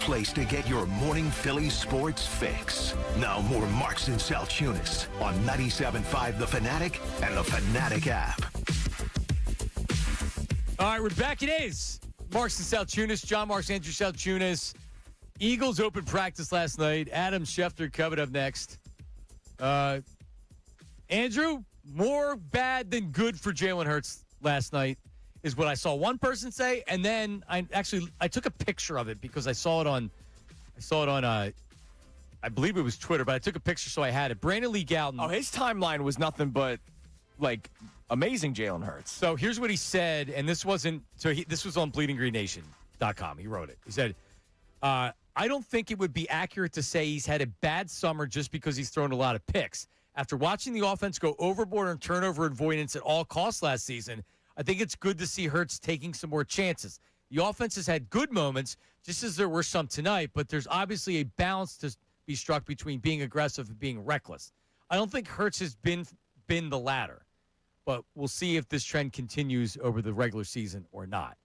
place to get your morning Phillies sports fix. Now more Marks and Salciunas on 97.5 The Fanatic and the Fanatic app. All right, we're back. It is Marks and Salciunas, John Marks, Andrew Salciunas. Eagles open practice last night. Adam Schefter coming up next. Andrew, more bad than good for Jalen Hurts last night is what I saw one person say, and then I took a picture of it because I saw it on I believe it was Twitter, but I took a picture so I had it. Brandon Lee Gowton. Oh, his timeline was nothing but like amazing Jalen Hurts. So here's what he said, and this was on bleedinggreennation.com. He wrote it. He said, I don't think it would be accurate to say he's had a bad summer just because he's thrown a lot of picks. After watching the offense go overboard on turnover avoidance at all costs last season, I think it's good to see Hurts taking some more chances. The offense has had good moments, just as there were some tonight, but there's obviously a balance to be struck between being aggressive and being reckless. I don't think Hurts has been the latter, but we'll see if this trend continues over the regular season or not.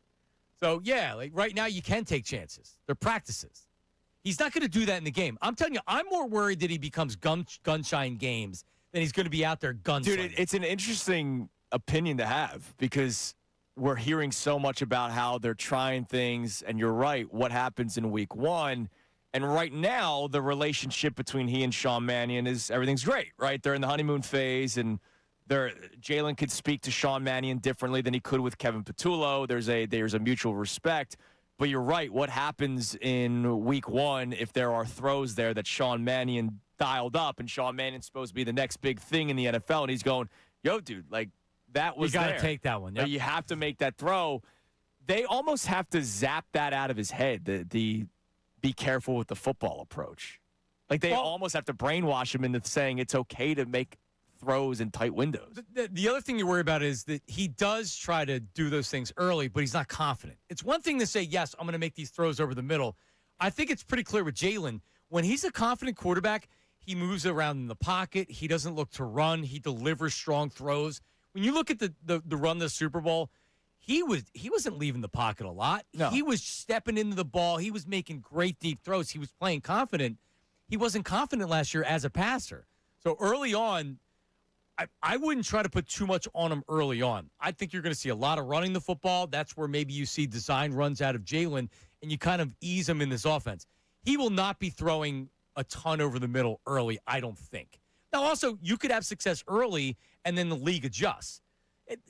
So, yeah, like right now you can take chances. They're practices. He's not going to do that in the game. I'm telling you, I'm more worried that he becomes gun-shy in games than he's going to be out there gunshying. Dude, it's an interesting opinion to have because we're hearing so much about how they're trying things, and you're right, what happens in week one. And right now, the relationship between he and Sean Mannion is everything's great, right? They're in the honeymoon phase, and Jalen could speak to Sean Mannion differently than he could with Kevin Patullo. There's a mutual respect. But you're right. What happens in week one if there are throws there that Sean Mannion dialed up, and Sean Mannion's supposed to be the next big thing in the NFL, and he's going, yo, dude, like that was you got there. to take that one. Yep. You have to make that throw. They almost have to zap that out of his head, the be careful with the football approach. Like they almost have to brainwash him into saying it's okay to make throws in tight windows. The other thing you worry about is that he does try to do those things early, but he's not confident. It's one thing to say, yes, I'm going to make these throws over the middle. I think it's pretty clear with Jalen. When he's a confident quarterback, he moves around in the pocket. He doesn't look to run. He delivers strong throws. When you look at the run of the Super Bowl, he wasn't leaving the pocket a lot. No. He was stepping into the ball. He was making great deep throws. He was playing confident. He wasn't confident last year as a passer. So early on, I wouldn't try to put too much on him early on. I think you're going to see a lot of running the football. That's where maybe you see design runs out of Jalen, and you kind of ease him in this offense. He will not be throwing a ton over the middle early, I don't think. Now, also, you could have success early, and then the league adjusts.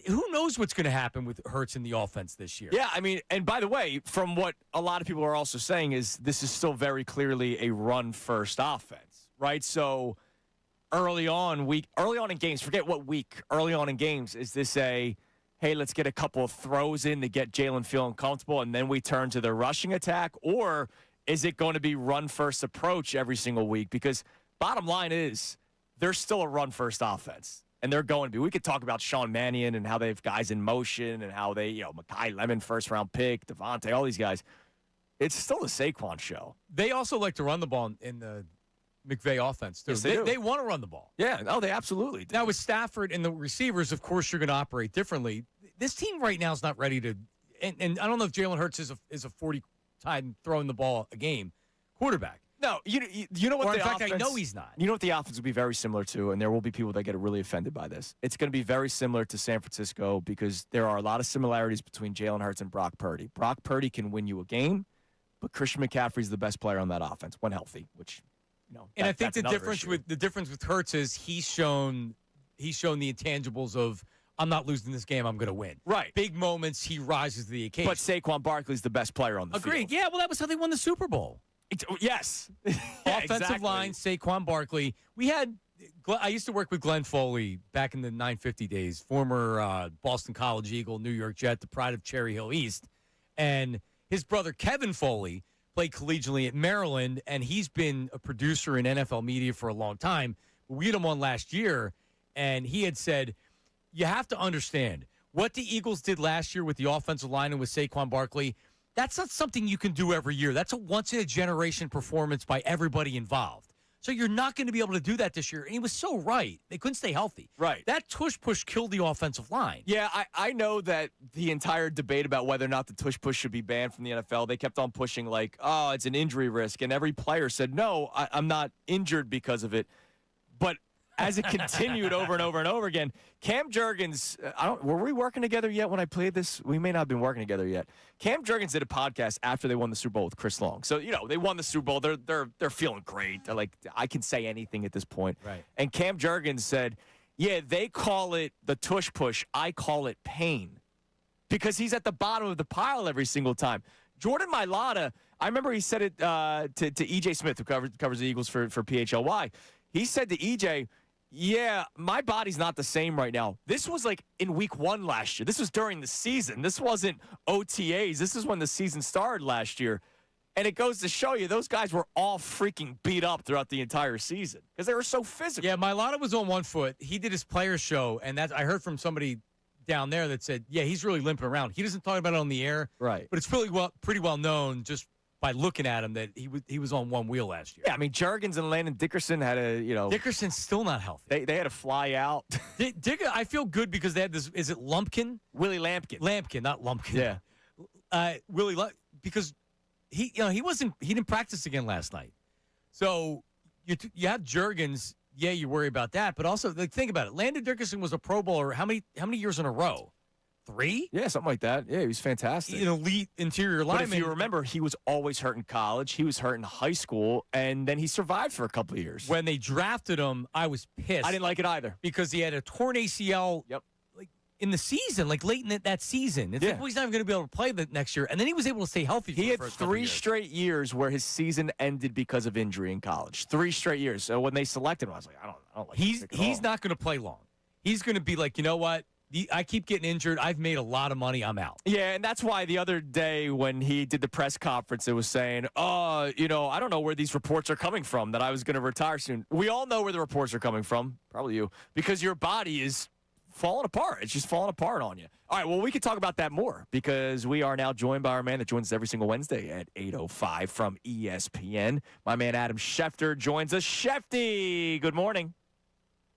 Who knows what's going to happen with Hurts in the offense this year? Yeah, I mean, and by the way, from what a lot of people are also saying is this is still very clearly a run-first offense, right? So early on in games, forget what week, early on in games, is this a, hey, let's get a couple of throws in to get Jalen feeling comfortable, and then we turn to the rushing attack? Or is it going to be run-first approach every single week? Because bottom line is they're still a run-first offense. And they're going to be. We could talk about Sean Mannion and how they have guys in motion and how they, Mekhi Lemon, first-round pick, Devontae, all these guys. It's still the Saquon show. They also like to run the ball in the McVay offense, too. Yes, they want to run the ball. Yeah, no, they absolutely do. Now, with Stafford and the receivers, of course, you're going to operate differently. This team right now is not ready to – and I don't know if Jalen Hurts is a 40-time throwing the ball a game quarterback. No, you know what or the in fact, offense, I know he's not. You know what the offense will be very similar to, and there will be people that get really offended by this. It's going to be very similar to San Francisco because there are a lot of similarities between Jalen Hurts and Brock Purdy. Brock Purdy can win you a game, but Christian McCaffrey's the best player on that offense when healthy, which and I think the difference with Hurts is he's shown the intangibles of I'm not losing this game, I'm going to win. Right. Big moments, he rises to the occasion. But Saquon Barkley's the best player on the field. Agreed. Yeah, well, that was how they won the Super Bowl. Yes. Offensive line, Saquon Barkley. I used to work with Glenn Foley back in the 950 days, former Boston College Eagle, New York Jet, the pride of Cherry Hill East. And his brother Kevin Foley played collegially at Maryland, and he's been a producer in NFL media for a long time. We had him on last year, and he had said, you have to understand, what the Eagles did last year with the offensive line and with Saquon Barkley, that's not something you can do every year. That's a once-in-a-generation performance by everybody involved. So you're not going to be able to do that this year. And he was so right. They couldn't stay healthy. Right. That tush-push killed the offensive line. Yeah, I know that the entire debate about whether or not the tush-push should be banned from the NFL, they kept on pushing like, oh, it's an injury risk. And every player said, no, I'm not injured because of it. But as it continued over and over and over again, Cam Jurgens, were we working together yet when I played this? We may not have been working together yet. Cam Jurgens did a podcast after they won the Super Bowl with Chris Long. So, they won the Super Bowl. They're feeling great. They're like, I can say anything at this point. Right. And Cam Jurgens said, Yeah, they call it the tush push. I call it pain because he's at the bottom of the pile every single time. Jordan Mailata, I remember he said it to E.J. Smith, who covers the Eagles for PHLY. He said to E.J., yeah, my body's not the same right now. This was like in week 1 last year. This was during the season. This wasn't OTAs. This is when the season started last year. And it goes to show you, those guys were all freaking beat up throughout the entire season because they were so physical. Yeah, Mailata was on one foot. He did his player show, and I heard from somebody down there that said, yeah, he's really limping around. He doesn't talk about it on the air. Right. But it's pretty well known just by looking at him that he was on one wheel last year. Yeah, I mean, Juergens and Landon Dickerson had Dickerson's still not healthy. They had to fly out. I feel good because they had this, is it Lumpkin? Willie Lampkin. Lampkin, not Lumpkin. Yeah. Because he didn't practice again last night. So you have Juergens, yeah, you worry about that, but also think about it. Landon Dickerson was a Pro Bowler how many years in a row? 3? Yeah, something like that. Yeah, he was fantastic. An elite interior lineman. But if you remember, he was always hurt in college. He was hurt in high school, and then he survived for a couple of years. When they drafted him, I was pissed. I didn't like it either. Because he had a torn ACL in the season, like late in that season. It's like, well, he's not even going to be able to play the next year. And then he was able to stay healthy for He the had first couple 3 years. straight years where his season ended because of injury in college. 3 straight years. So when they selected him, I was like, I don't like this pick at all. He's not going to play long. He's going to be like, you know what? I keep getting injured. I've made a lot of money. I'm out. Yeah, and that's why the other day when he did the press conference, it was saying, I don't know where these reports are coming from that I was going to retire soon. We all know where the reports are coming from, probably you, because your body is falling apart. It's just falling apart on you. All right, well, we could talk about that more because we are now joined by our man that joins us every single Wednesday at 8:05 from ESPN. My man Adam Schefter joins us. Shefty, good morning.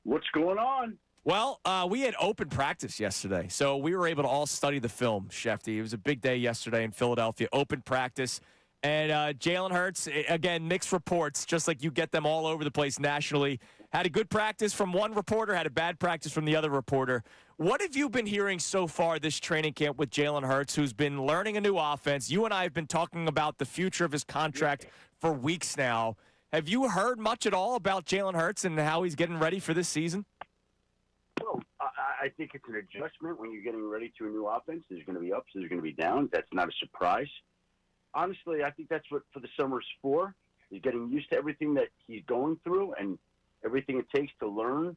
What's going on? Well, we had open practice yesterday, so we were able to all study the film, Shefty. It was a big day yesterday in Philadelphia, open practice. And Jalen Hurts, again, mixed reports, just like you get them all over the place nationally. Had a good practice from one reporter, had a bad practice from the other reporter. What have you been hearing so far this training camp with Jalen Hurts, who's been learning a new offense? You and I have been talking about the future of his contract for weeks now. Have you heard much at all about Jalen Hurts and how he's getting ready for this season? Well, I think it's an adjustment when you're getting ready to a new offense. There's going to be ups, there's going to be downs. That's not a surprise. Honestly, I think that's what for the summer's for. He's getting used to everything that he's going through and everything it takes to learn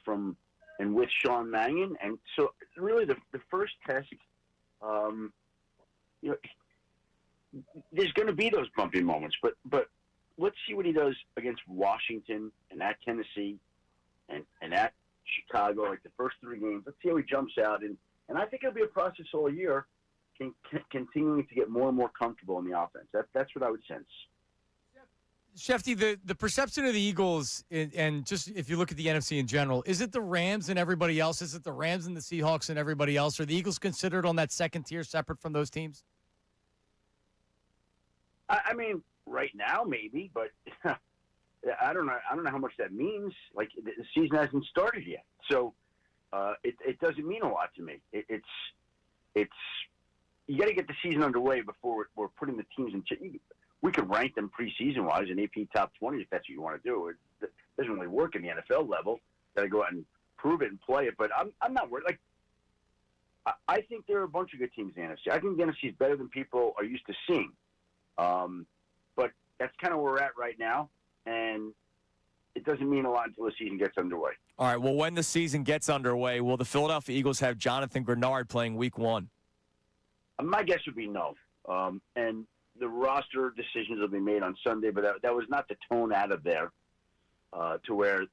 from and with Sean Mannion. And so really the first test, there's going to be those bumpy moments, but let's see what he does against Washington and at Tennessee and at Chicago, like the first 3 games. Let's see how he jumps out. And I think it'll be a process all year, continuing to get more and more comfortable in the offense. That's what I would sense. Shefty, the perception of the Eagles, and just if you look at the NFC in general, is it the Rams and everybody else? Is it the Rams and the Seahawks and everybody else? Are the Eagles considered on that second tier separate from those teams? I mean, right now maybe, but I don't know how much that means. Like, the season hasn't started yet, so it doesn't mean a lot to me. It's you got to get the season underway before we're putting the teams in. We could rank them preseason wise in AP top 20 if that's what you want to do. It doesn't really work in the NFL level. Got to go out and prove it and play it. But I'm not worried. Like, I think there are a bunch of good teams in the NFC. I think the NFC is better than people are used to seeing. But that's kind of where we're at right now. And it doesn't mean a lot until the season gets underway. All right, well, when the season gets underway, will the Philadelphia Eagles have Jonathan Grenard playing week 1? My guess would be no. And the roster decisions will be made on Sunday, but that was not the tone out of there to where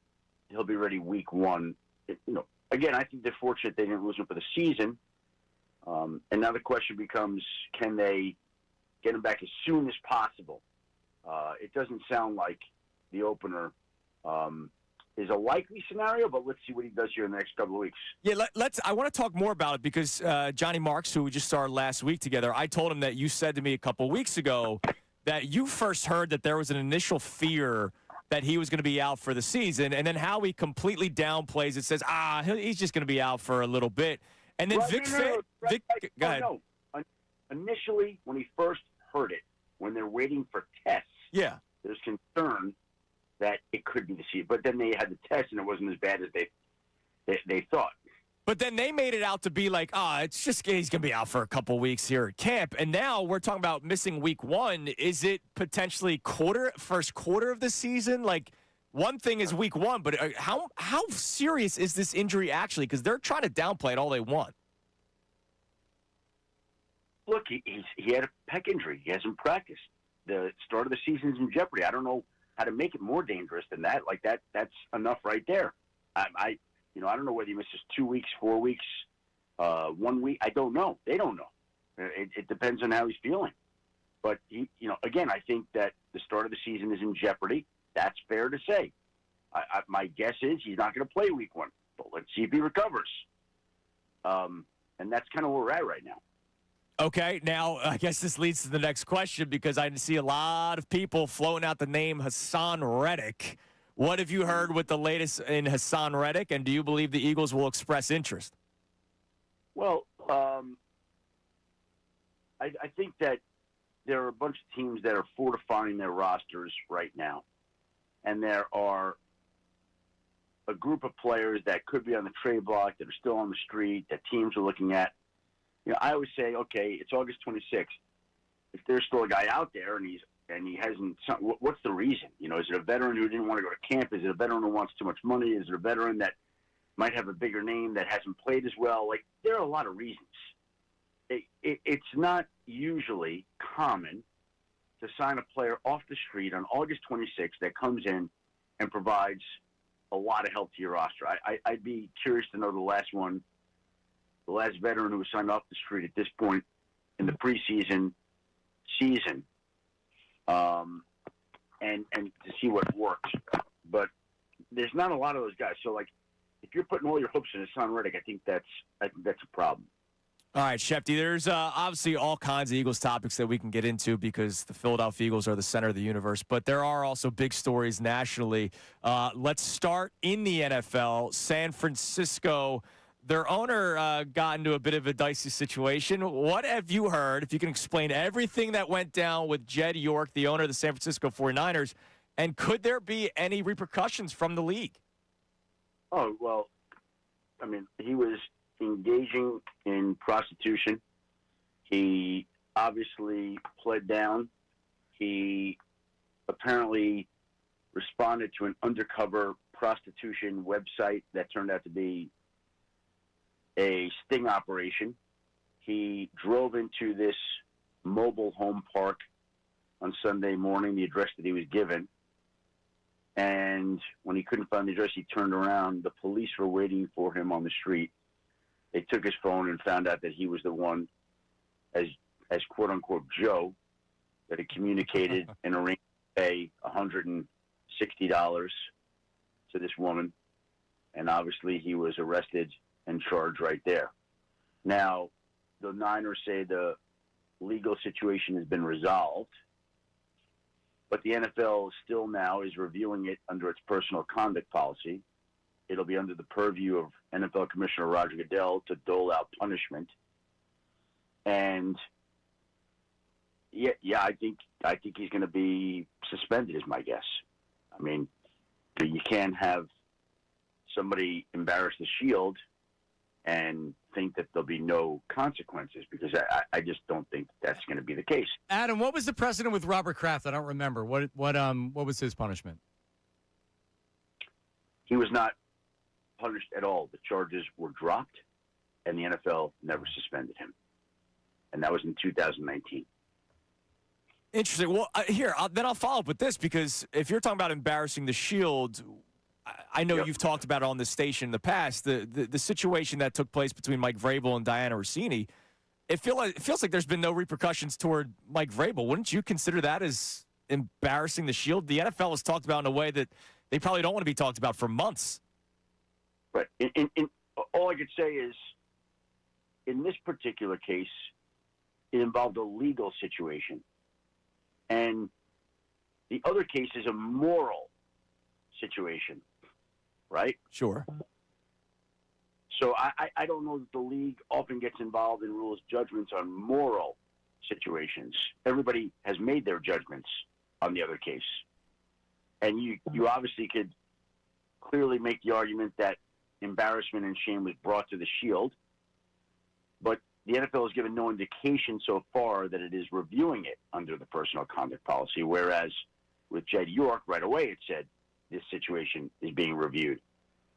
he'll be ready week 1. Again, I think they're fortunate they didn't lose him for the season. And now the question becomes, can they get him back as soon as possible? It doesn't sound like the opener is a likely scenario, but let's see what he does here in the next couple of weeks. Yeah, I want to talk more about it because Johnny Marks, who we just started last week together, I told him that you said to me a couple of weeks ago that you first heard that there was an initial fear that he was going to be out for the season, and then how he completely downplays it, says, he's just going to be out for a little bit. And then go ahead. No. Initially, when he first heard it, when they're waiting for tests, there's concern that it could be the season. But then they had the test, and it wasn't as bad as they they thought. But then they made it out to be like, it's just he's going to be out for a couple weeks here at camp. And now we're talking about missing week 1. Is it potentially first quarter of the season? Like, one thing is week 1, but how serious is this injury actually? Because they're trying to downplay it all they want. Look, he had a pec injury. He hasn't practiced. The start of the season's in jeopardy. I don't know how to make it more dangerous than that. Like that's enough right there. I don't know whether he misses 2 weeks, 4 weeks, 1 week. I don't know. They don't know. It depends on how he's feeling. But again, I think that the start of the season is in jeopardy. That's fair to say. My guess is he's not going to play week 1. But let's see if he recovers. And that's kind of where we're at right now. Okay, now I guess this leads to the next question because I see a lot of people floating out the name Hassan Reddick. What have you heard with the latest in Hassan Reddick, and do you believe the Eagles will express interest? Well, I think that there are a bunch of teams that are fortifying their rosters right now, and there are a group of players that could be on the trade block that are still on the street that teams are looking at. I always say, okay, it's August 26th. If there's still a guy out there and he hasn't, what's the reason? Is it a veteran who didn't want to go to camp? Is it a veteran who wants too much money? Is it a veteran that might have a bigger name that hasn't played as well? Like, there are a lot of reasons. It's not usually common to sign a player off the street on August 26th that comes in and provides a lot of help to your roster. I'd be curious to know the last veteran who was signed off the street at this point in the preseason season, and to see what works. But there's not a lot of those guys. So, like, if you're putting all your hopes in Hassan Reddick, I think that's a problem. All right, Shefty, there's obviously all kinds of Eagles topics that we can get into because the Philadelphia Eagles are the center of the universe, but there are also big stories nationally. Let's start in the NFL. San Francisco, their owner got into a bit of a dicey situation. What have you heard, if you can explain everything that went down with Jed York, the owner of the San Francisco 49ers, and could there be any repercussions from the league? Oh, well, I mean, he was engaging in prostitution. He obviously pled down. He apparently responded to an undercover prostitution website that turned out to be a sting operation. He drove into this mobile home park on Sunday morning, the address that he was given. And when he couldn't find the address, he turned around. The police were waiting for him on the street. They took his phone and found out that he was the one, as quote-unquote Joe, that had communicated and arranged to pay $160 to this woman. And obviously he was arrested and charged right there. Now, the Niners say the legal situation has been resolved, but the NFL still now is reviewing it under its personal conduct policy. It'll be under the purview of NFL Commissioner Roger Goodell to dole out punishment. And yeah, I think he's going to be suspended, is my guess. I mean, you can't have somebody embarrass the Shield and think that there'll be no consequences, because I just don't think that's going to be the case. Adam, what was the precedent with Robert Kraft? I don't remember. What was his punishment? He was not punished at all. The charges were dropped, and the NFL never suspended him. And that was in 2019. Interesting. Well, then I'll follow up with this, because if you're talking about embarrassing the Shield, I know you've talked about it on this station in the past, the situation that took place between Mike Vrabel and Diana Rossini. It feels like there's been no repercussions toward Mike Vrabel. Wouldn't you consider that as embarrassing the Shield? The NFL has talked about in a way that they probably don't want to be talked about for months. But in all I could say is, in this particular case, it involved a legal situation. And the other case is a moral situation, right? Sure. So I don't know that the league often gets involved in rules judgments on moral situations. Everybody has made their judgments on the other case. And you obviously could clearly make the argument that embarrassment and shame was brought to the Shield. But the NFL has given no indication so far that it is reviewing it under the personal conduct policy, whereas with Jed York, right away it said this situation is being reviewed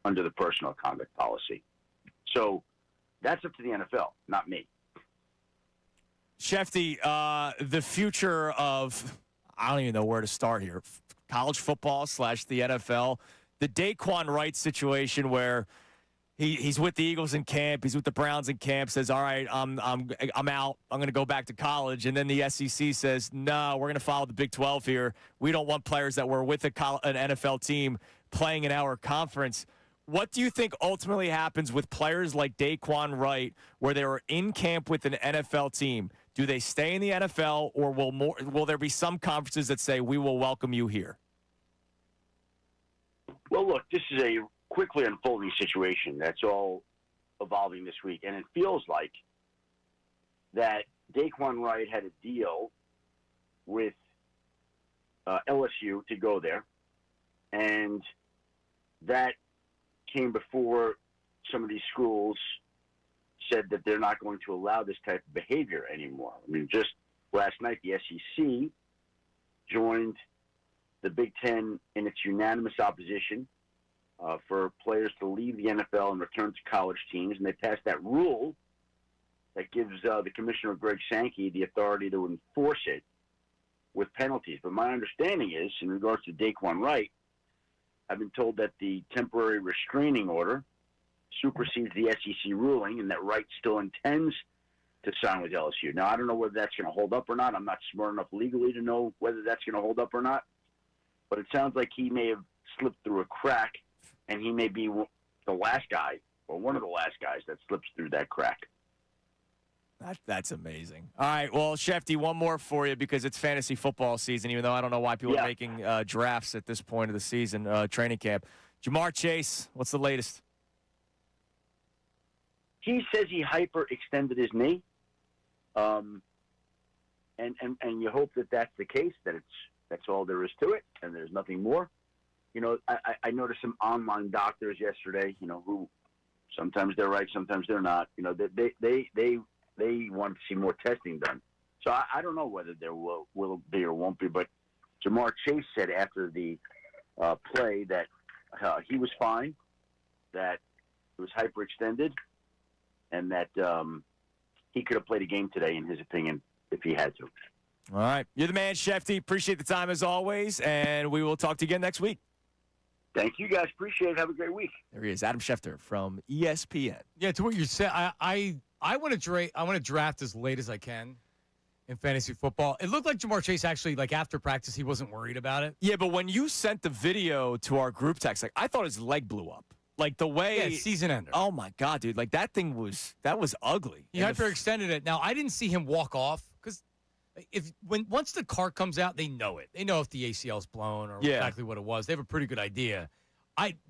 under the personal conduct policy. So that's up to the NFL, not me. Shefty, the future of, I don't even know where to start here, college football / the NFL, the Daquan Wright situation where he's with the Eagles in camp, he's with the Browns in camp, says, all right, I'm out, I'm going to go back to college. And then the SEC says, no, we're going to follow the Big 12 here. We don't want players that were with an NFL team playing in our conference. What do you think ultimately happens with players like Daquan Wright where they were in camp with an NFL team? Do they stay in the NFL, or will there be some conferences that say, we will welcome you here? Well, look, this is a quickly unfolding situation that's all evolving this week, and it feels like that Daquan Wright had a deal with LSU to go there, and that came before some of these schools said that they're not going to allow this type of behavior anymore. I mean, just last night, the SEC joined the Big Ten in its unanimous opposition for players to leave the NFL and return to college teams, and they passed that rule that gives the commissioner, Greg Sankey, the authority to enforce it with penalties. But my understanding is, in regards to Daquan Wright, I've been told that the temporary restraining order supersedes the SEC ruling and that Wright still intends to sign with LSU. Now, I don't know whether that's going to hold up or not. I'm not smart enough legally to know whether that's going to hold up or not. But it sounds like he may have slipped through a crack, and he may be the last guy or one of the last guys that slips through that crack. That's amazing. All right, well, Shefty, one more for you because it's fantasy football season, even though I don't know why people are making drafts at this point of the season, training camp. Jamar Chase, what's the latest? He says he hyperextended his knee, and you hope that that's the case, that that's all there is to it, and there's nothing more. You know, I noticed some online doctors yesterday, you know, who sometimes they're right, sometimes they're not. You know, they want to see more testing done. So I don't know whether there will be or won't be, but Jamar Chase said after the play that he was fine, that it was hyperextended, and that he could have played a game today, in his opinion, if he had to. All right. You're the man, Shefty. Appreciate the time as always, and we will talk to you again next week. Thank you, guys. Appreciate it. Have a great week. There he is, Adam Schefter from ESPN. Yeah, to what you said, I want to draft as late as I can in fantasy football. It looked like Jamar Chase actually, like after practice, he wasn't worried about it. Yeah, but when you sent the video to our group text, like I thought his leg blew up. Like the way season ender. Oh my God, dude! Like that was ugly. He hyperextended it. Now I didn't see him walk off because once the car comes out, they know it. They know if the ACL's blown or exactly what it was. They have a pretty good idea.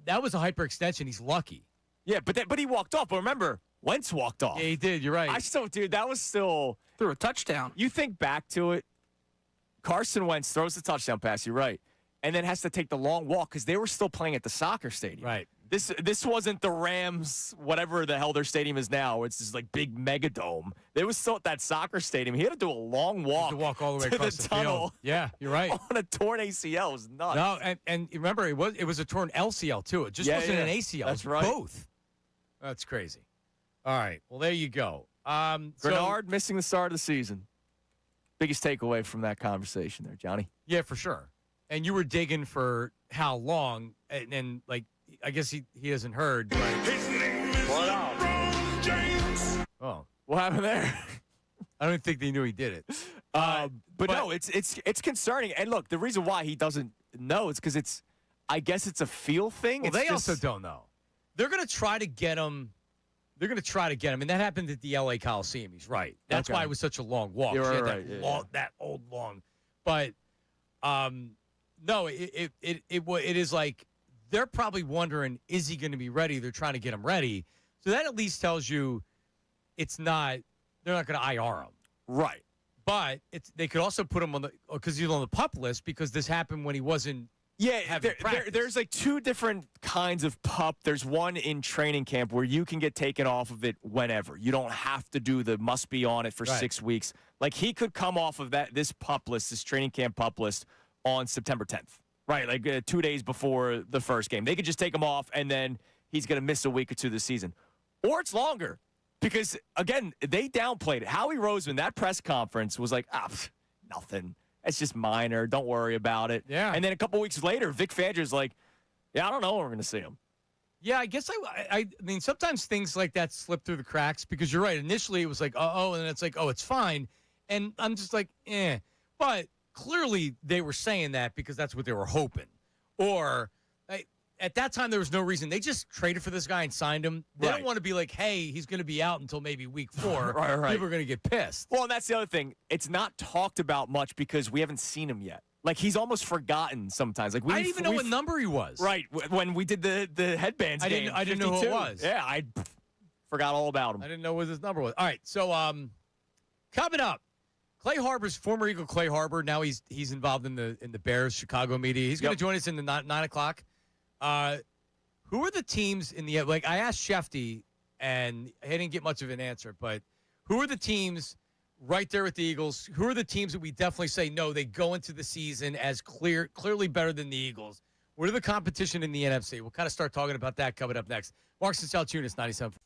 That was a hyperextension. He's lucky. Yeah, but he walked off. But remember, Wentz walked off. Yeah, he did. You're right. That was still threw a touchdown. You think back to it, Carson Wentz throws the touchdown pass. You're right, and then has to take the long walk because they were still playing at the soccer stadium. Right. This wasn't the Rams, whatever the hell their stadium is now. It's this like big mega dome. They was still at that soccer stadium. He had to do a long walk. To walk all the way to across the tunnel. Field. Yeah, you're right. On a torn ACL. It was nuts. No, and remember it was a torn LCL too. It just wasn't an ACL. That's it was right. Both. That's crazy. All right. Well, there you go. Grenard missing the start of the season. Biggest takeaway from that conversation there, Johnny. Yeah, for sure. And you were digging for how long, and like I guess he hasn't heard. But... His name is LeBron James. Oh, what happened there? I don't think they knew he did it. But no, it's concerning. And look, the reason why he doesn't know is because I guess it's a feel thing. Well, they also don't know. They're going to try to get him. They're going to try to get him, and that happened at the L.A. Coliseum. He's right. That's why it was such a long walk. You're right. That old long. But no, it is like they're probably wondering, is he going to be ready? They're trying to get him ready. So that at least tells you it's not. They're not going to IR him. Right. But they could also put him on because he's on the PUP list because this happened when he wasn't Yeah, there's like two different kinds of pup. There's one in training camp where you can get taken off of it whenever. You don't have to do the must be on it for 6 weeks. Like he could come off of this pup list, this training camp pup list on September 10th, right? Like 2 days before the first game. They could just take him off and then he's going to miss a week or two this season. Or it's longer because, again, they downplayed it. Howie Roseman, that press conference was like, nothing. It's just minor. Don't worry about it. Yeah. And then a couple weeks later, Vic Fangio's like, yeah, I don't know when we're going to see him. Yeah, I guess I mean, sometimes things like that slip through the cracks because you're right. Initially, it was like, and then it's like, oh, it's fine. And I'm just like, eh. But clearly, they were saying that because that's what they were hoping. Or at that time, there was no reason. They just traded for this guy and signed him. They don't want to be like, hey, he's going to be out until maybe week 4. Right. People are going to get pissed. Well, and that's the other thing. It's not talked about much because we haven't seen him yet. Like, he's almost forgotten sometimes. Like I didn't even know what number he was. Right. When we did the headbands game. I didn't know who it was. Yeah, I forgot all about him. I didn't know what his number was. All right, so coming up, Clay Harbor's former Eagle Clay Harbor. Now he's involved in the Bears Chicago media. He's going to join us in the 9 o'clock. Who are the teams in the like? I asked Shefty, and I didn't get much of an answer. But who are the teams right there with the Eagles? Who are the teams that we definitely say no? They go into the season as clearly better than the Eagles. What are the competition in the NFC? We'll kind of start talking about that coming up next. Marks and Salciunas, 97.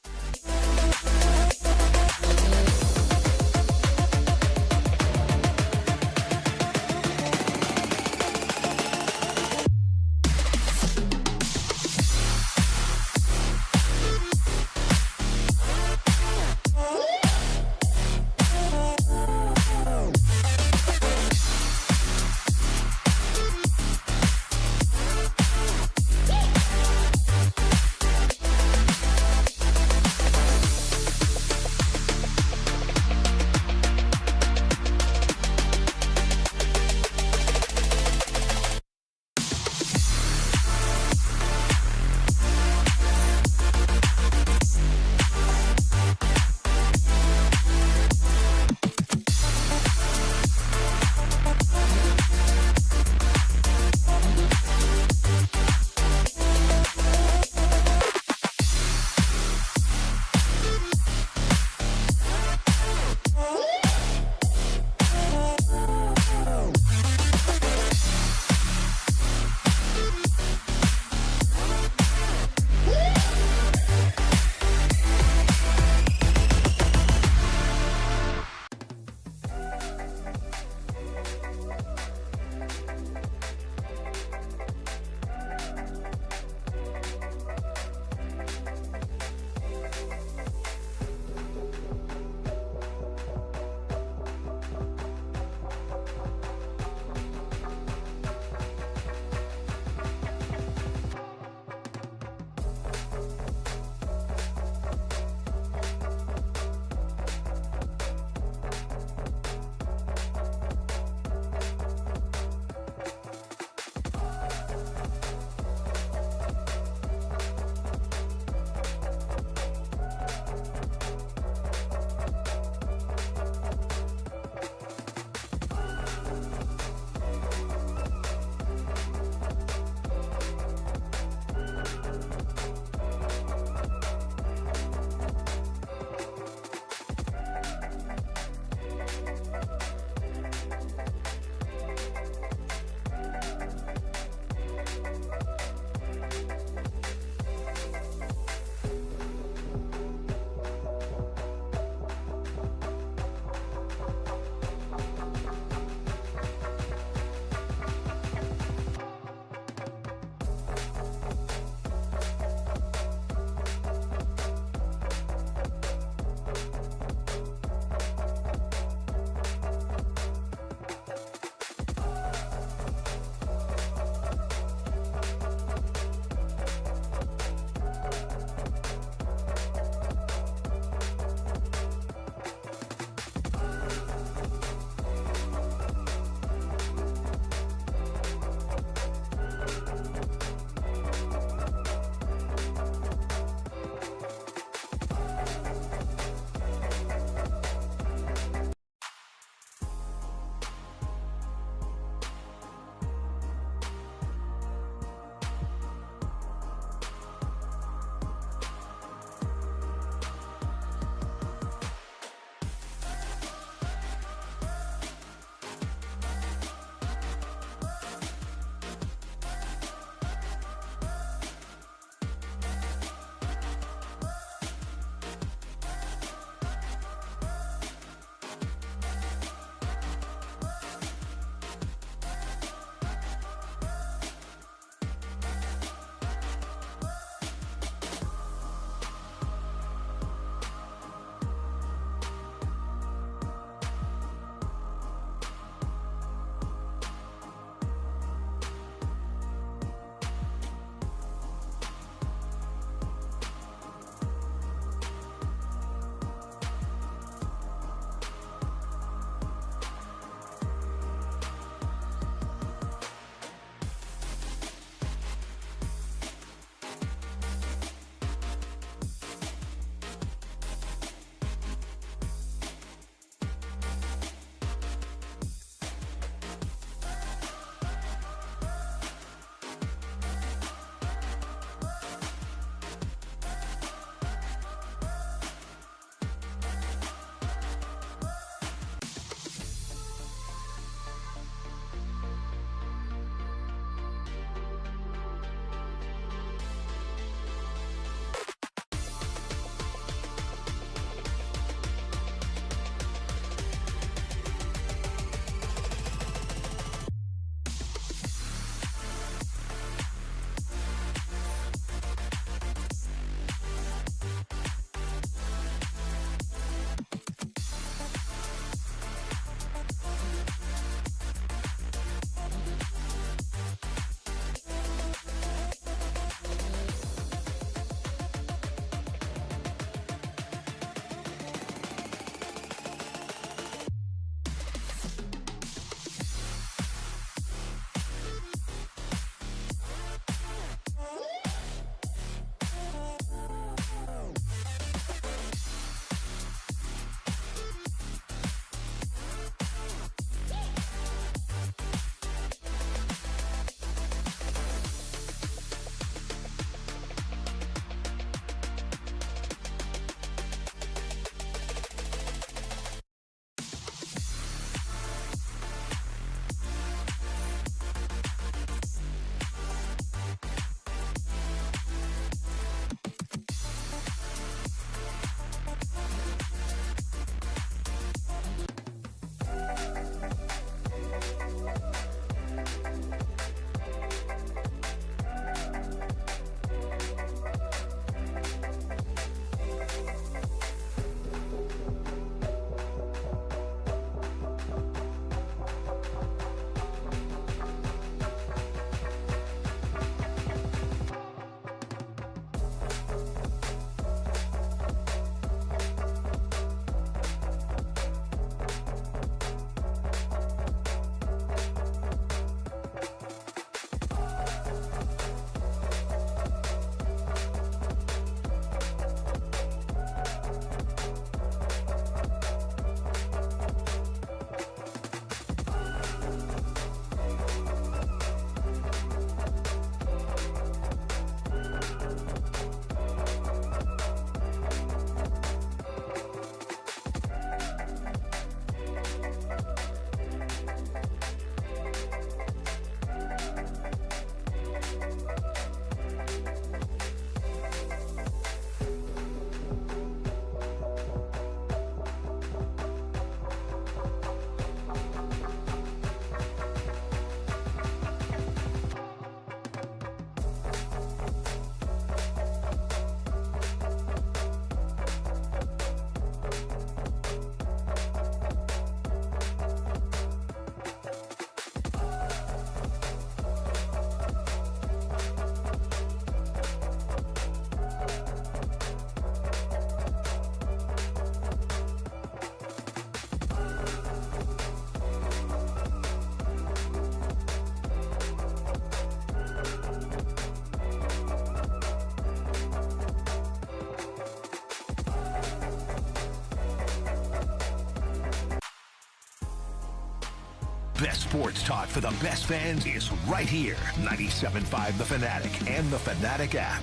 best sports talk for the best fans is right here. 97.5 The Fanatic and the Fanatic app.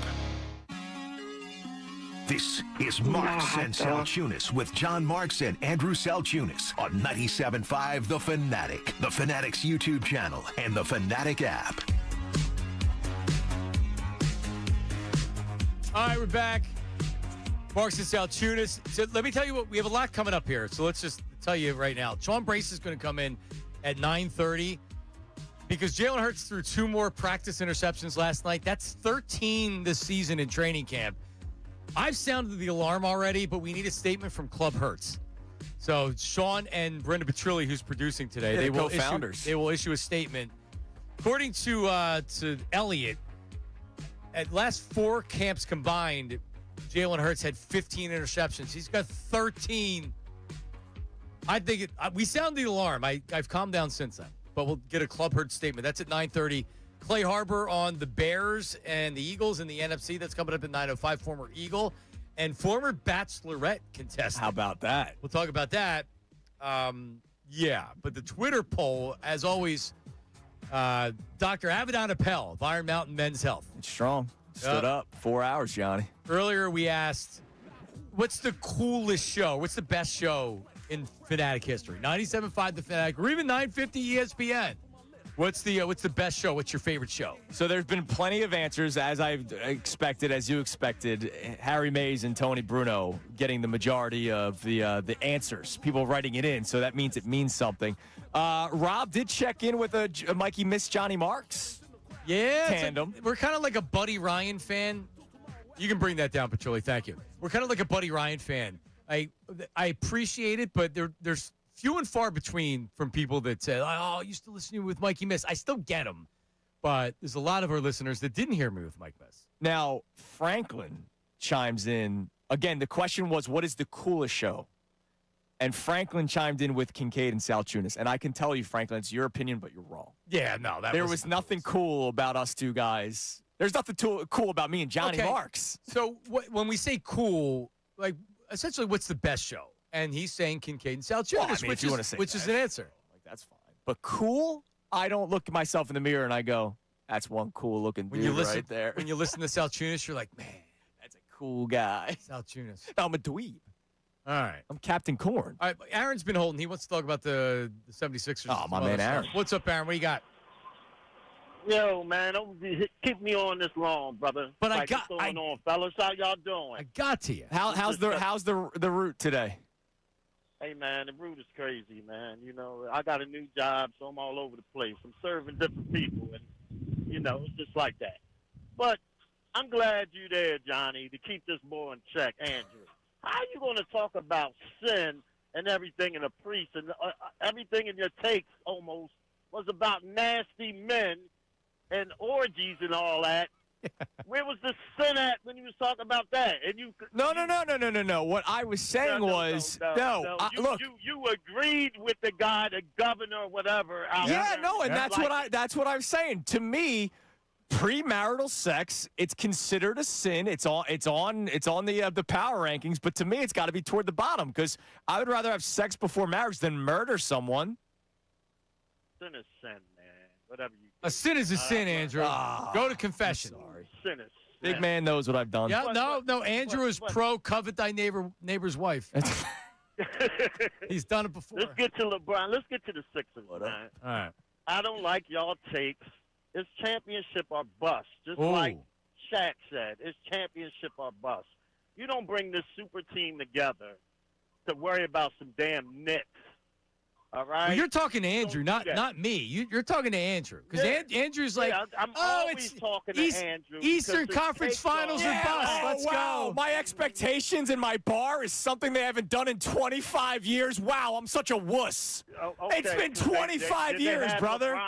This is Marks and Salciunas with John Marks and Andrew Salciunas on 97.5 The Fanatic, The Fanatic's YouTube channel, and the Fanatic app. All right, we're back. Marks and Salciunas. So let me tell you what, we have a lot coming up here. So let's just tell you right now. Sean Brace is going to come in at 9:30 because Jalen Hurts threw 2 more practice interceptions last night. That's 13 this season in training camp. I've sounded the alarm already, but we need a statement from Club Hurts. So Sean and Brenda Petrilli, who's producing today, they will issue a statement. According to Elliott, at last 4 camps combined, Jalen Hurts had 15 interceptions. He's got 13. I think we sound the alarm. I've calmed down since then, but we'll get a Club Hurts statement. That's at 9:30. Clay Harbor on the Bears and the Eagles in the NFC. That's coming up at 9:05. Former Eagle and former Bachelorette contestant. How about that? We'll talk about that. Yeah, but the Twitter poll, as always, Dr. Avedon Appel of Iron Mountain Men's Health. It's strong. Stood up 4 hours, Johnny. Earlier we asked, what's the coolest show? What's the best show in Fanatic history? 97.5 The Fanatic, or even 950 ESPN. What's the best show? What's your favorite show? So there's been plenty of answers, as I've expected, as you expected. Harry Mays and Tony Bruno getting the majority of the answers. People writing it in, so that means it means something. Rob did check in with a Mikey Miss Johnny Marks. Yeah, tandem. We're kind of like a Buddy Ryan fan. You can bring that down, Petrilli. Thank you. We're kind of like a Buddy Ryan fan. I appreciate it, but there's few and far between from people that say, oh, I used to listen to you with Mikey Miss. I still get them, but there's a lot of our listeners that didn't hear me with Mike Miss. Now, Franklin chimes in. Again, the question was, what is the coolest show? And Franklin chimed in with Kincaid and Salciunas. And I can tell you, Franklin, it's your opinion, but you're wrong. Yeah, no. There was nothing cool about us two guys. There's nothing cool about me and Johnny Marks. So when we say cool, like essentially what's the best show? And he's saying Kincaid and Salciunas, which is an answer. Like, that's fine. But cool, I don't look at myself in the mirror and I go, that's one cool-looking dude right there. When you listen to Salciunas, you're like, man. That's a cool guy. Salciunas. I'm a dweeb. All right. I'm Captain Corn. All right, Aaron's been holding. He wants to talk about the 76ers. Oh, my man Aaron. What's up, Aaron? What do you got? Yo, man, don't keep me on this long, brother. But what's going on, fellas? How y'all doing? I got to you. How's the route today? Hey, man, the route is crazy, man. You know, I got a new job, so I'm all over the place. I'm serving different people, and, you know, it's just like that. But I'm glad you're there, Johnny, to keep this boy in check, Andrew. How are you going to talk about sin and everything in the priest and everything in your takes almost was about nasty men and orgies and all that? Where was the sin at when you was talking about that? And you No. What I was saying was look. You agreed with the guy, the governor, or whatever. And that's what I'm saying. To me, premarital sex, it's considered a sin. It's on the power rankings, but to me, it's got to be toward the bottom because I would rather have sex before marriage than murder someone. Sin is sin, man. Whatever you. A sin is a sin, Andrew. Go to confession. Sorry. Sin is sin. Big man knows what I've done. Yeah, no. Andrew is pro covet thy neighbor's wife. He's done it before. Let's get to LeBron. Let's get to the Sixers, man. All right. I don't like y'all takes. It's championship or bust. Just like Shaq said, it's championship or bust. You don't bring this super team together to worry about some damn Knicks. All right? Well, you're talking to Andrew, not me. You're talking to Andrew. Because Andrew's like, I'm always talking to Andrew. Eastern Conference Finals or bust. Let's go. My expectations and my bar is something they haven't done in 25 years. Wow, I'm such a wuss. Okay. It's been 25 years, brother.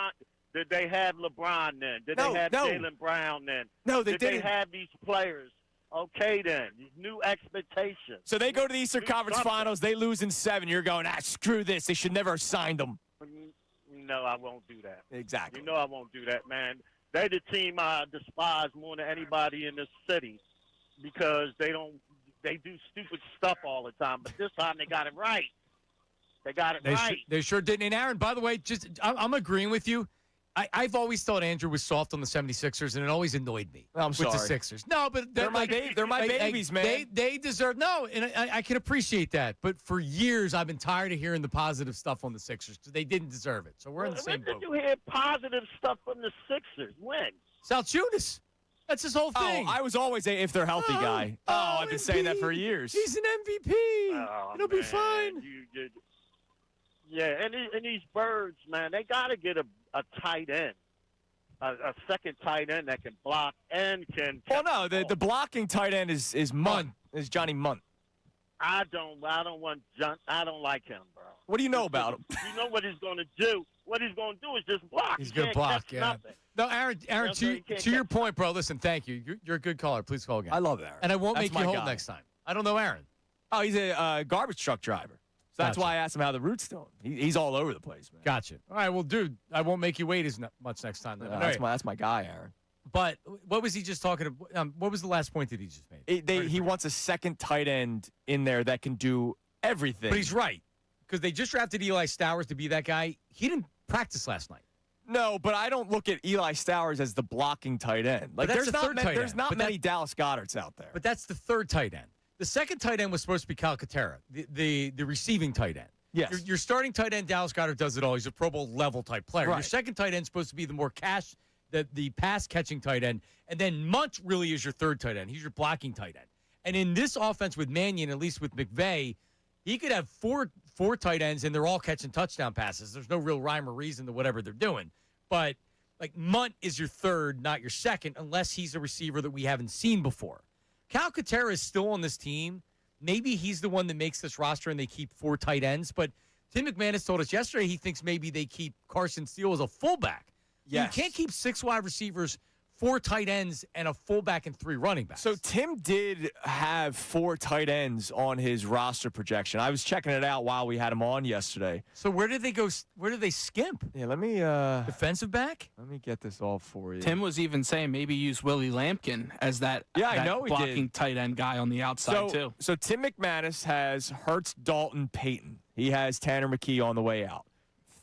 Did they have LeBron then? Did they have Jaylen Brown then? No, they didn't. Did they have these players? Okay, then. New expectations. So they go to the Eastern Conference Finals. They lose in 7. You're going, screw this. They should never have signed them. No, I won't do that. Exactly. You know I won't do that, man. They're the team I despise more than anybody in this city because they do stupid stuff all the time. But this time they got it right. They got it right. They sure didn't. And Aaron, by the way, I'm agreeing with you. I've always thought Andrew was soft on the 76ers, and it always annoyed me with the Sixers. No, but they're my babies, man. They deserve and I can appreciate that. But for years, I've been tired of hearing the positive stuff on the Sixers because they didn't deserve it. So we're in the same boat. When did you hear positive stuff from the Sixers? When? Salciunas. That's his whole thing. Oh, I was always a if they're healthy guy. I've been saying that for years. He's an MVP. It'll be fine. Yeah, and these birds, man, they got to get a tight end, a second tight end that can block and can. Well, no, the blocking tight end is Munt, is Johnny Munt. I don't want John. I don't like him, bro. What do you know about him? You know what he's going to do. What he's going to do is just block. He's going to block, yeah. Nothing. No, Aaron, to your point, bro, listen, thank you. You're a good caller. Please call again. I love Aaron. And I won't That's make you my hold guy. next time. I don't know Aaron. Oh, he's a garbage truck driver. So that's why I asked him how the route's doing. He's all over the place, man. Gotcha. All right, well, dude, I won't make you wait as much next time. Then. That's my guy, Aaron. But what was he just talking about? What was the last point that he just made? He wants a second tight end in there that can do everything. But he's right, because they just drafted Eli Stowers to be that guy. He didn't practice last night. No, but I don't look at Eli Stowers as the blocking tight end. Like there's not many Dallas Goddards out there. But that's the third tight end. The second tight end was supposed to be Calcaterra, the receiving tight end. Yes. Your starting tight end, Dallas Goedert, does it all. He's a Pro Bowl level type player. Right. Your second tight end is supposed to be the more the pass catching tight end, and then Munt really is your third tight end. He's your blocking tight end. And in this offense with Mannion, at least with McVay, he could have four tight ends, and they're all catching touchdown passes. There's no real rhyme or reason to whatever they're doing. But like Munt is your third, not your second, unless he's a receiver that we haven't seen before. Calcaterra is still on this team. Maybe he's the one that makes this roster and they keep four tight ends. But Tim McManus told us yesterday he thinks maybe they keep Carson Steele as a fullback. Yes. You can't keep 6 wide receivers, 4 tight ends, and a fullback and 3 running backs. So Tim did have 4 tight ends on his roster projection. I was checking it out while we had him on yesterday. So where did they go? Where did they skimp? Yeah, let me defensive back. Let me get this all for you. Tim was even saying maybe use Willie Lampkin as that, I know he blocking did. tight end guy on the outside too. So Tim McManus has Hurts, Dalton, Payton. He has Tanner McKee on the way out.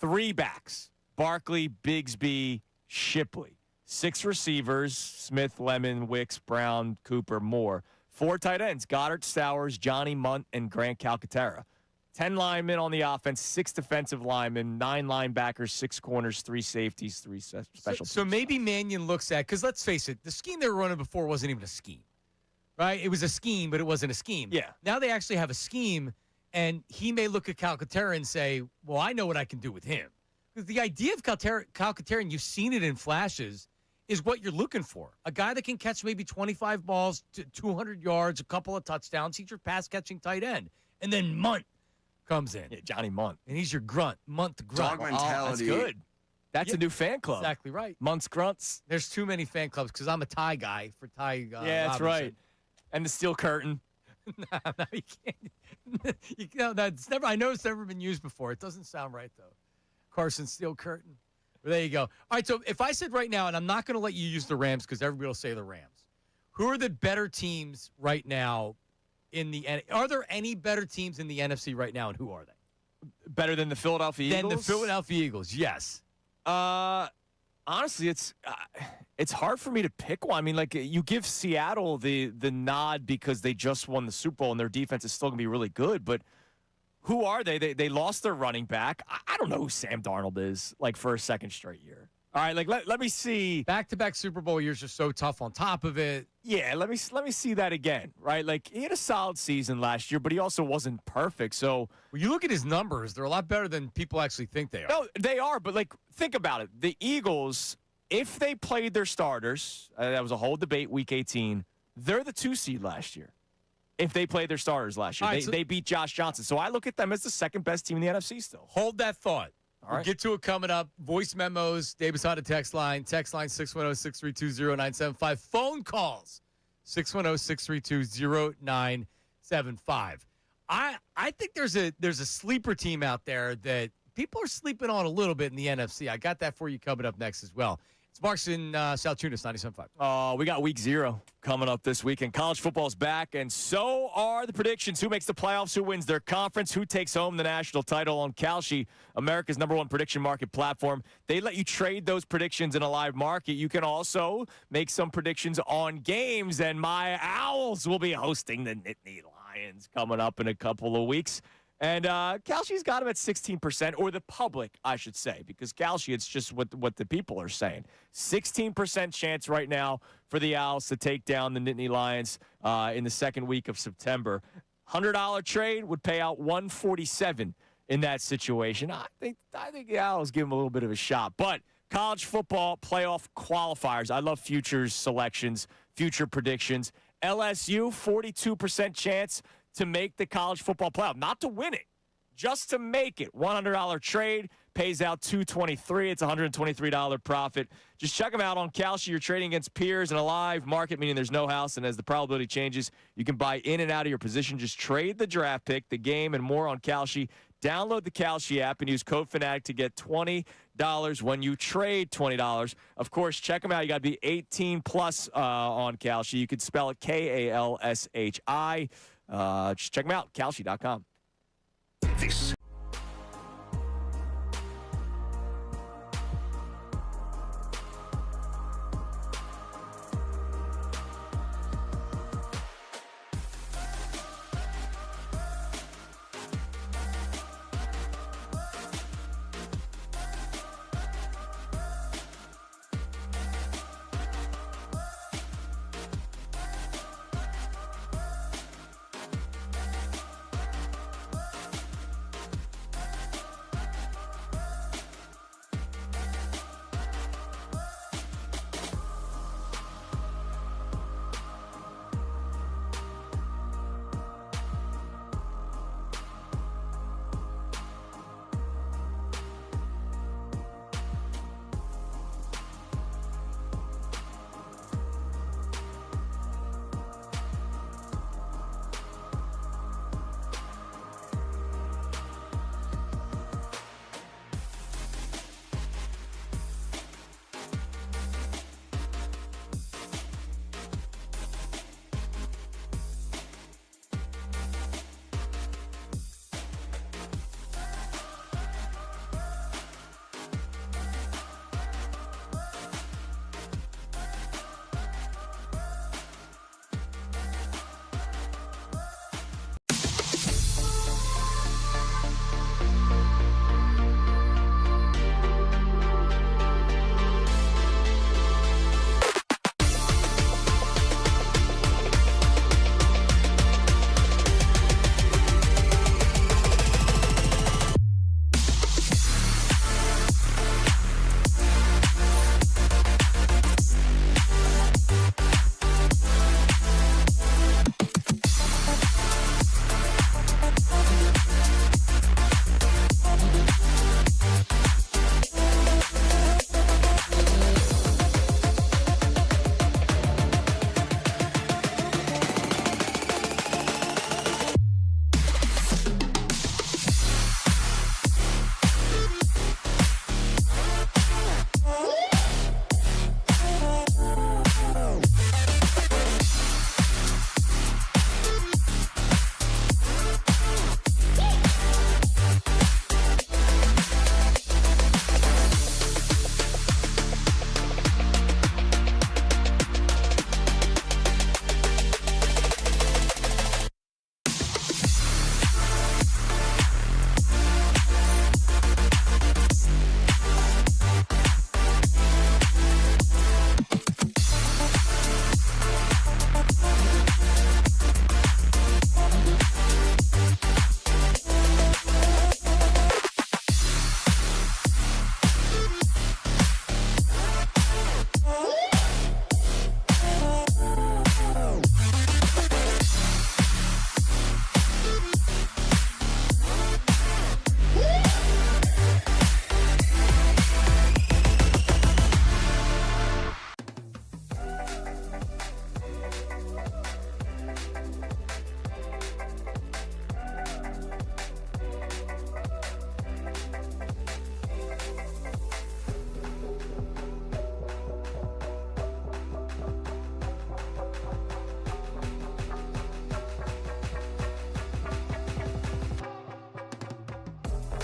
3 backs: Barkley, Bigsby, Shipley. 6 receivers: Smith, Lemon, Wicks, Brown, Cooper, Moore. 4 tight ends: Goddard, Stowers, Johnny Munt, and Grant Calcaterra. 10 linemen on the offense, 6 defensive linemen, 9 linebackers, 6 corners, 3 safeties, 3 special. So maybe Mannion looks at, because let's face it, the scheme they were running before wasn't even a scheme, right? It was a scheme, but it wasn't a scheme. Yeah. Now they actually have a scheme, and he may look at Calcaterra and say, well, I know what I can do with him. Because the idea of Calcaterra, and you've seen it in flashes, is what you're looking for. A guy that can catch maybe 25 balls to 200 yards, a couple of touchdowns. He's your pass-catching tight end. And then Munt comes in. Yeah, Johnny Munt. And he's your grunt. Munt the grunt. Dog mentality. That's good. That's a new fan club. Exactly right. Munt's Grunts. There's too many fan clubs because I'm a tie guy for Ty yeah, that's Robinson. right. And the steel curtain. No, you can't. That's never. I know it's never been used before. It doesn't sound right, though. Carson Steel curtain. Well, there you go. All right, so if I said right now, and I'm not going to let you use the Rams because everybody will say the Rams. Who are the better teams right now are there any better teams in the NFC right now, and who are they? Better than the Philadelphia Eagles? Than the Philadelphia Eagles, yes. Honestly, it's hard for me to pick one. I mean, like, you give Seattle the nod because they just won the Super Bowl and their defense is still going to be really good, but who are they? They lost their running back. I don't know who Sam Darnold is, like, for a second straight year. All right, like, let me see. Back-to-back Super Bowl years are so tough on top of it. Yeah, let me see that again, right? Like, he had a solid season last year, but he also wasn't perfect, so. Well, you look at his numbers, they're a lot better than people actually think they are. No, they are, but, like, think about it. The Eagles, if they played their starters, that was a whole debate, Week 18, they're the 2 seed last year. If they played their starters last year. Right, they beat Josh Johnson. So I look at them as the second best team in the NFC still. Hold that thought. All right. We'll get to it coming up. Voice memos, Davis on the text line 610-632-0975. Phone calls, 610-632-0975. I think there's a sleeper team out there that people are sleeping on a little bit in the NFC. I got that for you coming up next as well. It's Marks in Salciunas, 97.5. We got week 0 coming up this week, and college football's back, and so are the predictions. Who makes the playoffs, who wins their conference, who takes home the national title on Kalshi, America's #1 prediction market platform. They let you trade those predictions in a live market. You can also make some predictions on games, and my Owls will be hosting the Nittany Lions coming up in a couple of weeks. And Kalshi's got him at 16%, or the public, I should say, because Kalshi, it's just what the people are saying. 16% chance right now for the Owls to take down the Nittany Lions in the second week of September. $100 trade would pay out $147 in that situation. I think the Owls give him a little bit of a shot. But college football playoff qualifiers, I love futures selections, future predictions. LSU, 42% chance to make the college football playoff, not to win it, just to make it. $100 trade pays out $223. It's $123 profit. Just check them out on Kalshi. You're trading against peers in a live market, meaning there's no house, and as the probability changes, you can buy in and out of your position. Just trade the draft pick, the game, and more on Kalshi. Download the Kalshi app and use code Fanatic to get $20 when you trade $20. Of course, check them out. You got to be 18 plus on Kalshi. You can spell it Kalshi. Just check them out, Kalshi.com. This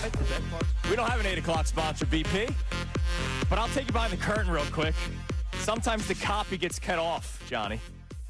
topic. We don't have an 8 o'clock sponsor, BP, but I'll take you behind the curtain real quick. Sometimes the copy gets cut off, Johnny.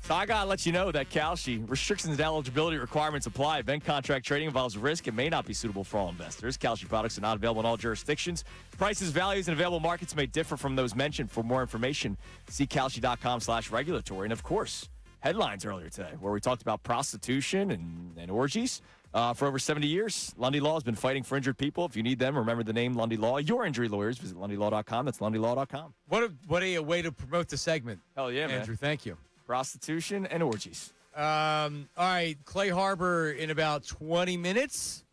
So I got to let you know that Kalshi, restrictions and eligibility requirements apply. Event contract trading involves risk and may not be suitable for all investors. Kalshi products are not available in all jurisdictions. Prices, values, and available markets may differ from those mentioned. For more information, see kalshi.com/regulatory. And, of course, headlines earlier today where we talked about prostitution and orgies. For over 70 years, Lundy Law has been fighting for injured people. If you need them, remember the name Lundy Law. Your injury lawyers, visit lundylaw.com. That's lundylaw.com. What a way to promote the segment. Hell yeah, Andrew, man. Thank you. Prostitution and orgies. All right, Clay Harbor in about 20 minutes.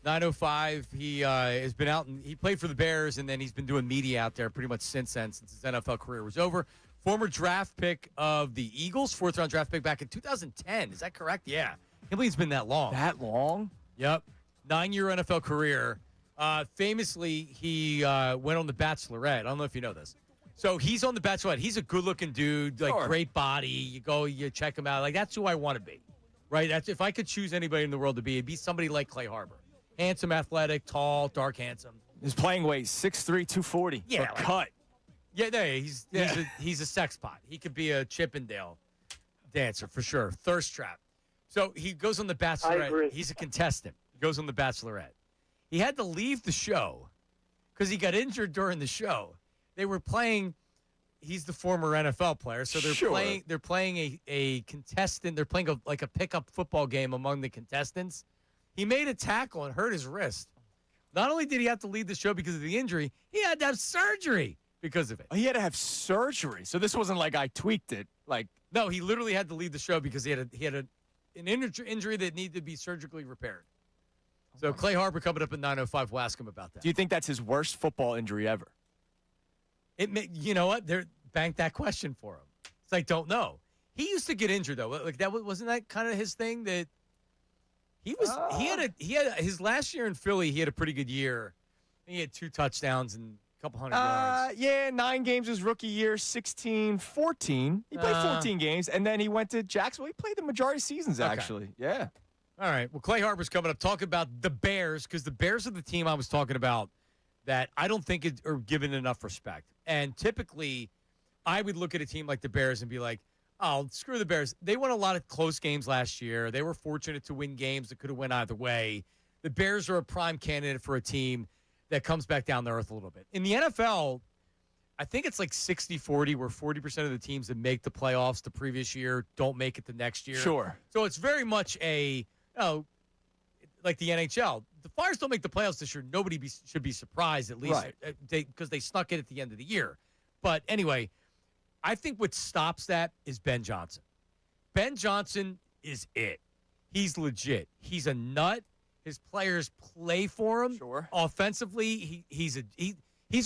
9:05. He has been out and he played for the Bears, and then he's been doing media out there pretty much since then, since his NFL career was over. Former draft pick of the Eagles, fourth-round draft pick back in 2010. Is that correct? Yeah. I can't believe it's been that long. That long? Yep. 9-year NFL career. Famously, he went on The Bachelorette. I don't know if you know this. So he's on The Bachelorette. He's a good-looking dude, like great body. You go, you check him out. Like, that's who I want to be, right? That's if I could choose anybody in the world to be, it'd be somebody like Clay Harbor. Handsome, athletic, tall, dark, handsome. His playing weight, 6'3", 240. Yeah. Like, cut. Yeah, no, he's a sex pot. He could be a Chippendale dancer for sure. Thirst trap. So he goes on The Bachelorette. I agree. He's a contestant. He goes on The Bachelorette. He had to leave the show because he got injured during the show. They were playing. He's the former NFL player, so they're playing a contestant. They're playing a pickup football game among the contestants. He made a tackle and hurt his wrist. Not only did he have to leave the show because of the injury, he had to have surgery because of it. He had to have surgery. So this wasn't like I tweaked it. Like, no, he literally had to leave the show because he had an injury that needed to be surgically repaired. So Clay Harbor coming up at 9:05. We'll ask him about that. Do you think that's his worst football injury ever? You know what? Bank that question for him. It's like, don't know. He used to get injured though. Like wasn't that kind of his thing that he was. He had his last year in Philly. He had a pretty good year. He had 2 touchdowns and a couple hundred yards. Yeah, 9 games his rookie year, 16, 14. He played 14 games, and then he went to Jacksonville. He played the majority of seasons, actually. Yeah. All right. Well, Clay Harbor's coming up. Talk about the Bears, because the Bears are the team I was talking about that I don't think are given enough respect. And typically, I would look at a team like the Bears and be like, oh, screw the Bears. They won a lot of close games last year. They were fortunate to win games that could have went either way. The Bears are a prime candidate for a team that comes back down to earth a little bit. In the NFL, I think it's like 60-40, where 40% of the teams that make the playoffs the previous year don't make it the next year. Sure. So it's very much like the NHL. The Flyers don't make the playoffs this year. Nobody should be surprised, at least, because they snuck it at the end of the year. But anyway, I think what stops that is Ben Johnson. Ben Johnson is it. He's legit. He's a nut. His players play for him. Sure. Offensively, he's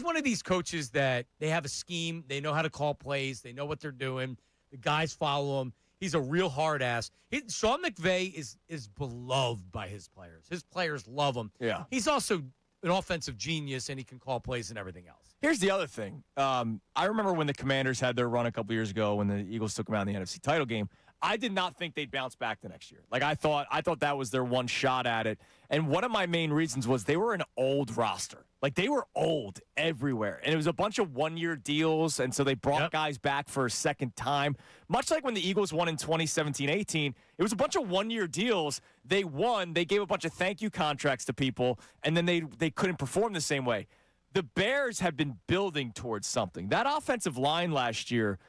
one of these coaches that they have a scheme. They know how to call plays. They know what they're doing. The guys follow him. He's a real hard ass. Sean McVay is beloved by his players. His players love him. Yeah. He's also an offensive genius, and he can call plays and everything else. Here's the other thing. I remember when the Commanders had their run a couple years ago when the Eagles took them out in the NFC title game. I did not think they'd bounce back the next year. Like, I thought that was their one shot at it. And one of my main reasons was they were an old roster. Like, they were old everywhere. And it was a bunch of one-year deals, and so they brought guys back for a second time. Much like when the Eagles won in 2017-18, it was a bunch of one-year deals. They won. They gave a bunch of thank-you contracts to people, and then they couldn't perform the same way. The Bears have been building towards something. That offensive line last year,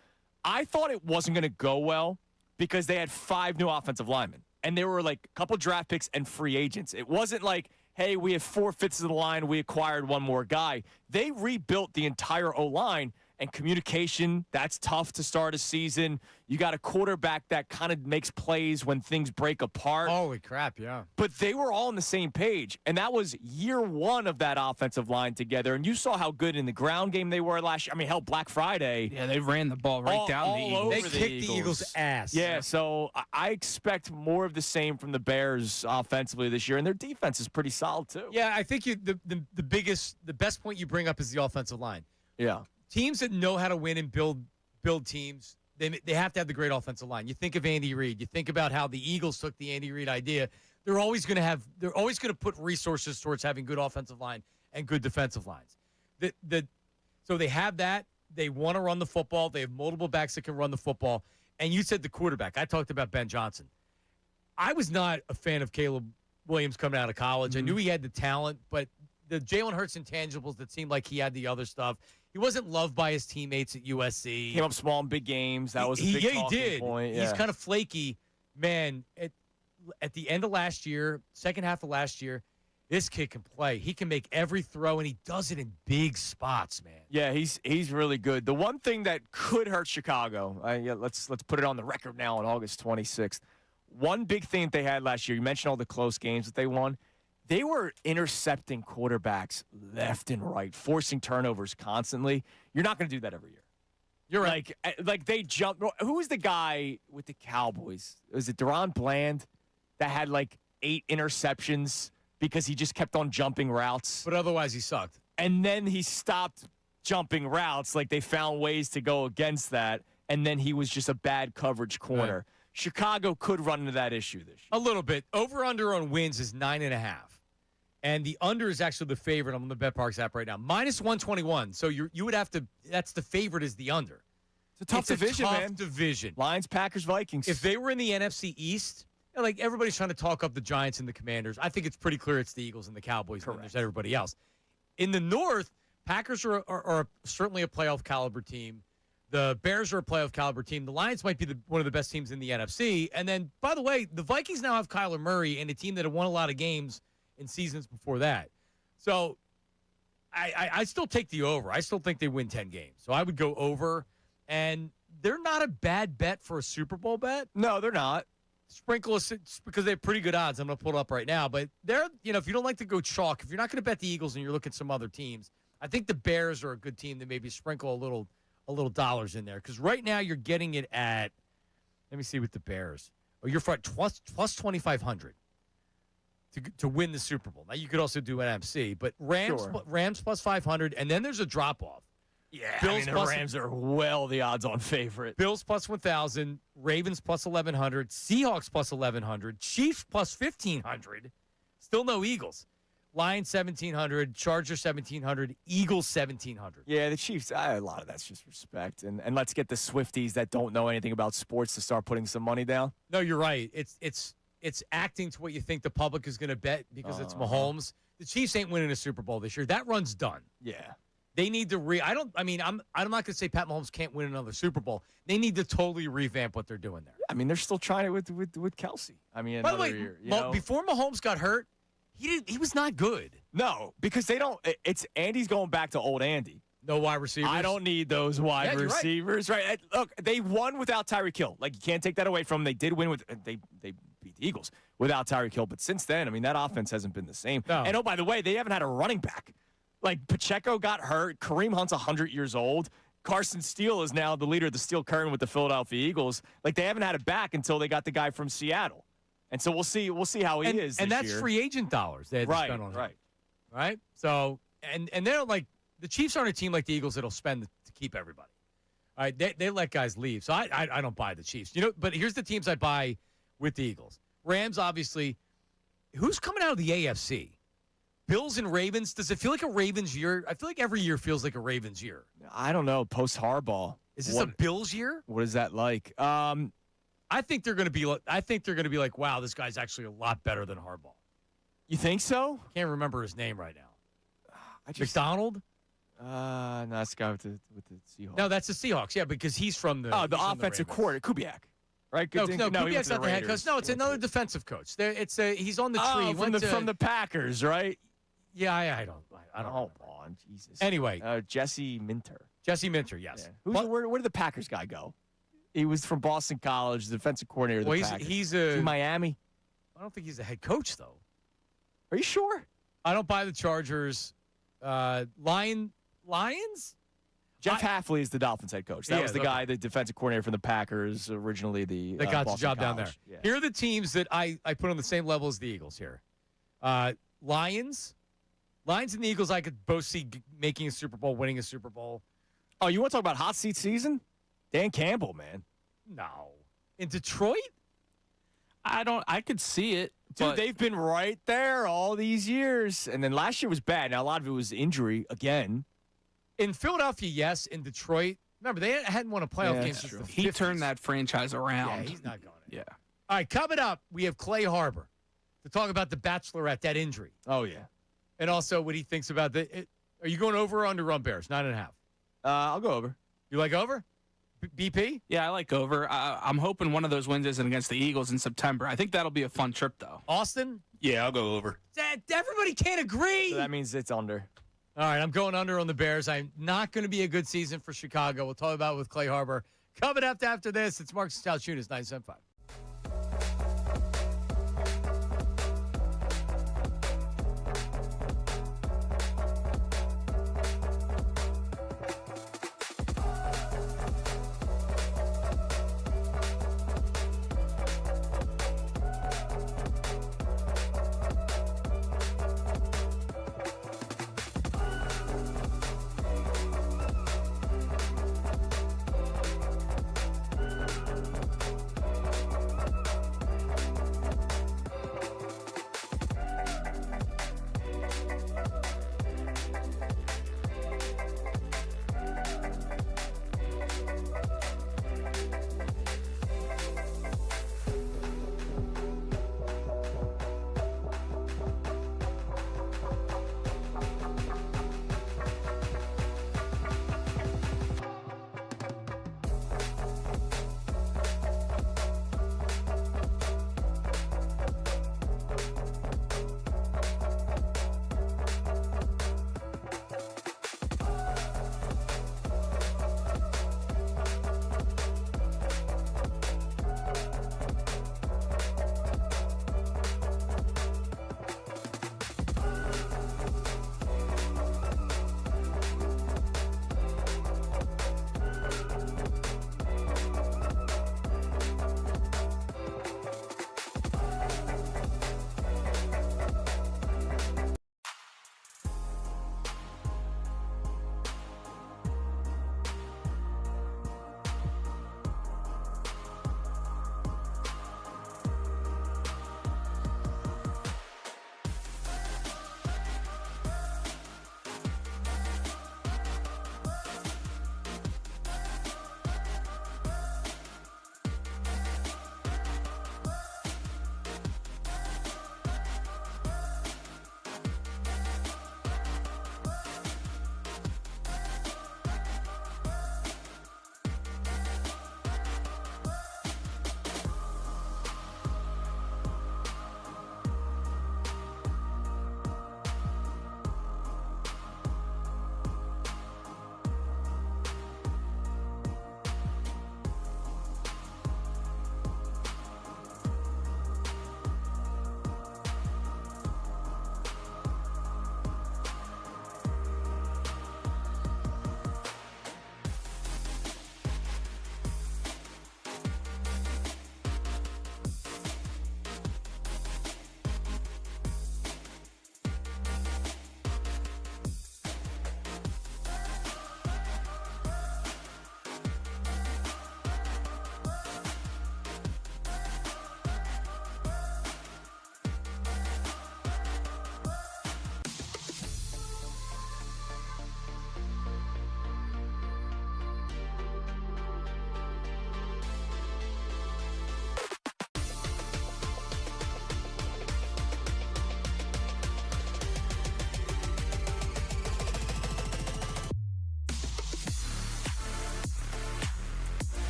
I thought it wasn't going to go well, because they had 5 new offensive linemen. And they were like a couple draft picks and free agents. It wasn't like, hey, we have 4 fifths of the line, we acquired one more guy. They rebuilt the entire O-line, and communication, that's tough to start a season. You got a quarterback that kind of makes plays when things break apart. Holy crap, yeah. But they were all on the same page, and that was year 1 of that offensive line together. And you saw how good in the ground game they were last year. I mean, hell, Black Friday. Yeah, they ran the ball right down the Eagles. They kicked the Eagles' ass. Yeah, so I expect more of the same from the Bears offensively this year, and their defense is pretty solid too. Yeah, I think the best point you bring up is the offensive line. Yeah. Teams that know how to win and build teams, they have to have the great offensive line. You think of Andy Reid. You think about how the Eagles took the Andy Reid idea. they're always going to put resources towards having good offensive line and good defensive lines. So they have that. They want to run the football. They have multiple backs that can run the football. And you said the quarterback. I talked about Ben Johnson. I was not a fan of Caleb Williams coming out of college. I knew he had the talent, but the Jalen Hurts intangibles that seemed like he had the other stuff. He wasn't loved by his teammates at USC. Came up small in big games. That was a big talking point. He's kind of flaky. Man, at the end of last year, second half of last year, this kid can play. He can make every throw, and he does it in big spots, man. Yeah, he's really good. The one thing that could hurt Chicago, let's put it on the record now on August 26th. One big thing that they had last year, you mentioned all the close games that they won. They were intercepting quarterbacks left and right, forcing turnovers constantly. You're not going to do that every year. You're right. Like they jumped. Who was the guy with the Cowboys? Was it Deron Bland that had like 8 interceptions because he just kept on jumping routes? But otherwise he sucked. And then he stopped jumping routes. Like they found ways to go against that. And then he was just a bad coverage corner. Right. Chicago could run into that issue this year. A little bit. Over-under on wins is 9.5. And the under is actually the favorite. I'm on the BetParks app right now. -121. So you would have to – that's the favorite is the under. It's a tough division, man. Tough division. Lions, Packers, Vikings. If they were in the NFC East, like everybody's trying to talk up the Giants and the Commanders. I think it's pretty clear it's the Eagles and the Cowboys. Correct. And there's everybody else. In the North, Packers are certainly a playoff caliber team. The Bears are a playoff caliber team. The Lions might be one of the best teams in the NFC. And then, by the way, the Vikings now have Kyler Murray and a team that have won a lot of games in seasons before that. So I still take the over. I still think they win 10 games. So I would go over. And they're not a bad bet for a Super Bowl bet. No, they're not. Sprinkle because they have pretty good odds. I'm going to pull it up right now. But they're, if you don't like to go chalk, if you're not going to bet the Eagles and you're looking at some other teams, I think the Bears are a good team to maybe sprinkle a little dollars in there. Because right now you're getting it at, let me see with the Bears. Oh, you're for plus 2,500 to win the Super Bowl. Now you could also do an MC, but Rams plus 500, and then there's a drop off. Yeah, the Rams are well the odds-on favorite. Bills plus 1,000, Ravens plus 1,100, Seahawks plus 1,100, Chiefs plus 1,500. Still no Eagles. Lions 1,700, Chargers 1,700, Eagles 1,700. Yeah, the Chiefs. A lot of that's just respect, and let's get the Swifties that don't know anything about sports to start putting some money down. No, you're right. It's acting to what you think the public is going to bet because it's Mahomes. The Chiefs ain't winning a Super Bowl this year. That run's done. Yeah. They need to I'm not going to say Pat Mahomes can't win another Super Bowl. They need to totally revamp what they're doing there. I mean, they're still trying it with Kelsey. I mean, by the way, year, before Mahomes got hurt, he was not good. No, because they don't. It's Andy's going back to old Andy. No wide receivers. I don't need those wide receivers. Right. Look, they won without Tyreek Hill. Like, you can't take that away from them. They did win with they beat the Eagles without Tyreek Hill. But since then, I mean, that offense hasn't been the same. No. And, by the way, they haven't had a running back. Like, Pacheco got hurt. Kareem Hunt's 100 years old. Carson Steele is now the leader of the Steel Curtain with the Philadelphia Eagles. Like, they haven't had it back until they got the guy from Seattle. And so we'll see how he is this And that's year. free agent dollars they had to spend on him. Right? So, and they're like, the Chiefs aren't a team like the Eagles that'll spend to keep everybody. All right? They let guys leave. So I don't buy the Chiefs. But here's the teams I buy with the Eagles. Rams, obviously. Who's coming out of the AFC? Bills and Ravens. Does it feel like a Ravens year? I feel like every year feels like a Ravens year. I don't know. Post Harbaugh. Is this a Bills year? What is that like? I think they're going to be like, wow, this guy's actually a lot better than Harbaugh. You think so? Can't remember his name right now. McDonald? No, that's the guy with the Seahawks. No, that's the Seahawks. Yeah, because he's from the offensive coordinator, Kubiak. Right? No, Kubiak's not the head coach. No, it's another defensive coach. He's on the tree. From the Packers, right? Yeah, I don't. Oh, Jesus. Anyway, Jesse Minter. Jesse Minter, yes. Yeah. Where did the Packers guy go? He was from Boston College, the defensive coordinator of the Packers. He's in Miami. I don't think he's a head coach, though. Are you sure? I don't buy the Chargers. Lions? Jeff Hafley is the Dolphins head coach. That was the guy, the defensive coordinator from the Packers, originally that got Boston the job College. down there. Yeah. Here are the teams that I put on the same level as the Eagles here. Lions and the Eagles I could both see making a Super Bowl, winning a Super Bowl. Oh, you want to talk about hot seat season? Dan Campbell, man. No. In Detroit? I could see it, Dude, they've been right there all these years. And then last year was bad. Now, a lot of it was injury again. In Philadelphia, yes. In Detroit, remember, they hadn't won a playoff game since the 50s. He turned that franchise around. Yeah, he's not going to. Yeah. All right, coming up, we have Clay Harbor to talk about the Bachelorette, that injury. Oh, yeah. And also what he thinks about are you going over or under on Bears? 9.5. I'll go over. You like over? BP? Yeah, I like over. I'm hoping one of those wins isn't against the Eagles in September. I think that'll be a fun trip, though. Austin? Yeah, I'll go over. Everybody can't agree. So that means it's under. All right, I'm going under on the Bears. I'm not going to be a good season for Chicago. We'll talk about it with Clay Harbor. Coming up after this, it's Marcus Salciunas, 97.5.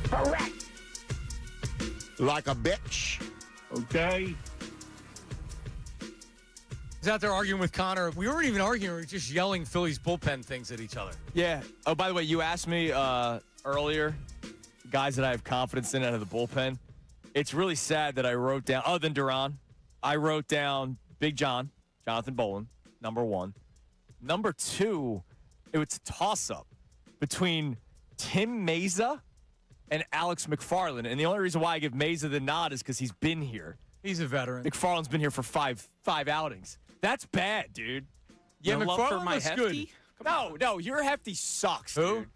Correct. Like a bitch. Okay. He's out there arguing with Connor. We weren't even arguing. We were just yelling Phillies bullpen things at each other. Yeah. Oh, by the way, you asked me earlier, guys that I have confidence in out of the bullpen. It's really sad that I wrote down, other than Duran, I wrote down Big John, Jonathan Bolin, number 1. Number 2, it was a toss-up between Tim Meza and Alex McFarland. And the only reason why I give Meza the nod is because he's been here. He's a veteran. McFarland's been here for five outings. That's bad, dude. Yeah, No love for McFarland my was hefty? good. No, your hefty sucks, Who? dude.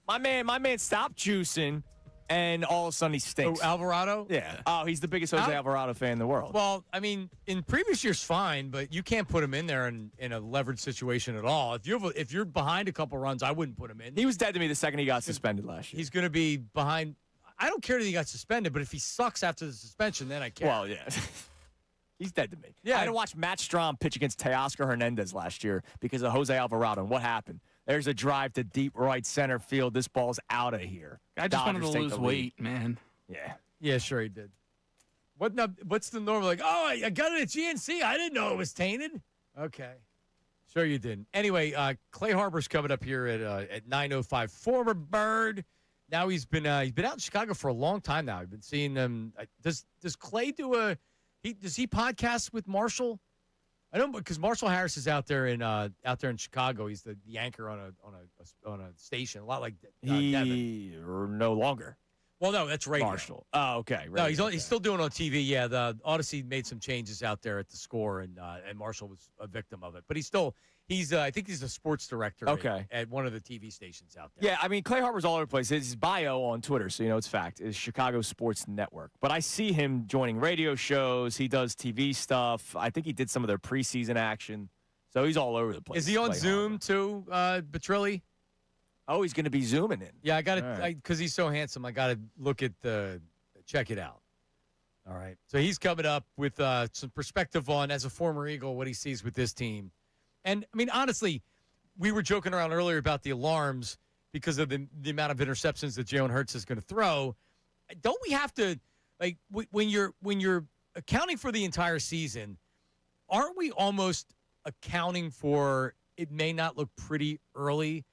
My man stopped juicing, and all of a sudden he stinks. Oh, Alvarado? Yeah. Oh, he's the biggest Jose Alvarado fan in the world. Well, I mean, in previous years, fine, but you can't put him in there in a leveraged situation at all. If you're behind a couple runs, I wouldn't put him in. He was dead to me the second he got suspended last year. He's going to be behind. I don't care that he got suspended, but if he sucks after the suspension, then I care. Well, yeah. He's dead to me. Yeah. I had to watch Matt Strom pitch against Teoscar Hernandez last year because of Jose Alvarado. And what happened? There's a drive to deep right center field. This ball's out of here. I just wanted Dodgers to take lose the lead. weight, man. Yeah. Yeah, sure he did. What's the normal? Like, oh, I got it at GNC. I didn't know it was tainted. Okay. Sure you didn't. Anyway, Clay Harbor's coming up here at 9:05. Former Bird. Now he's been out in Chicago for a long time now. I've been seeing him. Does Clay does he podcast with Marshall? I don't, because Marshall Harris is out there in Chicago. He's the anchor on a station, a lot like Devin. No longer. Well, no, that's radio. Marshall. Oh, okay. No, Radio, he's still doing it on TV. Yeah, the Odyssey made some changes out there at the Score, and Marshall was a victim of it. But I think he's a sports director. At one of the TV stations out there. Yeah, I mean, Clay Harbor's all over the place. His bio on Twitter, so you know it's fact, is Chicago Sports Network. But I see him joining radio shows. He does TV stuff. I think he did some of their preseason action. So he's all over the place. Is he on Clay Zoom Harbor. too, Petrilli? Oh, he's going to be zooming in. Yeah, I got to, All because he's so handsome, I got to check it out. All right. So he's coming up with some perspective on, as a former Eagle, what he sees with this team. And, I mean, honestly, we were joking around earlier about the alarms because of the amount of interceptions that Jalen Hurts is going to throw. Don't we have to, like, when you're accounting for the entire season, aren't we almost accounting for it may not look pretty early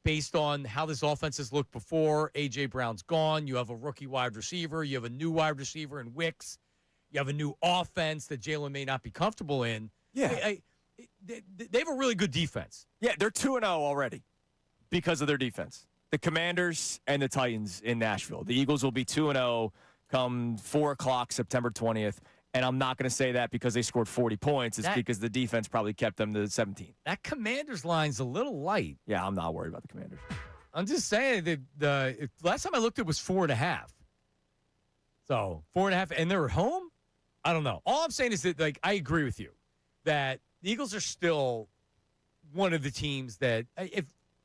based on how this offense has looked before? A.J. Brown's gone. You have a rookie wide receiver. You have a new wide receiver in Wicks. You have a new offense that Jalen may not be comfortable in. Yeah. They have a really good defense. Yeah, they're 2-0 already because of their defense. The Commanders and the Titans in Nashville. The Eagles will be 2-0 come 4 o'clock September 20th. And I'm not going to say that because they scored 40 points. It's because the defense probably kept them to 17. That Commanders line's a little light. Yeah, I'm not worried about the Commanders. I'm just saying that the last time I looked, it was 4.5. So 4.5, and they're home. I don't know. All I'm saying is that, like, I agree with you that the Eagles are still one of the teams that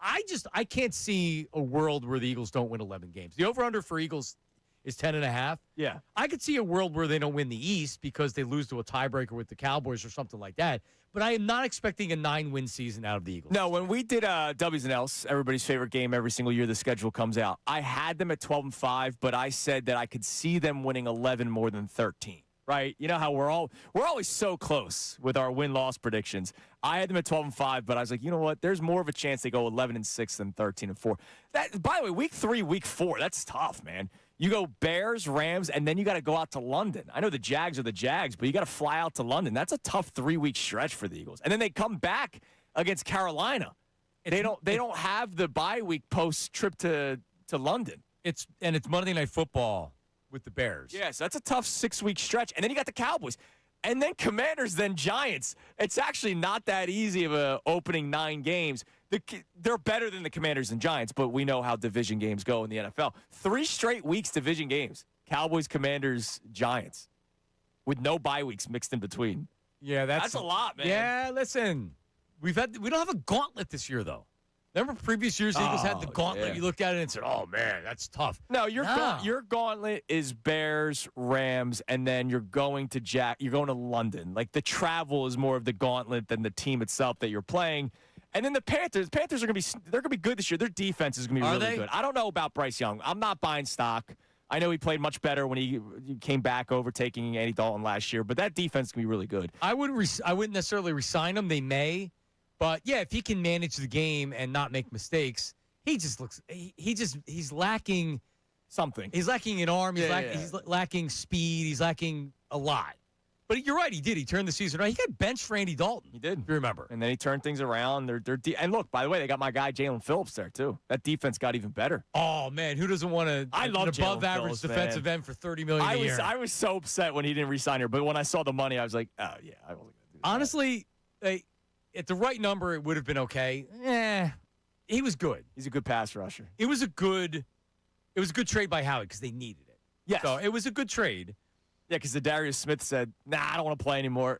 I can't see a world where the Eagles don't win 11 games. The over/under for Eagles is 10.5. Yeah. I could see a world where they don't win the East because they lose to a tiebreaker with the Cowboys or something like that. But I am not expecting a 9-win season out of the Eagles. No, when we did W's and L's, everybody's favorite game every single year the schedule comes out, I had them at 12-5, but I said that I could see them winning 11 more than 13. Right? You know how we're always so close with our win-loss predictions. I had them at 12-5, but I was like, you know what? There's more of a chance they go 11-6 than 13-4. That, by the way, week 3, week 4, that's tough, man. You go Bears, Rams, and then you got to go out to London. I know the Jags are the Jags, but you got to fly out to London. That's a tough 3-week stretch for the Eagles. And then they come back against Carolina. They don't have the bye week post trip to London. It's Monday Night Football with the Bears. Yes, that's a tough 6-week stretch. And then you got the Cowboys. And then Commanders, then Giants. It's actually not that easy of a opening 9 games. They're better than the Commanders and Giants, but we know how division games go in the NFL. 3 straight weeks division games. Cowboys, Commanders, Giants. With no bye weeks mixed in between. Yeah, that's a lot, man. Yeah, listen. We don't have a gauntlet this year, though. Remember previous years the Eagles had the gauntlet? Yeah. You looked at it and said, oh, man, that's tough. No, your gauntlet is Bears, Rams, and then you're going to London. Like, the travel is more of the gauntlet than the team itself that you're playing. And then the Panthers are going to be good this year. Their defense is going to be really good. I don't know about Bryce Young. I'm not buying stock. I know he played much better when he came back overtaking Andy Dalton last year, but that defense is going to be really good. I wouldn't necessarily resign him. They may, but yeah, if he can manage the game and not make mistakes, he's lacking something. He's lacking an arm. He's lacking speed. He's lacking a lot. But you're right. He did. He turned the season around. He got benched for Andy Dalton. He did. If you remember. And then he turned things around. And look, by the way, they got my guy Jalen Phillips there too. That defense got even better. Oh man, who doesn't want an above-average defensive end for $30 million a year? I was so upset when he didn't re-sign here. But when I saw the money, I was like, oh yeah, I wasn't gonna do that. Honestly, at the right number, it would have been okay. He was good. He's a good pass rusher. It was a good trade by Howie because they needed it. Yes. So it was a good trade. Yeah, because Darius Smith said, nah, I don't want to play anymore.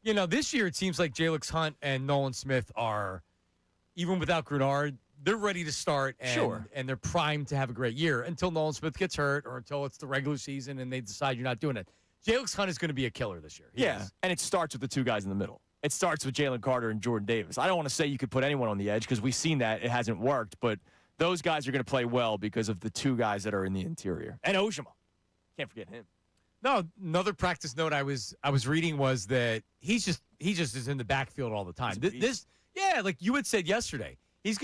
This year it seems like Jalix Hunt and Nolan Smith are, even without Grunard, they're ready to start and they're primed to have a great year until Nolan Smith gets hurt or until it's the regular season and they decide you're not doing it. Jalix Hunt is going to be a killer this year. And it starts with the two guys in the middle. It starts with Jalen Carter and Jordan Davis. I don't want to say you could put anyone on the edge because we've seen that. It hasn't worked, but those guys are going to play well because of the two guys that are in the interior. And Ojima. Can't forget him. No, another practice note I was reading was that he just is in the backfield all the time. Like you had said yesterday, he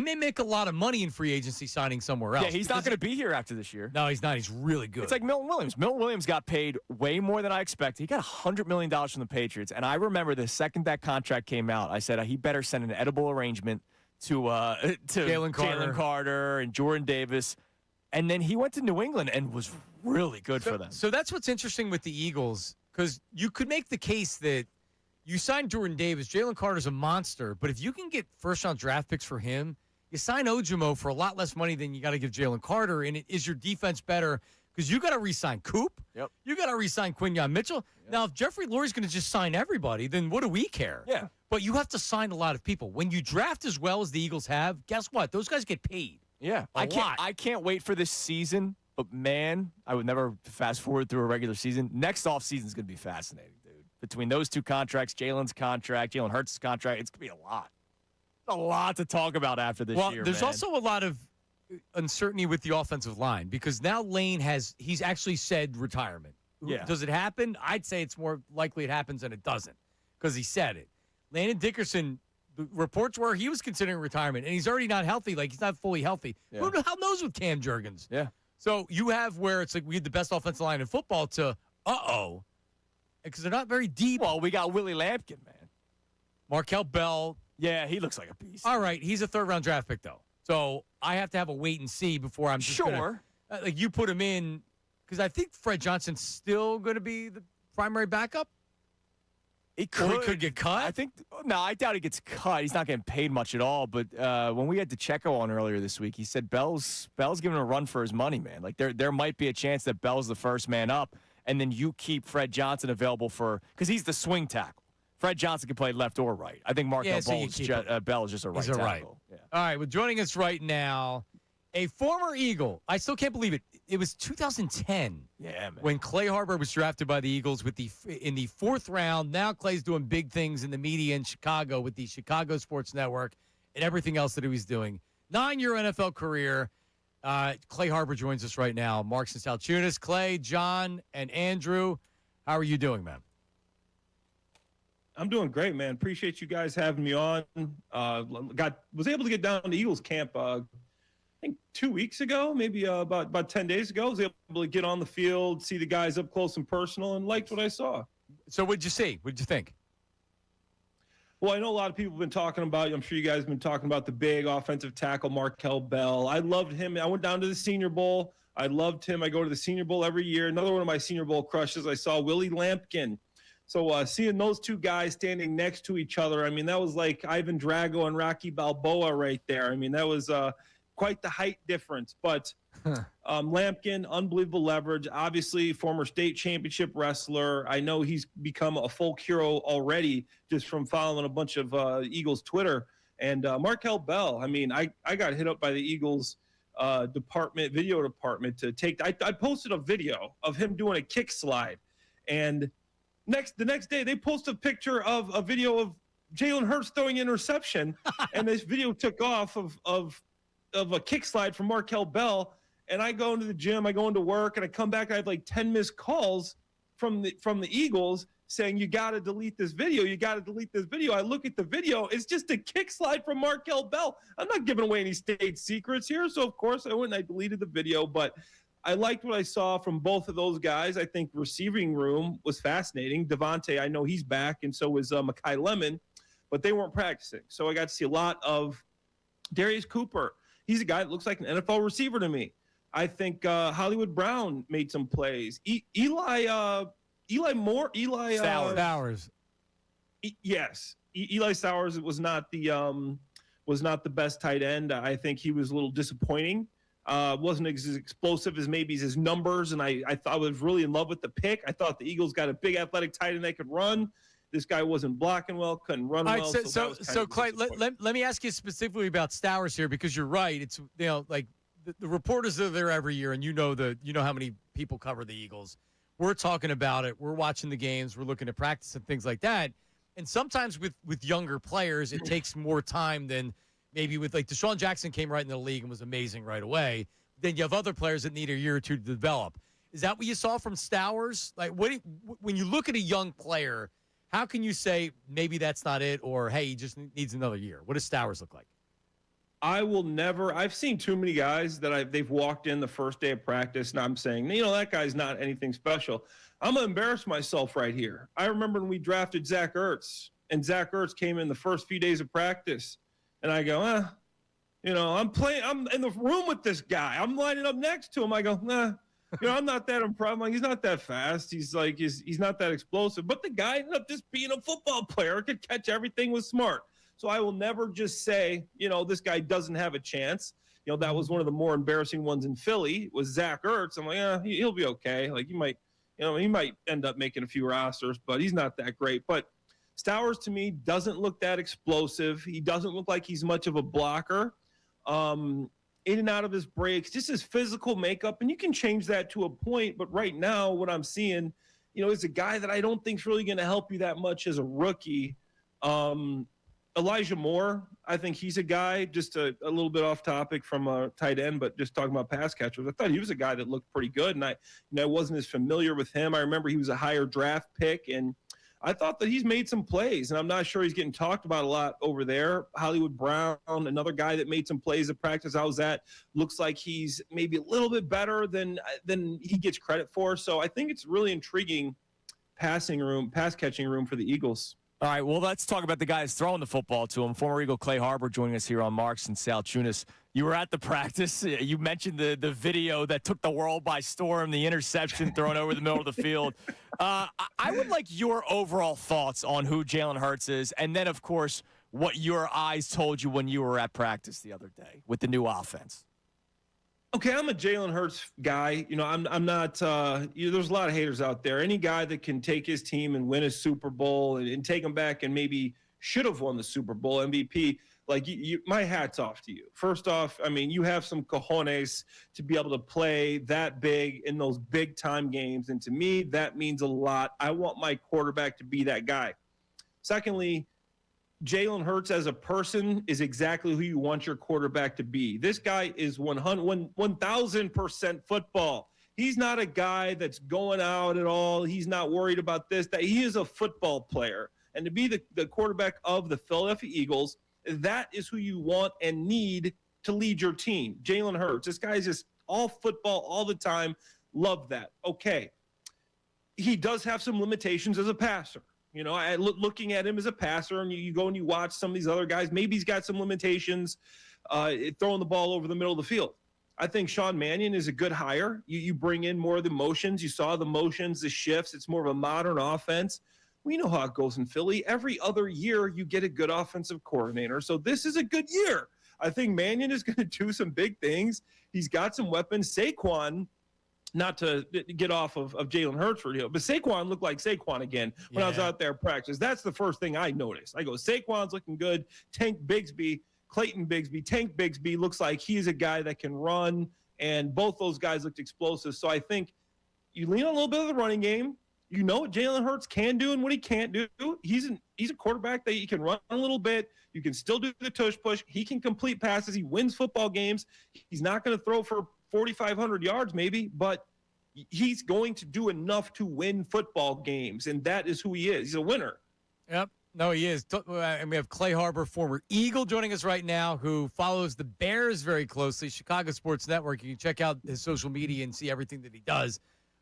may make a lot of money in free agency signing somewhere else. Yeah, he's not going to be here after this year. No, he's not. He's really good. It's like Milton Williams. Milton Williams got paid way more than I expected. He got $100 million from the Patriots. And I remember the second that contract came out, I said he better send an edible arrangement to Jalen Carter and Jordan Davis. And then he went to New England and was really good for them. So that's what's interesting with the Eagles, because you could make the case that you signed Jordan Davis. Jalen Carter's a monster, but if you can get first-round draft picks for him, you sign Ojimo for a lot less money than you got to give Jalen Carter, and is your defense better? Because you got to re-sign Coop. Yep. You got to re-sign Quinyon Mitchell. Yep. Now, if Jeffrey Lurie's going to just sign everybody, then what do we care? Yeah. But you have to sign a lot of people. When you draft as well as the Eagles have, guess what? Those guys get paid. Yeah. I can't wait for this season, but man, I would never fast forward through a regular season. Next offseason is going to be fascinating, dude. Between those two contracts, Jalen's contract, Jalen Hurts' contract, it's going to be a lot. A lot to talk about after this year. There's also a lot of uncertainty with the offensive line because now Lane he's actually said retirement. Yeah. Does it happen? I'd say it's more likely it happens than it doesn't because he said it. Landon Dickerson, the reports were he was considering retirement, and he's already not healthy. Like, he's not fully healthy. Yeah. Who the hell knows with Cam Jurgens? Yeah. So you have where it's like we had the best offensive line in football to, because they're not very deep. Well, we got Willie Lampkin, man. Markel Bell. Yeah, he looks like a beast. All right, he's a third-round draft pick, though. So I have to have a wait and see before I'm just sure. Like, you put him in, because I think Fred Johnson's still going to be the primary backup. He could get cut. I doubt he gets cut. He's not getting paid much at all. But when we had DeCecco on earlier this week, he said Bell's giving him a run for his money, man. Like there might be a chance that Bell's the first man up, and then you keep Fred Johnson available because he's the swing tackle. Fred Johnson can play left or right. I think Markel Bell is just a right tackle. Right. Yeah. All right, well, joining us right now, a former Eagle. I still can't believe it. It was 2010 when Clay Harbor was drafted by the Eagles in the fourth round. Now Clay's doing big things in the media in Chicago with the Chicago Sports Network and everything else that he was doing. 9-year NFL career. Clay Harbor joins us right now. Marks and Salciunas. Clay, John, and Andrew, how are you doing, man? I'm doing great, man. Appreciate you guys having me on. Was able to get down to Eagles camp I think 2 weeks ago, maybe about 10 days ago. I was able to get on the field, see the guys up close and personal, and liked what I saw. So what'd you see? What'd you think? Well, I know a lot of people have been talking about, I'm sure you guys have been talking about the big offensive tackle, Markel Bell. I loved him. I went down to the Senior Bowl. I loved him. I go to the Senior Bowl every year. Another one of my Senior Bowl crushes, I saw Willie Lampkin. So seeing those two guys standing next to each other, I mean, that was like Ivan Drago and Rocky Balboa right there. I mean, that was quite the height difference. But Lampkin, unbelievable leverage. Obviously, former state championship wrestler. I know he's become a folk hero already just from following a bunch of Eagles Twitter. And Markel Bell, I mean, I got hit up by the Eagles video department to take. I posted a video of him doing a kick slide. And the next day, they post a picture of a video of Jalen Hurts throwing interception, and this video took off of a kick slide from Markel Bell. And I go into the gym, I go into work, and I come back. I have like 10 missed calls from the Eagles saying, you got to delete this video. You got to delete this video. I look at the video. It's just a kick slide from Markel Bell. I'm not giving away any state secrets here. So, of course, I went and I deleted the video. But I liked what I saw from both of those guys. I think receiving room was fascinating. Devontae, I know he's back, and so was Mekhi Lemon. But they weren't practicing. So I got to see a lot of Darius Cooper. He's a guy that looks like an NFL receiver to me. I think Hollywood Brown made some plays. Eli Stowers. Yes. Eli Stowers was not the best tight end. I think he was a little disappointing. Wasn't as explosive as maybe his numbers, and I thought I was really in love with the pick. I thought the Eagles got a big athletic tight end that could run. This guy wasn't blocking well, couldn't run well. So Clay, let me ask you specifically about Stowers here, because you're right. It's like the reporters are there every year, and you know how many people cover the Eagles. We're talking about it. We're watching the games. We're looking at practice and things like that. And sometimes with younger players, it takes more time than maybe with like Deshaun Jackson came right in the league and was amazing right away. Then you have other players that need a year or two to develop. Is that what you saw from Stowers? Like, when you look at a young player, how can you say maybe that's not it, or hey, he just needs another year? What does Stowers look like? I've seen too many guys that they've walked in the first day of practice, and I'm saying, that guy's not anything special. I'm going to embarrass myself right here. I remember when we drafted Zach Ertz, and Zach Ertz came in the first few days of practice, and I go, I'm in the room with this guy. I'm lining up next to him. I go, I'm not that impressed. Like, he's not that fast. He's not that explosive. But the guy ended up just being a football player, could catch everything, was smart. So I will never just say, this guy doesn't have a chance. That was one of the more embarrassing ones in Philly was Zach Ertz. I'm like, he'll be okay. Like, he might end up making a few rosters, but he's not that great. But Stowers, to me, doesn't look that explosive. He doesn't look like he's much of a blocker. In and out of his breaks, just his physical makeup. And you can change that to a point. But right now, what I'm seeing, is a guy that I don't think is really going to help you that much as a rookie. Elijah Moore, I think he's a guy, just a little bit off topic from a tight end, but just talking about pass catchers. I thought he was a guy that looked pretty good, and I wasn't as familiar with him. I remember he was a higher draft pick, and I thought that he's made some plays, and I'm not sure he's getting talked about a lot over there. Hollywood Brown, another guy that made some plays at practice I was at, looks like he's maybe a little bit better than he gets credit for. So I think it's really intriguing pass catching room for the Eagles. All right, well, let's talk about the guys throwing the football to him. Former Eagle Clay Harbor joining us here on Marks and Salciunas. You were at the practice. You mentioned the video that took the world by storm, the interception thrown over the middle of the field. I would like your overall thoughts on who Jalen Hurts is, and then, of course, what your eyes told you when you were at practice the other day with the new offense. Okay, I'm a Jalen Hurts guy. I'm not. There's a lot of haters out there. Any guy that can take his team and win a Super Bowl and take them back and maybe should have won the Super Bowl MVP, like my hat's off to you. First off, you have some cojones to be able to play that big in those big time games, and to me, that means a lot. I want my quarterback to be that guy. Secondly, Jalen Hurts as a person is exactly who you want your quarterback to be. This guy is 1,000% football. He's not a guy that's going out at all. He's not worried about this, that. He is a football player. And to be the quarterback of the Philadelphia Eagles, that is who you want and need to lead your team. Jalen Hurts. This guy's just all football all the time. Love that. Okay. He does have some limitations as a passer. Looking at him as a passer, and you go and you watch some of these other guys, maybe he's got some limitations throwing the ball over the middle of the field. I think Sean Mannion is a good hire. You bring in more of the motions. You saw the motions, the shifts. It's more of a modern offense. We know how it goes in Philly. Every other year, you get a good offensive coordinator. So this is a good year. I think Mannion is going to do some big things. He's got some weapons. Saquon, not to get off of Jalen Hurts for you, but Saquon looked like Saquon again when I was out there practice. That's the first thing I noticed. I go, Saquon's looking good. Clayton Bigsby looks like he's a guy that can run, and both those guys looked explosive. So I think you lean on a little bit of the running game. you know what Jalen Hurts can do and what he can't do. He's a quarterback that you can run a little bit. You can still do the tush push. He can complete passes. He wins football games. He's not going to throw for 4,500 yards maybe, but he's going to do enough to win football games, and that is who he is. He's a winner. Yep. No, he is. And we have Clay Harbor, former Eagle, joining us right now, who follows the Bears very closely, Chicago Sports Network. You can check out his social media and see everything that he does.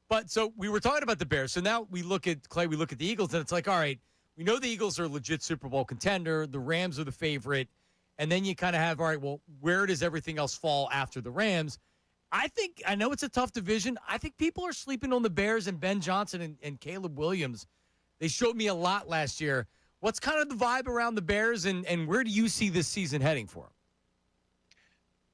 But so we were talking about the Bears. So now we look at Clay, we look at the Eagles, and it's like, all right, we know the Eagles are a legit Super Bowl contender. The Rams are the favorite. And then you kind of have, all right, well, where does everything else fall after the Rams? I know it's a tough division. I think people are sleeping on the Bears and Ben Johnson and Caleb Williams. They showed me a lot last year. What's kind of the vibe around the Bears, and where do you see this season heading for them?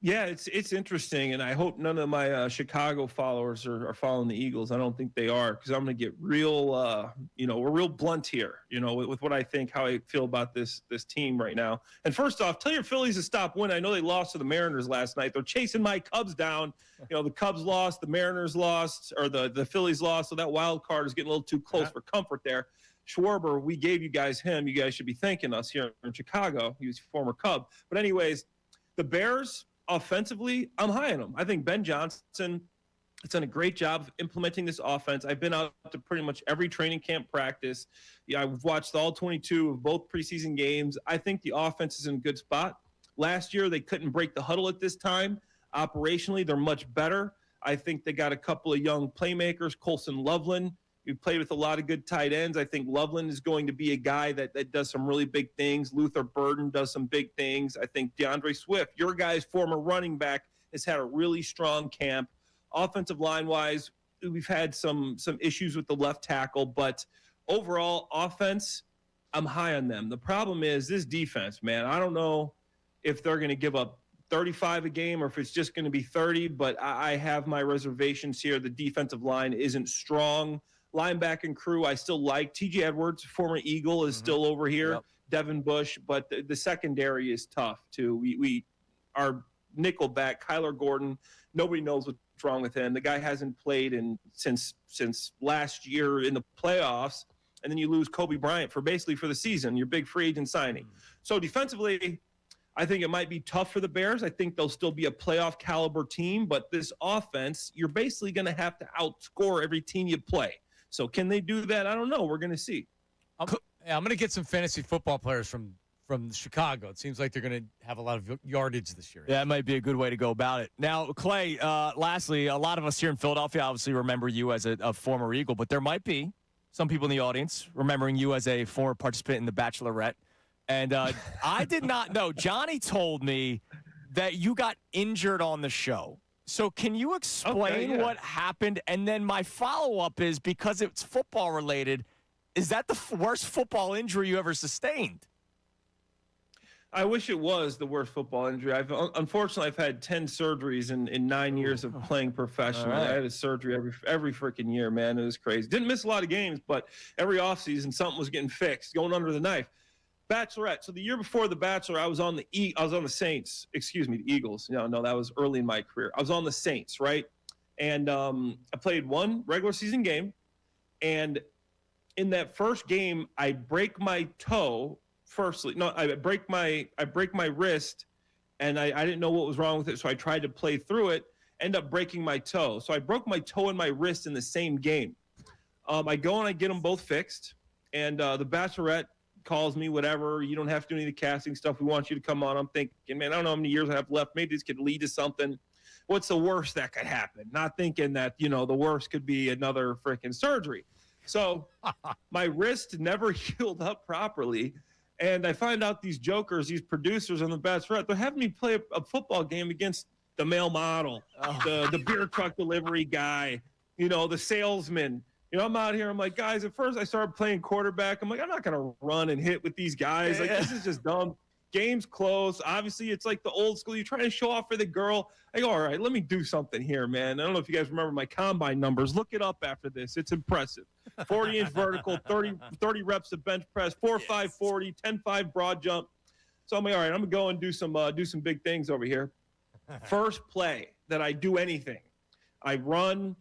Yeah, it's interesting, and I hope none of my Chicago followers are following the Eagles. I don't think they are, because I'm going to get real, we're real blunt here, with what I think, how I feel about this team right now. And first off, tell your Phillies to stop winning. I know they lost to the Mariners last night. They're chasing my Cubs down. The Cubs lost, the Mariners lost, or the Phillies lost, so that wild card is getting a little too close for comfort there. Schwarber, we gave you guys him. You guys should be thanking us here in Chicago. He was a former Cub. But anyways, the Bears, offensively, I'm high on them. I think Ben Johnson has done a great job of implementing this offense. I've been out to pretty much every training camp practice. Yeah, I've watched all 22 of both preseason games. I think the offense is in a good spot. Last year, they couldn't break the huddle at this time. Operationally, they're much better. I think they got a couple of young playmakers, Colson Loveland. We played with a lot of good tight ends. I think Loveland is going to be a guy that does some really big things. Luther Burden does some big things. I think DeAndre Swift, your guy's former running back, has had a really strong camp. Offensive line-wise, we've had some issues with the left tackle, but overall offense, I'm high on them. The problem is this defense, man. I don't know if they're going to give up 35 a game or if it's just going to be 30, but I have my reservations here. The defensive line isn't strong. Linebacking crew, I still like. T.J. Edwards, former Eagle, is still over here. Yep. Devin Bush, but the secondary is tough, too. We our nickelback, Kyler Gordon, nobody knows what's wrong with him. The guy hasn't played since last year in the playoffs, and then you lose Kobe Bryant for the season, your big free agent signing. So defensively, I think it might be tough for the Bears. I think they'll still be a playoff caliber team, but this offense, you're basically going to have to outscore every team you play. So can they do that? I don't know. We're going to see. I'm going to get some fantasy football players from Chicago. It seems like they're going to have a lot of yardage this year. Yeah, that might be a good way to go about it. Now, Clay, lastly, a lot of us here in Philadelphia obviously remember you as a former Eagle, but there might be some people in the audience remembering you as a former participant in The Bachelorette. And I did not know. Johnny told me that you got injured on the show. So can you explain what happened? And then my follow-up is, because it's football related, is that the worst football injury you ever sustained? I wish it was the worst football injury. Unfortunately, I've had 10 surgeries in 9 years of playing professionally. Right. I had a surgery every freaking year, man. It was crazy. Didn't miss a lot of games, but every offseason something was getting fixed, going under the knife. Bachelorette. So the year before The Bachelor, I was on the Saints. Excuse me, the Eagles. No, that was early in my career. I was on the Saints, right? And I played one regular season game, and in that first game, I break my toe. I break my wrist, and I didn't know what was wrong with it, so I tried to play through it. End up breaking my toe. So I broke my toe and my wrist in the same game. I go and I get them both fixed, and the Bachelorette calls me, whatever, you don't have to do any of the casting stuff, we want you to come on. I'm thinking, man, I don't know how many years I have left, maybe this could lead to something. What's the worst that could happen? Not thinking that, the worst could be another freaking surgery. So my wrist never healed up properly, and I find out these jokers, these producers on The Bachelorette, they're having me play a football game against the male model, the beer truck delivery guy, the salesman. I'm out here. I'm like, guys, at first I started playing quarterback. I'm like, I'm not going to run and hit with these guys. Like, this is just dumb. Game's close. Obviously, it's like the old school. You're trying to show off for the girl. I go, all right, let me do something here, man. I don't know if you guys remember my combine numbers. Look it up after this. It's impressive. 40-inch vertical, 30 reps of bench press, 4-5 40, 10-5 broad jump. So I'm like, all right, I'm going to go and do some big things over here. First play that I do anything, I run.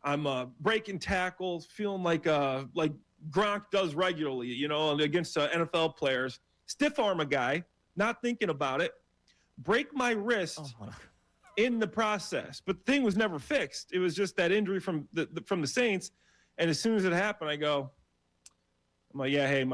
I'm breaking tackles, feeling like Gronk does regularly, against NFL players. Stiff arm a guy, not thinking about it, break my wrist in the process. But the thing was never fixed. It was just that injury from the Saints. And as soon as it happened, I'm like, yeah, hey,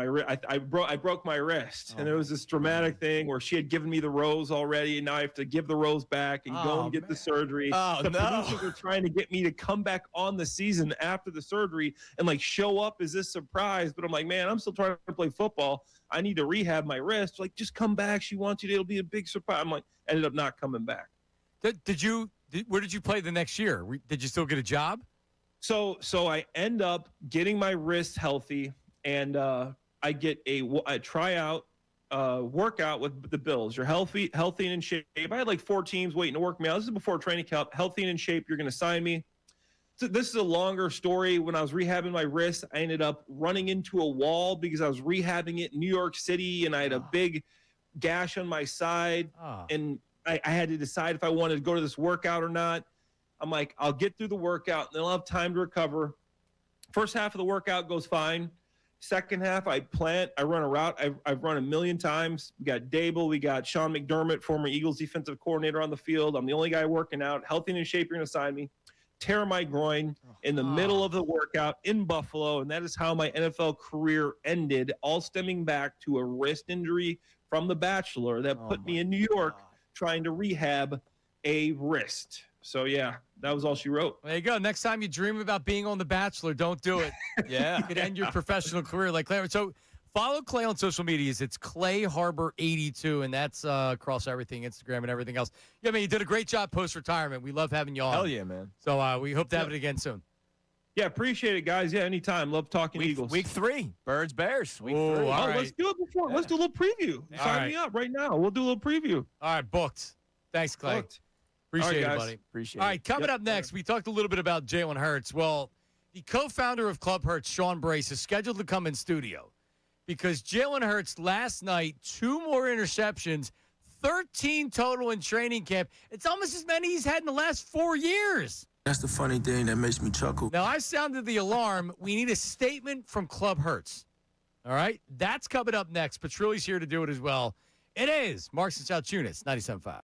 I broke my wrist. And there was this dramatic thing where she had given me the rose already, and now I have to give the rose back and go and get the surgery. The producers are trying to get me to come back on the season after the surgery and show up as this surprise. But I'm like, man, I'm still trying to play football. I need to rehab my wrist. Like, just come back. She wants you to. It'll be a big surprise. I'm like, ended up not coming back. Where did you play the next year? Did you still get a job? So I end up getting my wrist healthy. And I get a tryout workout with the Bills. You're healthy and in shape. I had 4 teams waiting to work me out. This is before training camp. Healthy and in shape. You're going to sign me. So this is a longer story. When I was rehabbing my wrist, I ended up running into a wall because I was rehabbing it in New York City, and I had a big gash on my side. And I had to decide if I wanted to go to this workout or not. I'm like, I'll get through the workout, and then I'll have time to recover. First half of the workout goes fine. Second half, I run a route I've run a million times. We got Dable, we got Sean McDermott, former Eagles defensive coordinator on the field. I'm the only guy working out. Healthy and in shape, you're going to sign me. Tear my groin in the middle of the workout in Buffalo, and that is how my NFL career ended, all stemming back to a wrist injury from The Bachelor that put me in New York trying to rehab a wrist. So, yeah, that was all she wrote. There you go. Next time you dream about being on The Bachelor, don't do it. Yeah. You could end your professional career like Clay. So follow Clay on social medias. It's Clay Harbor 82, and that's across everything, Instagram and everything else. Yeah, man, you did a great job post-retirement. We love having you on. Hell yeah, man. So we hope to have it again soon. Yeah, appreciate it, guys. Yeah, anytime. Love talking Eagles. Week 3, Birds, Bears. Week 3. All right. Let's do it before. Yeah. Let's do a little preview. Sign me up right now. We'll do a little preview. All right, booked. Thanks, Clay. Booked. Appreciate it, guys. buddy. Appreciate it. All right, coming up next, we talked a little bit about Jalen Hurts. Well, the co-founder of Club Hurts, Sean Brace, is scheduled to come in studio because Jalen Hurts last night, 2 more interceptions, 13 total in training camp. It's almost as many he's had in the last 4 years. That's the funny thing that makes me chuckle. Now, I sounded the alarm. We need a statement from Club Hurts. All right? That's coming up next. Petrilli's here to do it as well. It is Marks and Salciunas, 97.5.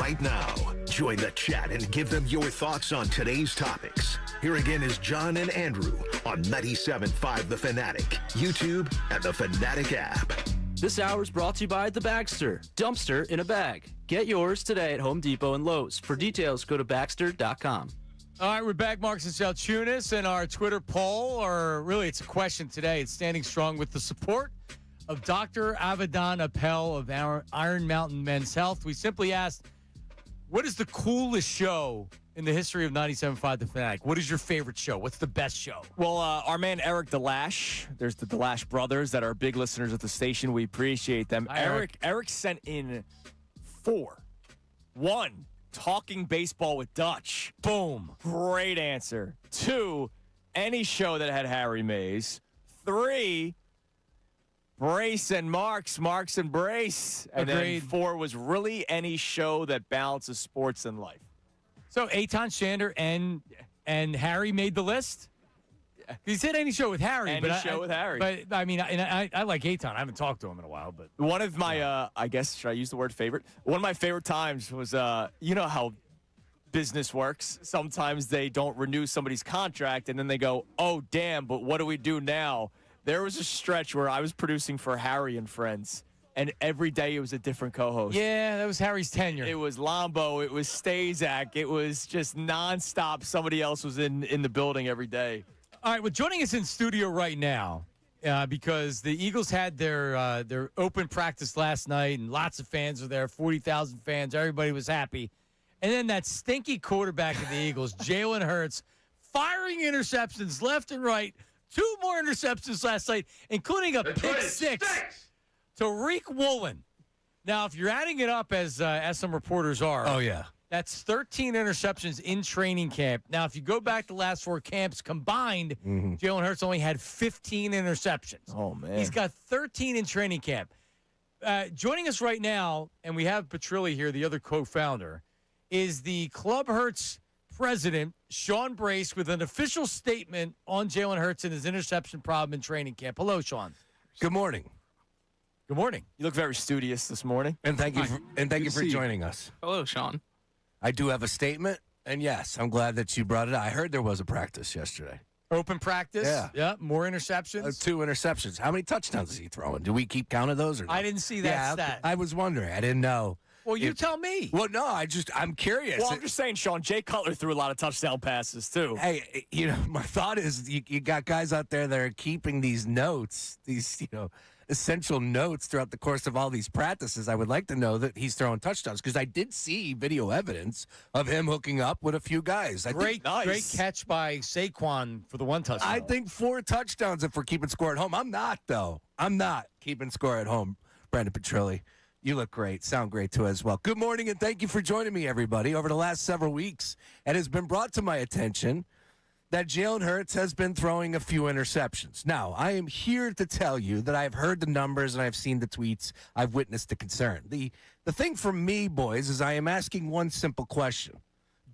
right now. Join the chat and give them your thoughts on today's topics. Here again is John and Andrew on 97.5 The Fanatic, YouTube, and the Fanatic app. This hour is brought to you by The Bagster, dumpster in a bag. Get yours today at Home Depot and Lowe's. For details, go to Baxter.com. All right, we're back, Marks and Salciunas, and our Twitter poll, or really it's a question today. It's standing strong with the support of Dr. Avedon Appel of Iron Mountain Men's Health. We simply asked, what is the coolest show in the history of 97.5 The Fanatic? What is your favorite show? What's the best show? Well, our man Eric DeLash, there's the DeLash brothers that are big listeners at the station. We appreciate them. Hi, Eric sent in 4. 1, talking baseball with Dutch. Boom. Great answer. 2, any show that had Harry Mays. 3, Brace and Marks and Brace. And Agreed. then 4 was really any show that balances sports and life. So Eitan Shander and Harry made the list? He said any show with Harry. With Harry. But, I mean, I like Eitan. I haven't talked to him in a while. But one of my, I guess, should I use the word favorite? One of my favorite times was, you know how business works. Sometimes they don't renew somebody's contract, and then they go, oh, damn, but what do we do now? There was a stretch where I was producing for Harry and Friends, and every day it was a different co-host. Yeah, that was Harry's tenure. It was Lombo. It was Stazak. It was just nonstop. Somebody else was in the building every day. All right, well, joining us in studio right now, because the Eagles had their open practice last night, and lots of fans were there, 40,000 fans. Everybody was happy. And then that stinky quarterback of the Eagles, Jalen Hurts, firing interceptions left and right. 2 more interceptions last night, including a pick six to Reek Woolen. Now, if you're adding it up as some reporters are, oh yeah, that's 13 interceptions in training camp. Now, if you go back to the last 4 camps combined, Jalen Hurts only had 15 interceptions. Oh man, he's got 13 in training camp. Joining us right now, and we have Petrilli here, the other co-founder, is the Club Hurts president, Sean Brace, with an official statement on Jalen Hurts and his interception problem in training camp. Hello, Sean. Good morning. Good morning. You look very studious this morning. And thank you for joining us. Hello, Sean. I do have a statement, and yes, I'm glad that you brought it up. I heard there was a practice yesterday. Open practice? Yeah. More interceptions? 2 interceptions. How many touchdowns is he throwing? Do we keep count of those or not? I didn't see that stat. I was wondering. I didn't know. Well, you tell me. Well, no, I'm curious. Well, I'm just saying, Sean, Jay Cutler threw a lot of touchdown passes, too. Hey, my thought is you got guys out there that are keeping these notes, these, essential notes throughout the course of all these practices. I would like to know that he's throwing touchdowns because I did see video evidence of him hooking up with a few guys. Great catch by Saquon for the 1 touchdown. I think 4 touchdowns if we're keeping score at home. I'm not, though. I'm not keeping score at home. Brandon Petrilli, you look great. Sound great, too, as well. Good morning, and thank you for joining me, everybody. Over the last several weeks, it has been brought to my attention that Jalen Hurts has been throwing a few interceptions. Now, I am here to tell you that I've heard the numbers and I've seen the tweets. I've witnessed the concern. The thing for me, boys, is I am asking one simple question.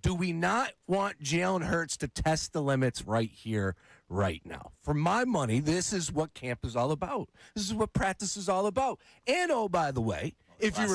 Do we not want Jalen Hurts to test the limits right here, right now? For my money, this is what camp is all about. This is what practice is all about. And, oh, by the way, if you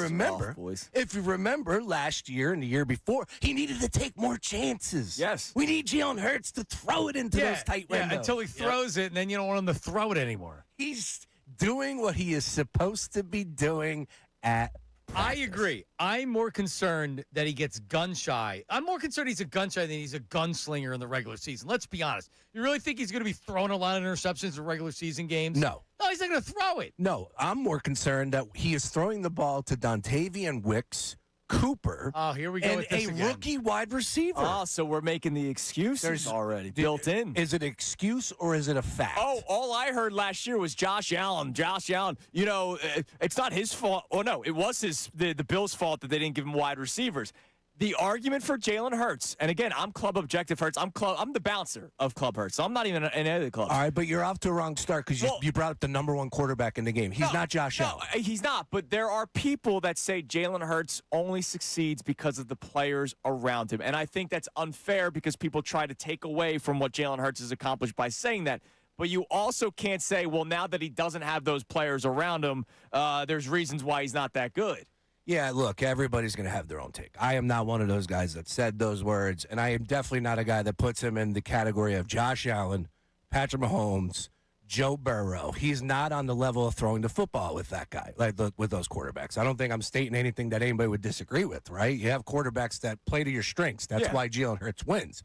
remember last year and the year before, he needed to take more chances. Yes. We need Jalen Hurts to throw it into those tight windows. Until he throws it, and then you don't want him to throw it anymore. He's doing what he is supposed to be doing at I agree. I'm more concerned that he gets gun shy. I'm more concerned he's a gun shy than he's a gunslinger in the regular season. Let's be honest. You really think he's going to be throwing a lot of interceptions in regular season games? No. No, he's not going to throw it. No, I'm more concerned that he is throwing the ball to Dontavian Wicks, Cooper, oh, here we go and with this again. Rookie wide receiver. Oh, so we're making the excuses already built in. Is it an excuse or is it a fact? Oh, all I heard last year was Josh Allen. It's not his fault. Oh, no, it was the Bills' fault that they didn't give him wide receivers. The argument for Jalen Hurts, and again, I'm Club Objective Hurts. I'm the bouncer of Club Hurts, so I'm not even in any of the clubs. All right, but you're off to a wrong start because you brought up the number 1 quarterback in the game. He's not Josh Allen. No, he's not, but there are people that say Jalen Hurts only succeeds because of the players around him, and I think that's unfair because people try to take away from what Jalen Hurts has accomplished by saying that. But you also can't say, well, now that he doesn't have those players around him, there's reasons why he's not that good. Yeah, look, everybody's going to have their own take. I am not one of those guys that said those words, and I am definitely not a guy that puts him in the category of Josh Allen, Patrick Mahomes, Joe Burrow. He's not on the level of throwing the football with that guy, with those quarterbacks. I don't think I'm stating anything that anybody would disagree with, right? You have quarterbacks that play to your strengths. That's why Jalen Hurts wins.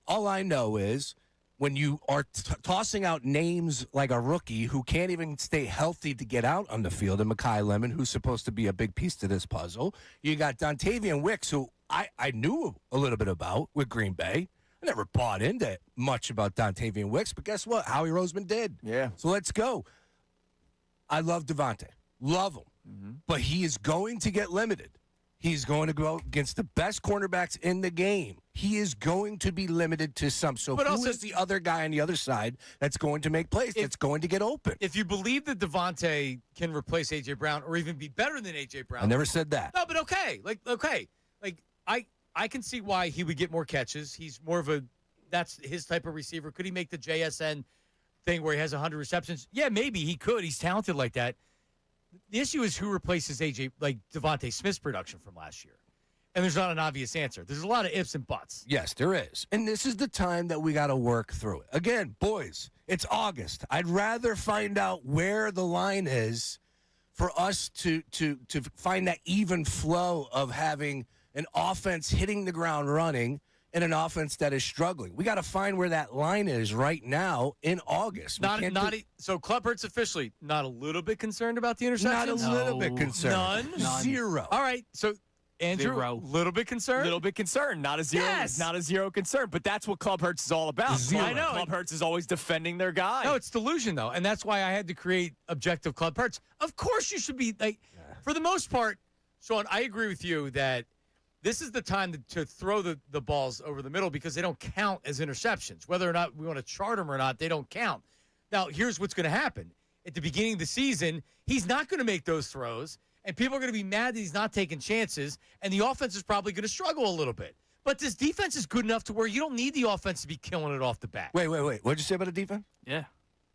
All I know is when you are tossing out names like a rookie who can't even stay healthy to get out on the field, and Mekhi Lemon, who's supposed to be a big piece to this puzzle. You got Dontavian Wicks, who I knew a little bit about with Green Bay. I never bought into much about Dontavian Wicks, but guess what? Howie Roseman did. Yeah. So let's go. I love Devontae. Love him. But he is going to get limited. He's going to go against the best cornerbacks in the game. He is going to be limited to some. So who is the other guy on the other side that's going to make plays, that's going to get open? If you believe that Devontae can replace A.J. Brown or even be better than A.J. Brown. I never said that. No, but okay. I can see why he would get more catches. He's more of that's his type of receiver. Could he make the JSN thing where he has 100 receptions? Yeah, maybe he could. He's talented like that. The issue is who replaces Devontae Smith's production from last year. And there's not an obvious answer. There's a lot of ifs and buts. Yes, there is. And this is the time that we got to work through it. Again, boys, it's August. I'd rather find out where the line is for us to find that even flow of having an offense hitting the ground running and an offense that is struggling. We got to find where that line is right now in August. So Club Hurts officially not a little bit concerned about the interceptions? Not a little bit concerned. None? Zero. All right. So Andrew, a little bit concerned? Little bit concerned. Not a zero. Yes. Not a zero concern. But that's what Club Hurts is all about. Zero. I know. Club Hurts is always defending their guy. No, it's delusion, though. And that's why I had to create objective Club Hurts. Of course you should be, for the most part, Sean, I agree with you that this is the time to throw the balls over the middle because they don't count as interceptions. Whether or not we want to chart them or not, they don't count. Now, here's what's going to happen. At the beginning of the season, he's not going to make those throws, and people are going to be mad that he's not taking chances, and the offense is probably going to struggle a little bit. But this defense is good enough to where you don't need the offense to be killing it off the bat. Wait. What'd you say about the defense? Yeah.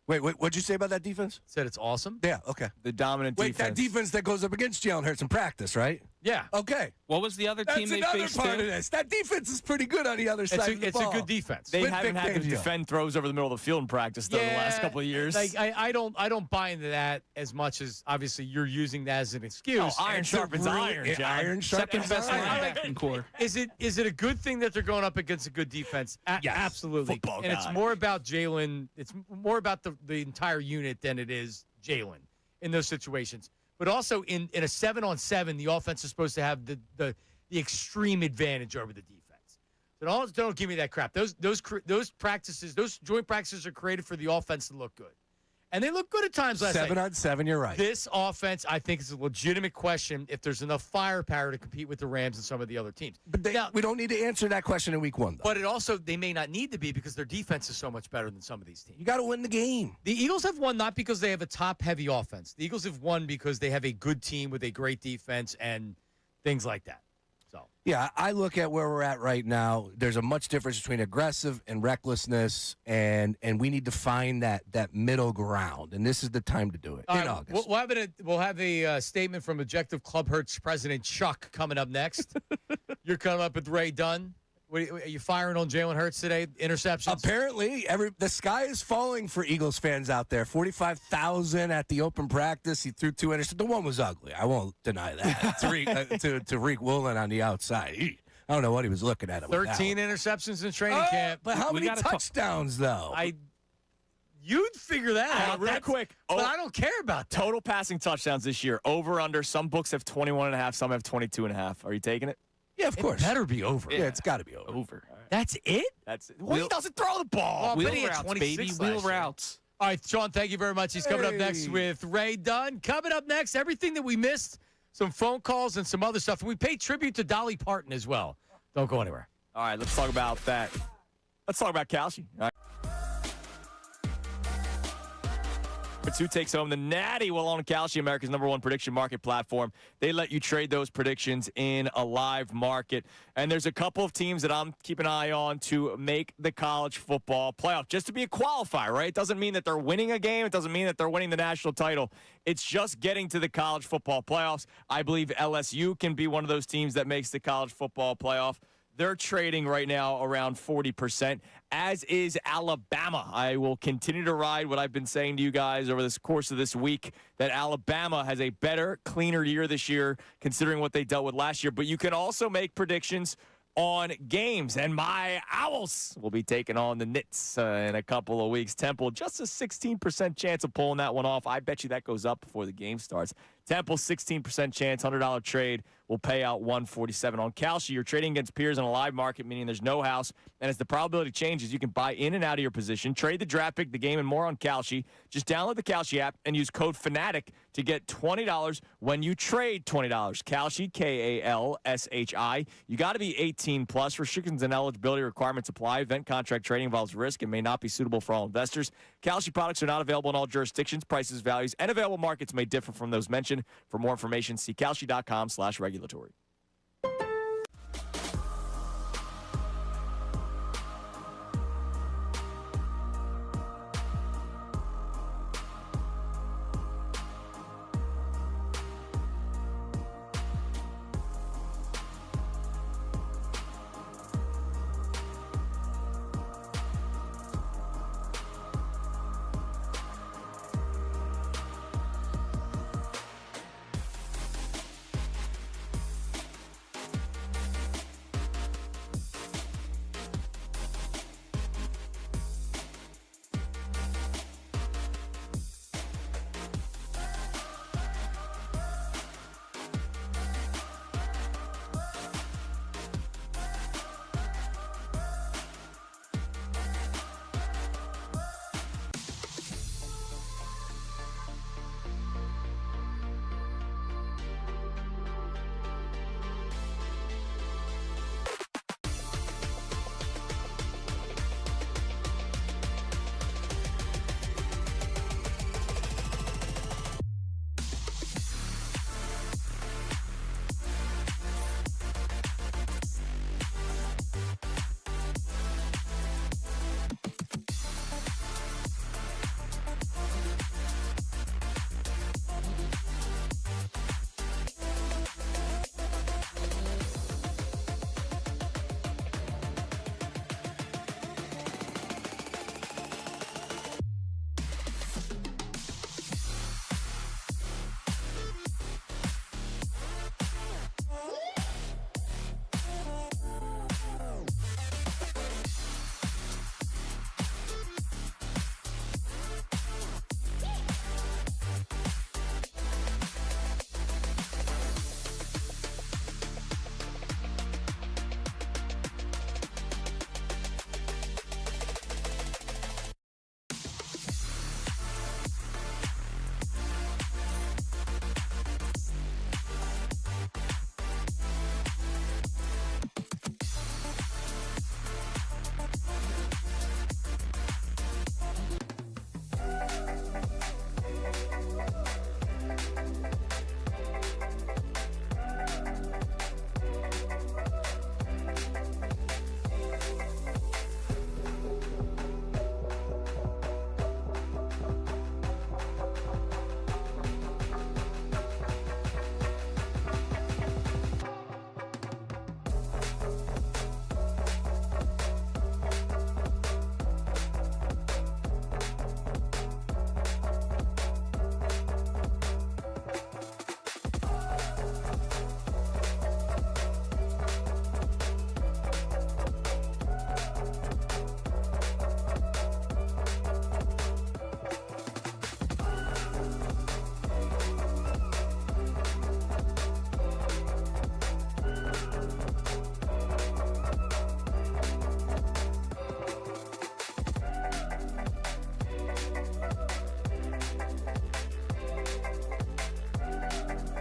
Wait, what'd you say about that defense? Said it's awesome. Yeah, okay. The dominant defense. That defense that goes up against Jalen Hurts in practice, right? Yeah. Okay. What was the other team they faced? That's another part of this. That defense is pretty good on the other side of the ball. It's a good defense. They haven't had to defend throws over the middle of the field in practice though the last couple of years. I don't buy into that as much as obviously you're using that as an excuse. Oh, iron sharpens iron, John. Iron sharpens Second best linebacking core. Is it a good thing that they're going up against a good defense? Yes. Absolutely. Football and guy. it's more about Jalen. It's more about the entire unit than it is Jalen in those situations. But also in a 7-on-7, the offense is supposed to have the extreme advantage over the defense. So don't give me that crap. Those practices, those joint practices are created for the offense to look good. And they look good at times last night. 7-on-7, you're right. This offense, I think, is a legitimate question if there's enough firepower to compete with the Rams and some of the other teams. But we don't need to answer that question in week 1, though. But they may not need to be because their defense is so much better than some of these teams. You got to win the game. The Eagles have won not because they have a top-heavy offense. The Eagles have won because they have a good team with a great defense and things like that. Yeah, I look at where we're at right now. There's a much difference between aggressive and recklessness, and we need to find that middle ground, and this is the time to do it in August. We'll have a statement from Objective Club Hurts President Chuck coming up next. You're coming up with Ray Dunne. Are you firing on Jalen Hurts today? Interceptions? Apparently, the sky is falling for Eagles fans out there. 45,000 at the open practice. He threw 2 interceptions. The one was ugly. I won't deny that. Tariq Woolen on the outside. I don't know what he was looking at. 13 interceptions in training camp. But how many touchdowns, though? You'd figure that out. Real quick. But I don't care about that. Total passing touchdowns this year. Over, under. Some books have 21.5. Some have 22.5. Are you taking it? Yeah, of course. It better be over. Yeah, it's got to be over. That's it? That's it. Well, he doesn't throw the ball. Wheel routes, baby. Wheel routes. All right, Sean, thank you very much. He's coming up next with Ray Dunne. Coming up next, everything that we missed, some phone calls and some other stuff. And we pay tribute to Dolly Parton as well. Don't go anywhere. All right, let's talk about that. Let's talk about Calci. All right. Who takes home the Natty while on Kalshi, America's #1 prediction market platform. They let you trade those predictions in a live market. And there's a couple of teams that I'm keeping an eye on to make the college football playoff, just to be a qualifier, right? It doesn't mean that they're winning a game. It doesn't mean that they're winning the national title. It's just getting to the college football playoffs. I believe LSU can be one of those teams that makes the college football playoff. They're trading right now around 40%, as is Alabama. I will continue to ride what I've been saying to you guys over this course of this week, that Alabama has a better, cleaner year this year, considering what they dealt with last year. But you can also make predictions on games, and my Owls will be taking on the Knits in a couple of weeks. Temple, just a 16% chance of pulling that one off. I bet you that goes up before the game starts. Temple, 16% chance, $100 trade will pay out $147. On Kalshi, you're trading against peers in a live market, meaning there's no house. And as the probability changes, you can buy in and out of your position, trade the draft pick, the game, and more on Kalshi. Just download the Kalshi app and use code Fanatic to get $20 when you trade $20. Kalshi, Kalshi. You got to be 18 plus. Restrictions and eligibility requirements apply. Event contract trading involves risk and may not be suitable for all investors. Kalshi products are not available in all jurisdictions. Prices, values, and available markets may differ from those mentioned. For more information, see kalshi.com/regulatory.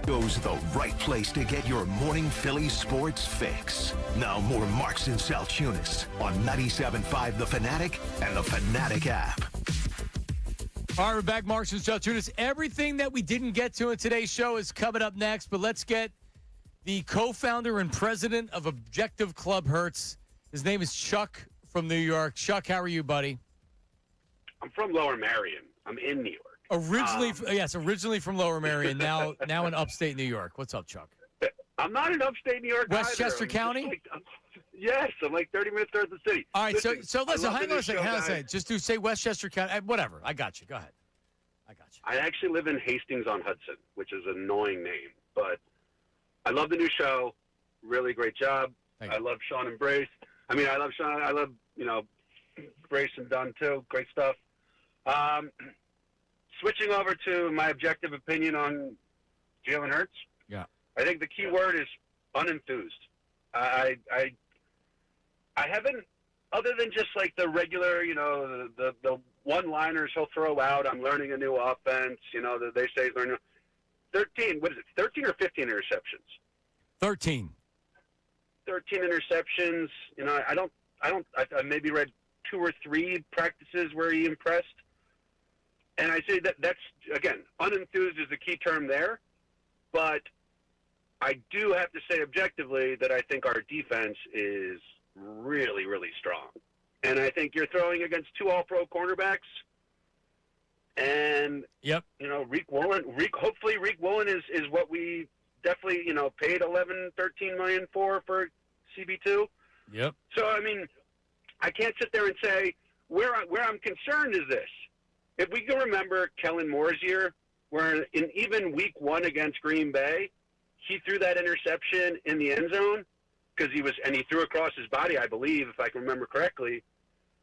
Goes the right place to get your morning Phillies sports fix. Now more Marks and Salciunas on 97.5 The Fanatic and the Fanatic app. All right, we're back. Marks and Salciunas. Everything that we didn't get to in today's show is coming up next, but let's get the co-founder and president of Objective Club Hertz. His name is Chuck from New York. Chuck, how are you, buddy? I'm from Lower Merion. I'm in New York. Originally from Lower Merion, now in upstate New York. What's up, Chuck? I'm not in upstate New York Westchester either. County? Yes, I'm like 30 minutes north of the city. All right, so listen, I hang on a second. Just do say Westchester County. Whatever. I got you. Go ahead. I actually live in Hastings-on-Hudson, which is an annoying name, but I love the new show. Really great job. I love Sean and Brace. I mean, I love Sean. I love, Brace and Dunne, too. Great stuff. Switching over to my objective opinion on Jalen Hurts. Yeah. I think the key word is unenthused. I haven't, other than just like the regular, the one-liners he'll throw out. I'm learning a new offense. They say he's learning 13. What is it? 13 or 15 interceptions? 13. 13 interceptions. I maybe read 2 or 3 practices where he impressed. And I say that's, again, unenthused is the key term there. But I do have to say objectively that I think our defense is really, really strong. And I think you're throwing against 2 all-pro cornerbacks. And, hopefully Reek Woolen is what we definitely, paid $11, $13 million for CB2. Yep. So, I mean, I can't sit there and say where I'm concerned is this. If we can remember Kellen Moore's year, where in even week 1 against Green Bay, he threw that interception in the end zone because he threw across his body, I believe, if I can remember correctly.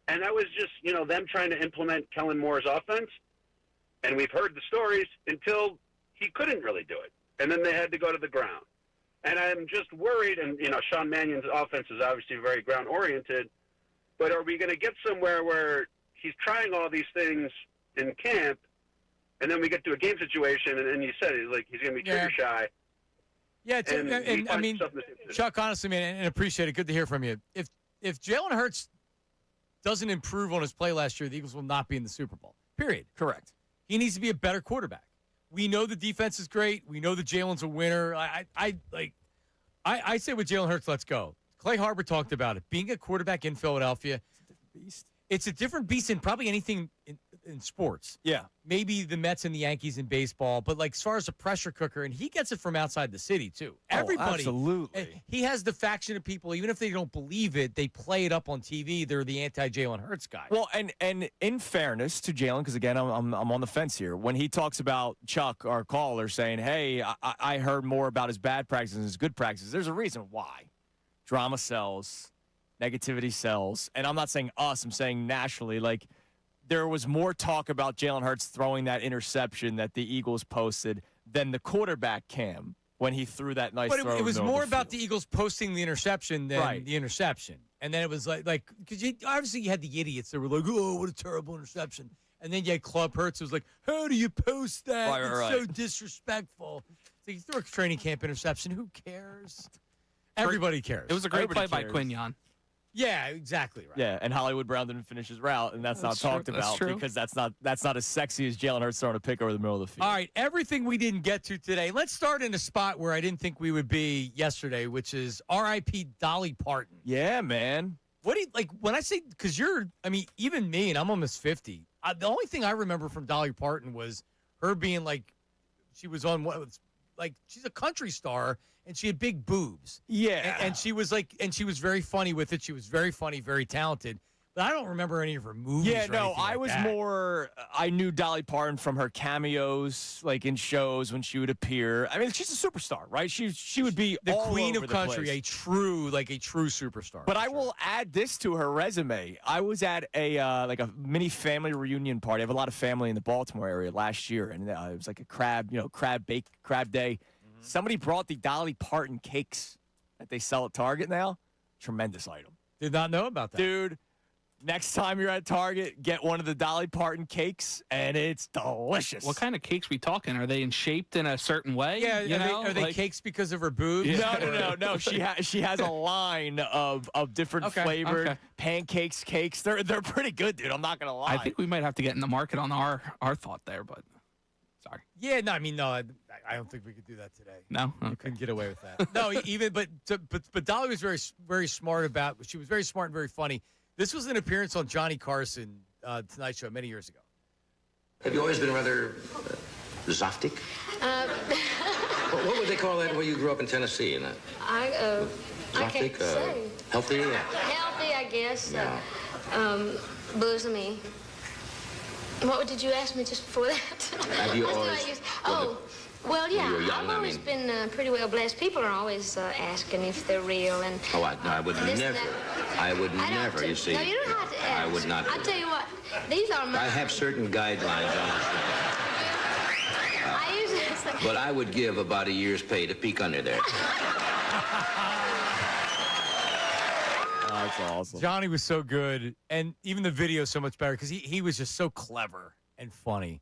And that was just, them trying to implement Kellen Moore's offense. And we've heard the stories until he couldn't really do it. And then they had to go to the ground. And I'm just worried, and, Sean Mannion's offense is obviously very ground-oriented, but are we going to get somewhere where he's trying all these things in camp, and then we get to a game situation, and then you said he's going to be trigger shy. Yeah, and I mean, Chuck, honestly, man, and appreciate it. Good to hear from you. If Jalen Hurts doesn't improve on his play last year, the Eagles will not be in the Super Bowl. Period. Correct. He needs to be a better quarterback. We know the defense is great. We know that Jalen's a winner. I say with Jalen Hurts, let's go. Clay Harbor talked about it. Being a quarterback in Philadelphia, it's a different beast than probably anything in sports. Yeah. Maybe the Mets and the Yankees in baseball, but as far as a pressure cooker, and he gets it from outside the city too. Everybody, absolutely. He has the faction of people, even if they don't believe it, they play it up on TV. They're the anti-Jalen Hurts guy. Well, and in fairness to Jalen, because again, I'm on the fence here. When he talks about Chuck, our caller, saying, "Hey, I heard more about his bad practices than his good practices," there's a reason why. Drama sells, negativity sells, and I'm not saying us. I'm saying nationally, there was more talk about Jalen Hurts throwing that interception that the Eagles posted than the quarterback cam when he threw that nice throw. But it was more about the Eagles posting the interception than the interception. And then it was because obviously you had the idiots that were like, oh, what a terrible interception. And then you had Club Hurts who was like, how do you post that? It's so disrespectful. So you throw a training camp interception. Who cares? Everybody cares. It was a great play by Quignon. Yeah, exactly right. Yeah, and Hollywood Brown didn't finish his route, and that's not talked about because that's not as sexy as Jalen Hurts throwing a pick over the middle of the field. All right, everything we didn't get to today. Let's start in a spot where I didn't think we would be yesterday, which is R.I.P. Dolly Parton. Yeah, man. What do you when I say, because even me, and I'm almost 50, the only thing I remember from Dolly Parton was her being she was on she's a country star and she had big boobs. Yeah. And she was and she was very funny with it. She was very funny, very talented. But I don't remember any of her movies. Yeah, no, I was more. I knew Dolly Parton from her cameos, in shows when she would appear. I mean, she's a superstar, right? She would be the all queen over of the country, place. a true superstar. But I will add this to her resume. I was at a mini family reunion party. I have a lot of family in the Baltimore area last year, and it was like a crab day. Mm-hmm. Somebody brought the Dolly Parton cakes that they sell at Target now. Tremendous item. Did not know about that, dude. Next time you're at Target, get one of the Dolly Parton cakes, and it's delicious. What kind of cakes we talking? Are they shaped in a certain way? Yeah, are they cakes because of her boobs? No. She has a line of different flavored pancakes, cakes. They're pretty good, dude. I'm not gonna lie. I think we might have to get in the market on our thought there, but sorry. Yeah, no, I don't think we could do that today. No, we couldn't get away with that. No, but Dolly was very, very smart about. She was very smart and very funny. This was an appearance on Johnny Carson Tonight Show many years ago. Have you always been rather zoftic? What would they call that where you grew up in Tennessee? I can't say. Healthy? Healthy, I guess. Yeah. Bosomy. What did you ask me just before that? Have you always... Well, yeah, you were young, I've always been pretty well blessed. People are always asking if they're real. And I would never. I would never, you see. No, you don't have to ask. I would not. I'll tell you what, these are my... I have certain guidelines on I usually say... But I would give about a year's pay to peek under there. That's awesome. Johnny was so good, and even the video so much better because he was just so clever and funny.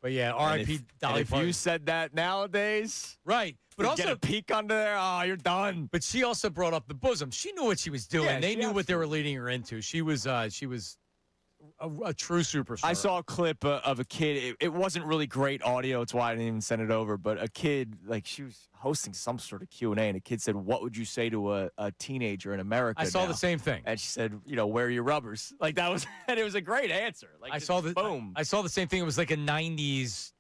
But yeah, R.I.P. Dolly Parton. If you said that nowadays, right? But also get a peek under there. Oh, you're done. But she also brought up the bosom. She knew what she was doing. Yeah, they knew what they were leading her into. She was a true superstar. I saw a clip of a kid. It wasn't really great audio. It's why I didn't even send it over. But a kid, she was hosting some sort of Q&A, and a kid said, "What would you say to a teenager in America?" I saw now? the same thing. And she said, "Wear your rubbers." That was, and it was a great answer. I saw boom. I saw the same thing. It was like a '90s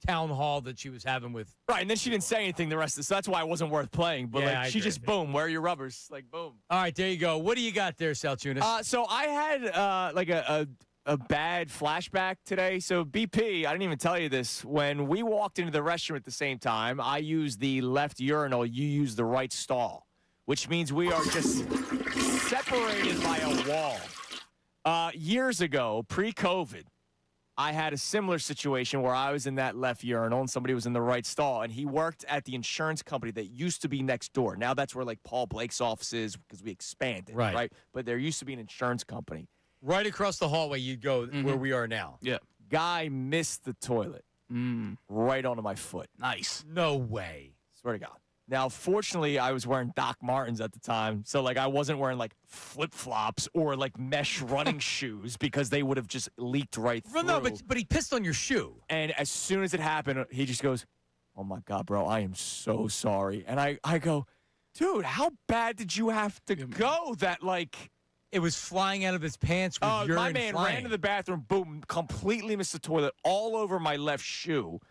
town hall that she was having with. Right, and then she didn't say anything the rest of this. So that's why it wasn't worth playing. But Yeah, I she agree. just boom, wear your rubbers, boom. All right, there you go. What do you got there, Salciunas? So I had a bad flashback today. So BP, I didn't even tell you this. When we walked into the restroom at the same time, I used the left urinal. You used the right stall, which means we are just separated by a wall. Years ago, pre-COVID, I had a similar situation where I was in that left urinal and somebody was in the right stall, and he worked at the insurance company that used to be next door. Now that's where Paul Blake's office is because we expanded, right? But there used to be an insurance company. Right across the hallway you'd go where we are now. Yeah. Guy missed the toilet right onto my foot. Nice. No way. Swear to God. Now, fortunately, I was wearing Doc Martens at the time, so I wasn't wearing flip-flops or mesh running shoes because they would have just leaked right through. Well, no, but he pissed on your shoe. And as soon as it happened, he just goes, "Oh my God, bro, I am so sorry." And I go, "Dude, how bad did you have to go that It was flying out of his pants with urine my man flying. ran to the bathroom, boom, completely missed the toilet all over my left shoe.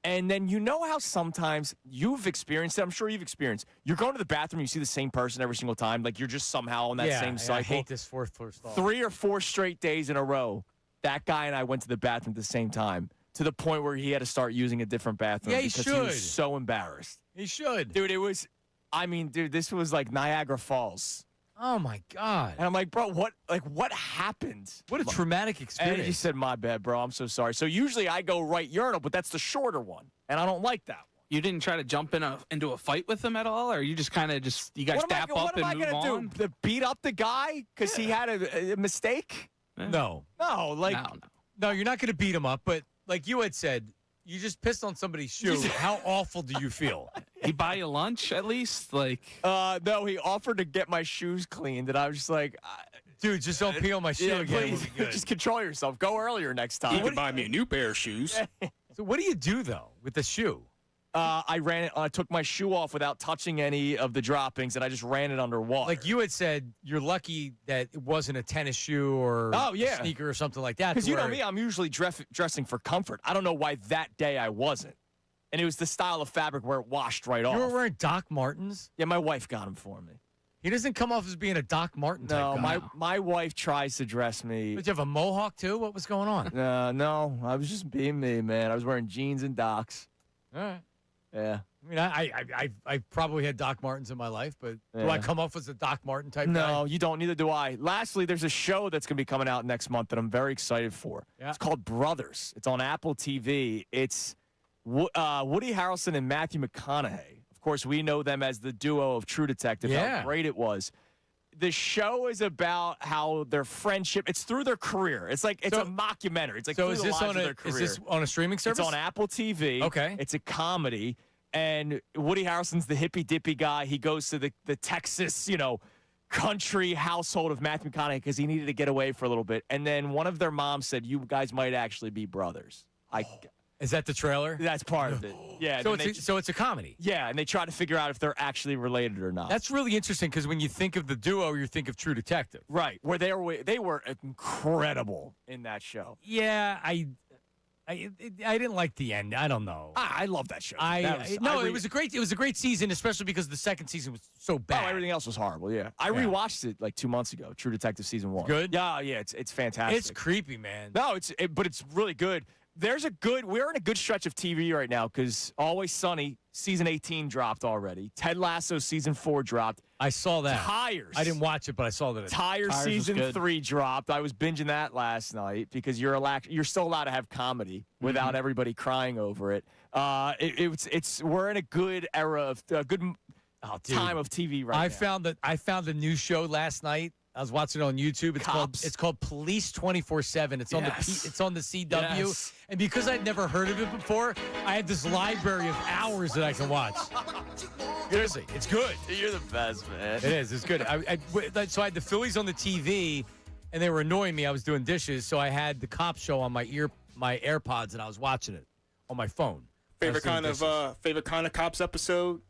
And then you know how sometimes you've experienced it, I'm sure you've experienced, you're going to the bathroom, you see the same person every single time, you're just somehow on that same cycle. I hate this fourth floor stall. 3 or 4 straight days in a row, that guy and I went to the bathroom at the same time, to the point where he had to start using a different bathroom Yeah, he because should. he was so embarrassed. He should. Dude, this was like Niagara Falls. Oh my God! And I'm like, bro, what happened? What a traumatic experience! And he said, "My bad, bro. I'm so sorry." So usually I go right urinal, but that's the shorter one, and I don't like that one. You didn't try to jump into a fight with him at all, or you just kind of you guys dap up and move on? What am I gonna do? Beat up the guy because he had a mistake? No, no, you're not gonna beat him up. But like you had said, you just pissed on somebody's shoe. How awful do you feel? He buy you lunch at least? No, he offered to get my shoes cleaned, and I was just like, dude, just don't pee on my shoe again. Please, just control yourself. Go earlier next time. You can buy me a new pair of shoes. So what do you do, though, with the shoe? I ran it. I took my shoe off without touching any of the droppings, and I just ran it under water. Like you had said, you're lucky that it wasn't a tennis shoe or a sneaker or something like that. Because you know me, I'm usually dressing for comfort. I don't know why that day I wasn't. And it was the style of fabric where it washed right off. You were wearing Doc Martens? Yeah, my wife got them for me. He doesn't come off as being a Doc Marten type guy. No, my wife tries to dress me. Did you have a mohawk too? What was going on? No, I was just being me, man. I was wearing jeans and Docs. All right. Yeah. I mean, I probably had Doc Martens in my life, but do I come off as a Doc Marten type guy? No, you don't. Neither do I. Lastly, there's a show that's going to be coming out next month that I'm very excited for. Yeah. It's called Brothers. It's on Apple TV. It's Woody Harrelson and Matthew McConaughey. Of course, we know them as the duo of True Detective. Yeah. How great it was. the show is about how their friendship. It's through their career. It's like it's a mockumentary. It's like so through is the this lives on of their career. is this on a streaming service? It's on Apple TV. Okay. It's a comedy, and Woody Harrelson's the hippy dippy guy. He goes to the Texas, country household of Matthew McConaughey because he needed to get away for a little bit. And then one of their moms said, "You guys might actually be brothers." Is that the trailer? That's part of it. Yeah. So it's a comedy. Yeah, and they try to figure out if they're actually related or not. That's really interesting because when you think of the duo, you think of True Detective. Right, where they were incredible in that show. Yeah, I didn't like the end. I don't know. I love that show. It was a great season, especially because the second season was so bad. Oh, everything else was horrible. Yeah, I rewatched it like 2 months ago. True Detective season 1. Good. Yeah, it's fantastic. It's creepy, man. No, but it's really good. We're in a good stretch of TV right now because Always Sunny season 18 dropped already. Ted Lasso season 4 dropped. I saw that. Tires. I didn't watch it, but I saw that. Tires season 3 dropped. I was binging that last night because you're still allowed to have comedy without everybody crying over it. We're in a good era of time of TV right now. I found a new show last night. I was watching it on YouTube. It's called Police 24/7. It's on the CW. Yes. And because I'd never heard of it before, I had this library of hours that I can watch. Seriously, it's good. You're the best, man. It is. It's good. So I had the Phillies on the TV, and they were annoying me. I was doing dishes, so I had the cop show on my AirPods, and I was watching it on my phone. Favorite kind of cops episode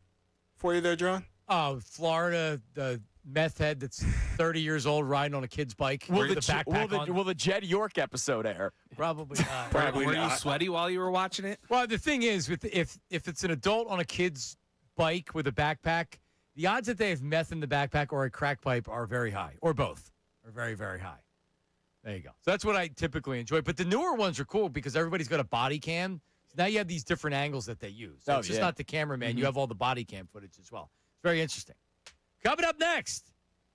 for you there, John? Oh, Florida, the meth head that's 30 years old riding on a kid's bike. Will the Jed York episode air? Probably not. Were you sweaty while you were watching it? Well, the thing is, if it's an adult on a kid's bike with a backpack, the odds that they have meth in the backpack or a crack pipe are very high, or both are very, very high. There you go. So that's what I typically enjoy. But the newer ones are cool because everybody's got a body cam. So now you have these different angles that they use. So it's just not the cameraman. You have all the body cam footage as well. It's very interesting. Coming up next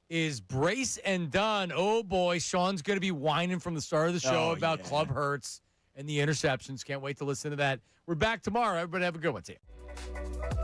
is Brace and Dunne. Oh, boy. Sean's going to be whining from the start of the show about Club Hurts and the interceptions. Can't wait to listen to that. We're back tomorrow. Everybody have a good one. See you.